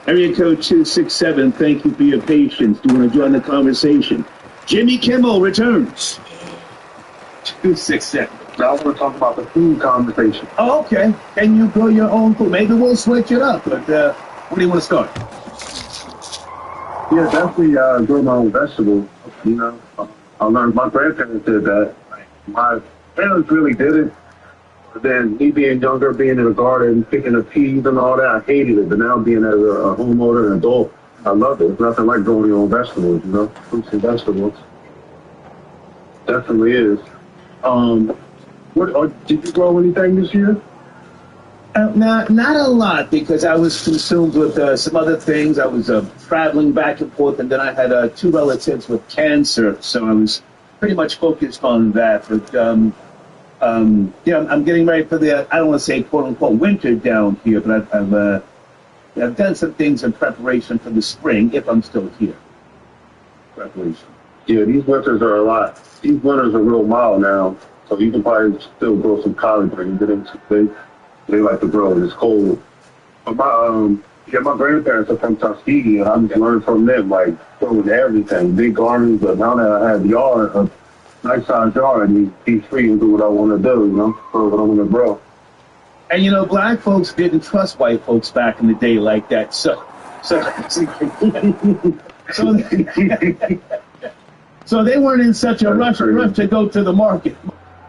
Area code 267, thank you for your patience. Do you want to join the conversation? Jimmy Kimmel returns. 267. I want to talk about the food conversation. Oh, okay. Can you grow your own food? Maybe we'll switch it up, but where do you want to start? Yeah, definitely grow my own vegetables. I learned my grandparents did that. My parents really did it. But then me being younger, being in the garden, picking the peas and all that, I hated it. But now being as a homeowner and adult, I love it. It's nothing like growing your own vegetables, fruits and vegetables. Definitely is. Did you grow anything this year? Not a lot, because I was consumed with some other things. I was traveling back and forth, and then I had 2 relatives with cancer, so I was pretty much focused on that. But I'm getting ready for the, I don't want to say quote unquote winter down here, but I've done some things in preparation for the spring if I'm still here. Preparation. Yeah, these winters are a lot. These winters are real mild now, so you can probably still grow some collard greens. They like to grow when it's cold. But my grandparents are from Tuskegee, and I'm just learning from them, like growing everything, big gardens. But now that I have a nice sized yard, and be free and do what I want to do, grow what I want to grow. And black folks didn't trust white folks back in the day like that. So they weren't in such a rush to go to the market.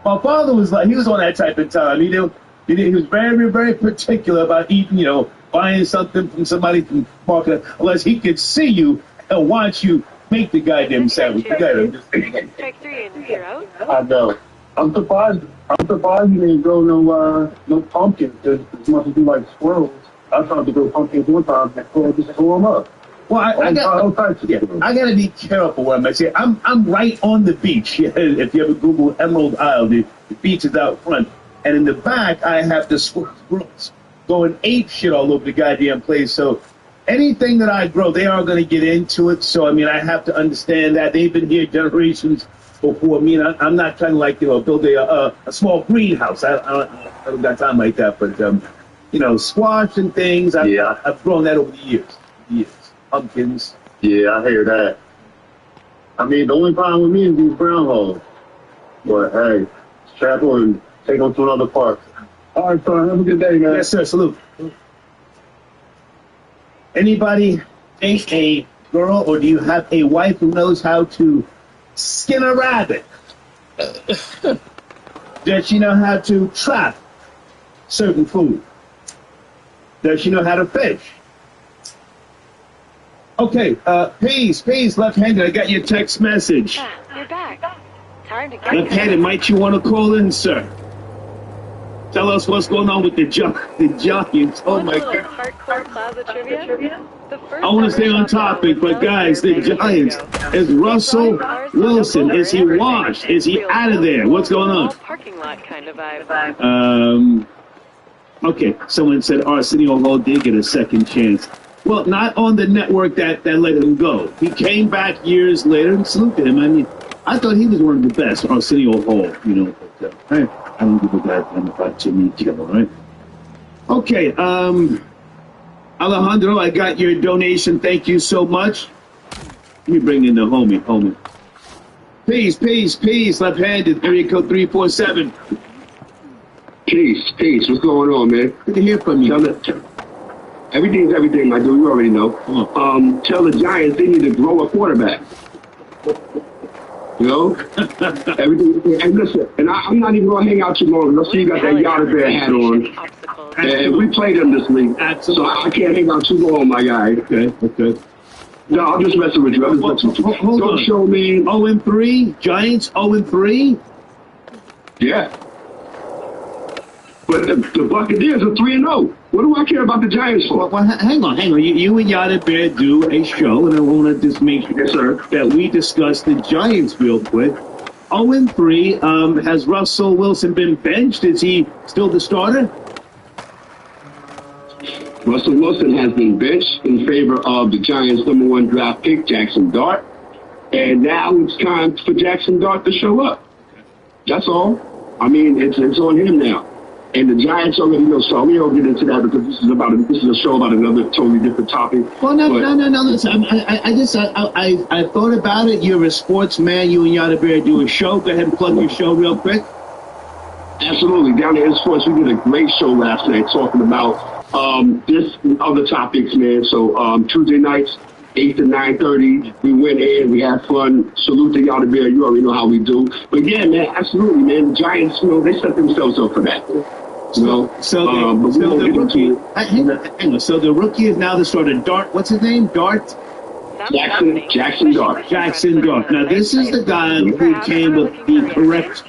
My father was like, he was on that type of time. He was very, very particular about eating, buying something from somebody from market unless he could see you and watch you make the goddamn sandwich. Strike 3 and you're out. I know. I'm surprised you didn't grow no pumpkins as much as you like squirrels. I tried to grow pumpkins one time and just throw them up. Well, I got to be careful what I'm going to say. I'm right on the beach. If you ever Google Emerald Isle, the beach is out front. And in the back, I have the squirrels going ape shit all over the goddamn place. So anything that I grow, they are going to get into it. So, I have to understand that. They've been here generations before me. And I'm not trying to, build a small greenhouse. I don't got time like that. But, squash and things, I've grown that over the years. Pumpkins. Yeah, I hear that. The only problem with me is these groundhogs. But, hey, strap on and take them to another park. All right, son. Have a good day, man. Yes, sir. Salute. Anybody think a girl, or do you have a wife who knows how to skin a rabbit? Does she know how to trap certain food? Does she know how to fish? Okay, peace, left-handed. I got your text message. You're back. Time to get left-handed, might you want to call in, sir? Tell us what's going on with the Giants. Oh my God. Hardcore Plaza trivia? I want to stay on topic, but guys, the Giants. Is Russell Wilson? Is he washed? Is he out of there? What's going on? Parking lot kind of vibe. Okay, someone said Arsenio Hall did get a second chance. Well, not on the network that let him go. He came back years later, and salute to him. I thought he was one of the best, Arsenio Hall, But, I don't give a goddamn about Jimmy Kimmel, right? Okay, Alejandro, I got your donation. Thank you so much. Let me bring in the homie. Peace. Left-handed, area code 347. Peace. What's going on, man? Good to hear from you. Everything's everything, my dude. You already know. Tell the Giants they need to grow a quarterback. Everything. And listen, and I'm not even gonna hang out too long. I see you got that Yada Bear hat on. And we played them this week, so I can't hang out too long, my guy. Okay. No, I'm just messing with you. Hold on. Show me 0-3. Giants 0-3. Yeah. But the Buccaneers are 3-0. What do I care about the Giants for? Well, hang on. You and Yada Bear do a show, and I want to just make sure that we discuss the Giants real quick. 0-3. Has Russell Wilson been benched? Is he still the starter? Russell Wilson has been benched in favor of the Giants' #1 draft pick, Jackson Dart. And now it's time for Jackson Dart to show up. That's all. It's on him now. And the Giants already know, so we don't get into that because this is a show about another totally different topic. Well, no. Listen, I thought about it. You're a sportsman. You and Yada Bear do a show. Go ahead and plug your show real quick. Absolutely. Down there in sports, we did a great show last night talking about this and other topics, man. So Tuesday nights, 8 to 9:30, we went in, we had fun. Salute to Yada Bear. You already know how we do. But yeah, man, absolutely, man. The Giants, they set themselves up for that. So the rookie. Hang on. So the rookie is now the starter. Dart. What's his name? Dart. Jackson Dart. Jackson Dart. Now this is the guy who came with the correct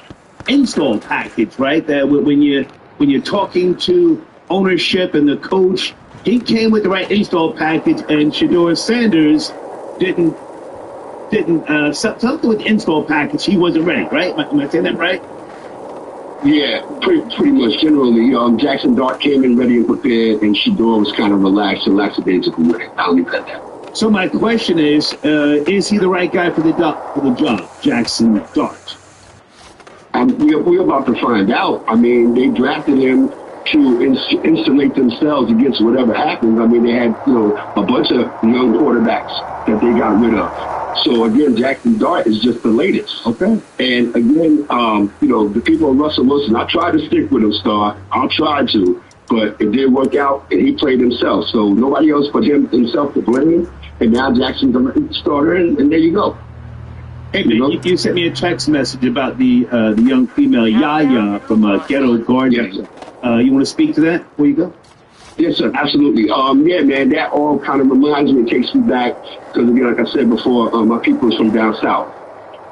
install package, right? That when you're talking to ownership and the coach, he came with the right install package, and Shedeur Sanders didn't something with the install package. He wasn't ready, right? Am I saying that right? Yeah, pretty much generally. Jackson Dart came in ready and prepared, and Shador was kind of relaxed and lackadaisical with it. I'll leave it at that. So my question is he the right guy for the job, Jackson Dart? We're about to find out. I mean, they drafted him to insulate themselves against whatever happens. I mean, they had, a bunch of young quarterbacks that they got rid of. So again, Jackson Dart is just the latest. Okay. And again, the people of Russell Wilson, I tried to stick with him, Star. I'll try to, but it didn't work out, and he played himself. So nobody else but himself to blame. And now Jackson's the starter, and there you go. Hey, man, you sent me a text message about the young female Yaya from Ghetto Gardening. Yes, you want to speak to that before you go? Yes, sir, absolutely. Yeah, man, that all kind of reminds me, takes me back, because again, like I said before, my people is from down south,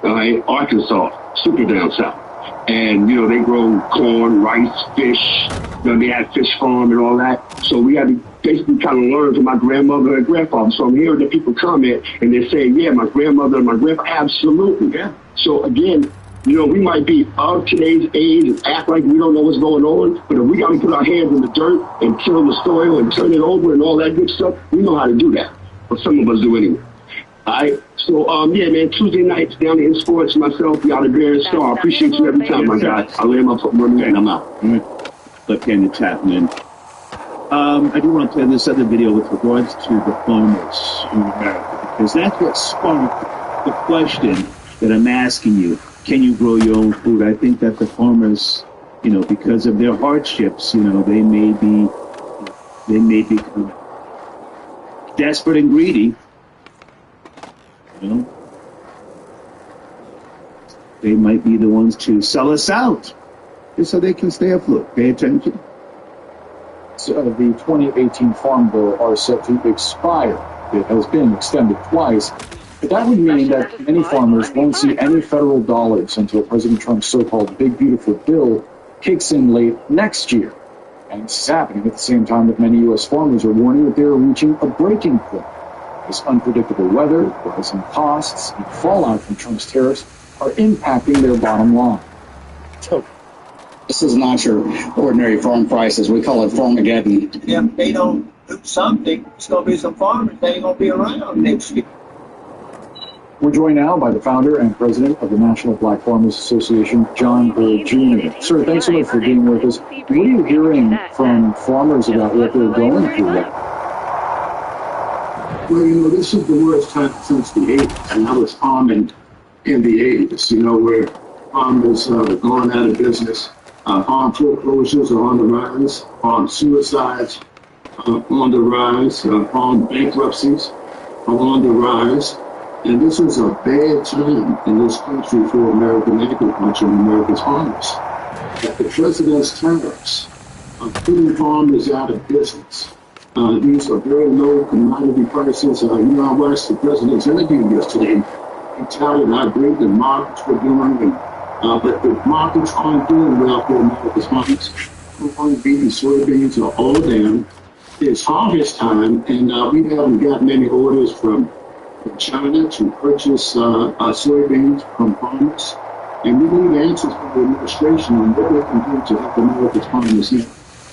Arkansas, super down south. And, they grow corn, rice, fish, they had fish farm and all that. So we had to basically kind of learn from my grandmother and grandfather. So I'm hearing the people comment and they're saying, yeah, my grandmother and my grandfather, absolutely. Yeah. So again, we might be of today's age and act like we don't know what's going on, but if we got to put our hands in the dirt and till the soil and turn it over and all that good stuff, we know how to do that. But some of us do anyway. All right. So, yeah, man, Tuesday nights down in sports, myself, y'all the Bears Star. I appreciate you every time, my guy. I lay my money and I'm out. Left handed Chapman. I do want to play this other video with regards to the farmers in America, because that's what sparked the question that I'm asking you. Can you grow your own food? I think that the farmers, because of their hardships, they may become desperate and greedy. They might be the ones to sell us out just so they can stay afloat. Pay attention. So the 2018 Farm Bill are set to expire. It has been extended twice. But that would mean that many farmers won't see any federal dollars until President Trump's so-called Big Beautiful Bill kicks in late next year. And this is happening at the same time that many U.S. farmers are warning that they are reaching a breaking point. This unpredictable weather, rising costs, and fallout from Trump's tariffs are impacting their bottom line. This is not your ordinary farm prices. We call it Farmageddon. If they don't do something, it's going to be some farmers that ain't going to be around next year. We're joined now by the founder and president of the National Black Farmers Association, John Bull Jr. Sir, thanks so much for being with us. What are you hearing from farmers about what they're going through right now? Well, this is the worst time since the 80s, and I was farming in the 80s, where farmers are going out of business. Farm foreclosures are on the rise, farm suicides are on the rise, farm bankruptcies are on the rise. And this is a bad time in this country for American agriculture and America's farmers. That the president's tariffs are putting farmers out of business. These are very low commodity prices. I watched the president's interview yesterday. He touted how great the markets were doing, but the markets aren't doing well for America's farmers. Corn, beef, and soybeans are all down. It's harvest time, and we haven't got many orders from China to purchase soybeans from farmers. And we need answers from the administration on what they can do to help America's farmers.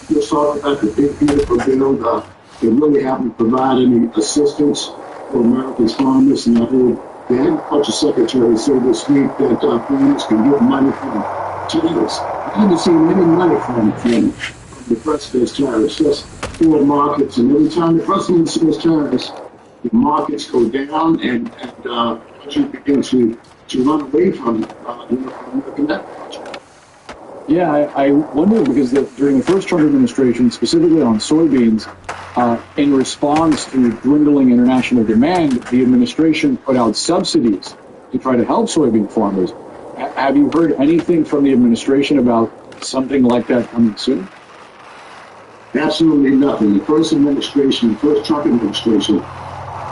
You're talking about the Big Beautiful Bill. They really haven't provided any assistance for America's farmers. And I heard the Agriculture Secretary say this week that farmers can get money from tariffs. I haven't seen any money from the president's tariffs, just for markets. And every time the president says tariffs, the markets go down and you begin to run away from American agriculture. Yeah, I wonder because during the first Trump administration, specifically on soybeans, in response to dwindling international demand, the administration put out subsidies to try to help soybean farmers. Have you heard anything from the administration about something like that coming soon? Absolutely nothing. The first administration, the first Trump administration,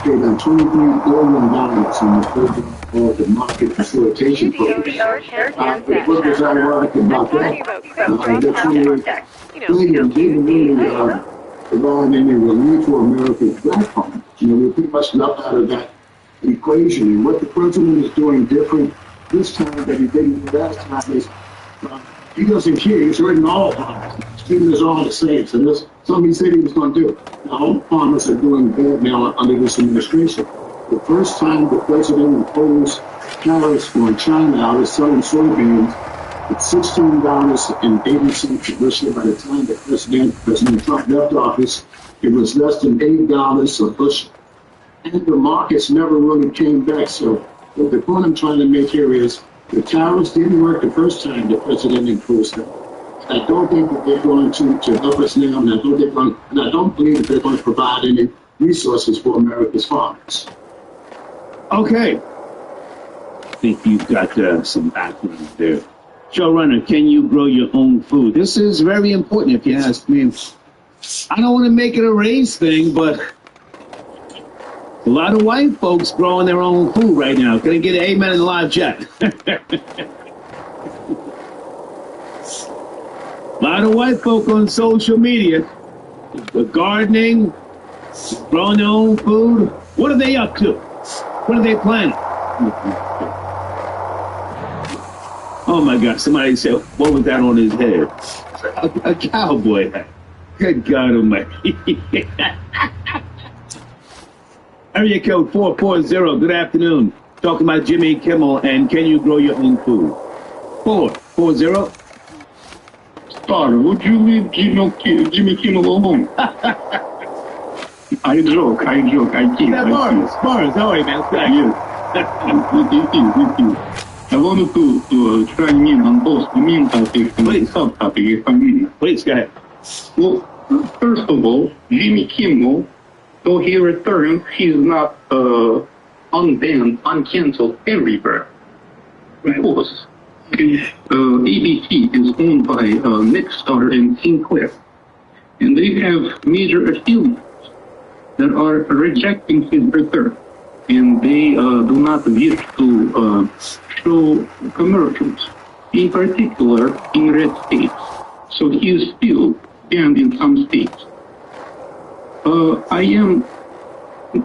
paid $23 billion in the program called the Market Facilitation Program. But what was ironic about that? That $28 billion didn't really provide any relief for America's black farmers. We're pretty much left out of that equation. And what the president is doing different this time that he didn't do last time is He doesn't care. He's written all farmers. Treating us all the same. So that's something he said he was going to do. Now, all farmers are doing bad now under this administration. The first time the president imposed tariffs on China out of selling soybeans at $16.80 a bushel. By the time that President Trump left office, it was less than $8 a bushel. And the markets never really came back. So what the point I'm trying to make here is the tariffs didn't work the first time the president imposed them. I don't think that they're going to help us now, and I don't believe that they're going to provide any resources for America's farmers. Okay. I think you've got some background there. Showrunner, can you grow your own food? This is very important if you ask me. I don't want to make it a race thing, but a lot of white folks growing their own food right now. Can I get an amen in the live chat? A lot of white folk on social media, the gardening, growing their own food. What are they up to? What are they planning? Oh my God, somebody said, what was that on his head? A cowboy hat. Good God almighty. Area code 440, good afternoon. Talking about Jimmy Kimmel and can you grow your own food? 440. Star, would you leave Jimmy Kimmel alone? I joke, I kid. Morris, how are you, man? Yes. With you. I wanted to chime in on both the main topic and the subtopic, if I may. Please, go ahead. Well, first of all, Jimmy Kimmel, though he returned, he's not unbanned, uncancelled everywhere. Because ABC is owned by Nexstar and Sinclair. And they have major affiliates that are rejecting his return. And they do not wish to show commercials, in particular in red states. So he is still banned in some states. I am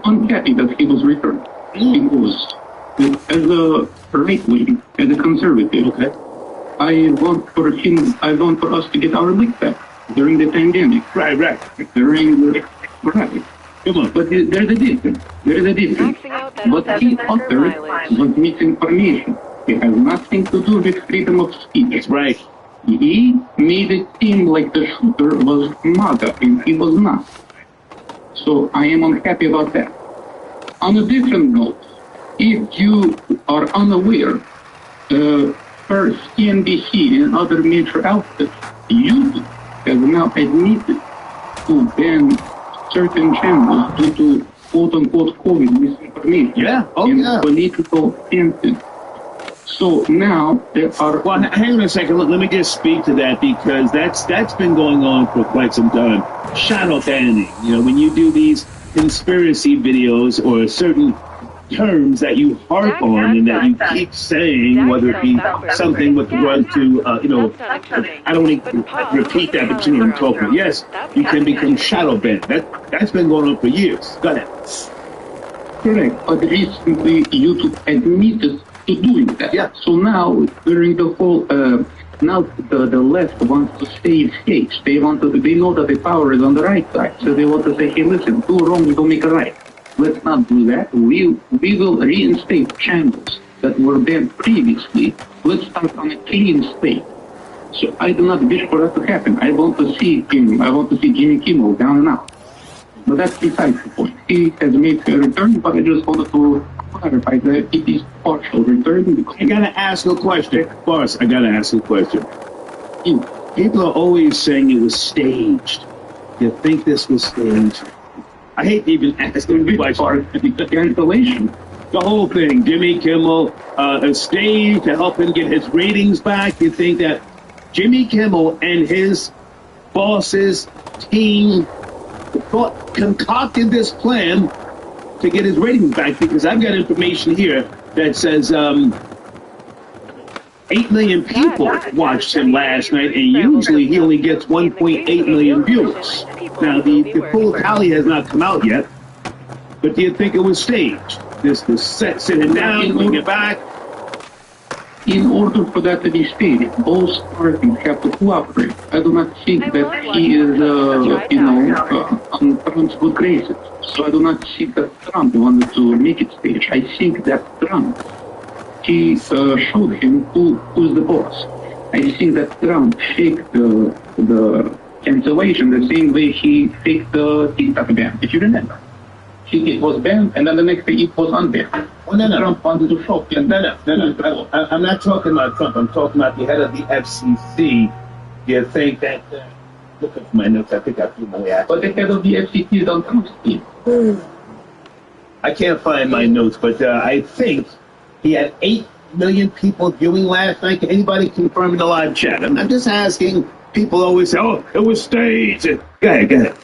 unhappy that he was returned because as a right wing, as a conservative, I want for us to get our league back during the pandemic. Right. Right. Come on. But there's a difference. But he uttered was misinformation. It has nothing to do with freedom of speech. That's right. He made it seem like the shooter was MAGA, and he was not. So I am unhappy about that. On a different note, if you are unaware, first CNBC and other major outlets, YouTube has now admitted to ban certain channels due to quote-unquote COVID misinformation and political intent. So now there are... Well, hang on a second. Let me just speak to that because that's been going on for quite some time. Shadow banning. You know, when you do these conspiracy videos or certain terms that you harp on and that you keep saying, whether it be something with regard to, I don't want to repeat that, but you know what I'm talking about. Yes, you can become shadow banned. That's been going on for years. Go ahead. Correct. But recently YouTube admitted to doing that. Yeah. So now, during the whole, now the left wants to save face. They know that the power is on the right side. So they want to say, hey, listen, do wrong, don't make it right. Let's not do that. We will reinstate channels that were banned previously. Let's start on a clean slate. So I do not wish for that to happen. I want to see Jimmy Kimmel down and out. But that's besides the point. He has made a return, but I just wanted to clarify that it is partial return. I gotta ask a question. Boss, I gotta ask a question. People are always saying it was staged. You think this was staged? I hate to even ask the question. Cancellation. The whole thing. Jimmy Kimmel, a stage to help him get his ratings back. You think that Jimmy Kimmel and his bosses, team, concocted this plan to get his ratings back? Because I've got information here that says 8 million people watched him last night, and usually he only gets 1.8 million viewers. Now, the full tally has not come out yet, but do you think it was staged? This sitting down, bring it back? in order for that to be stated, both parties have to cooperate. I do not think that he is, on Trump's good graces. So I do not think that Trump wanted to make it stage. I think that Trump, he showed him who's the boss. I think that Trump faked the cancellation the same way he faked the TikTok ban, if you remember. It was banned, and then the next day it was unbanned. Well, no. Trump wanted to show him. No. I'm not talking about Trump. I'm talking about the head of the FCC. You think that... look at my notes. I think I threw my way out. But the head of the FCC is on Trump's team. I can't find my notes, but I think he had 8 million people viewing last night. Can anybody confirm in the live chat? I'm just asking. People always say, oh, it was staged. Go ahead.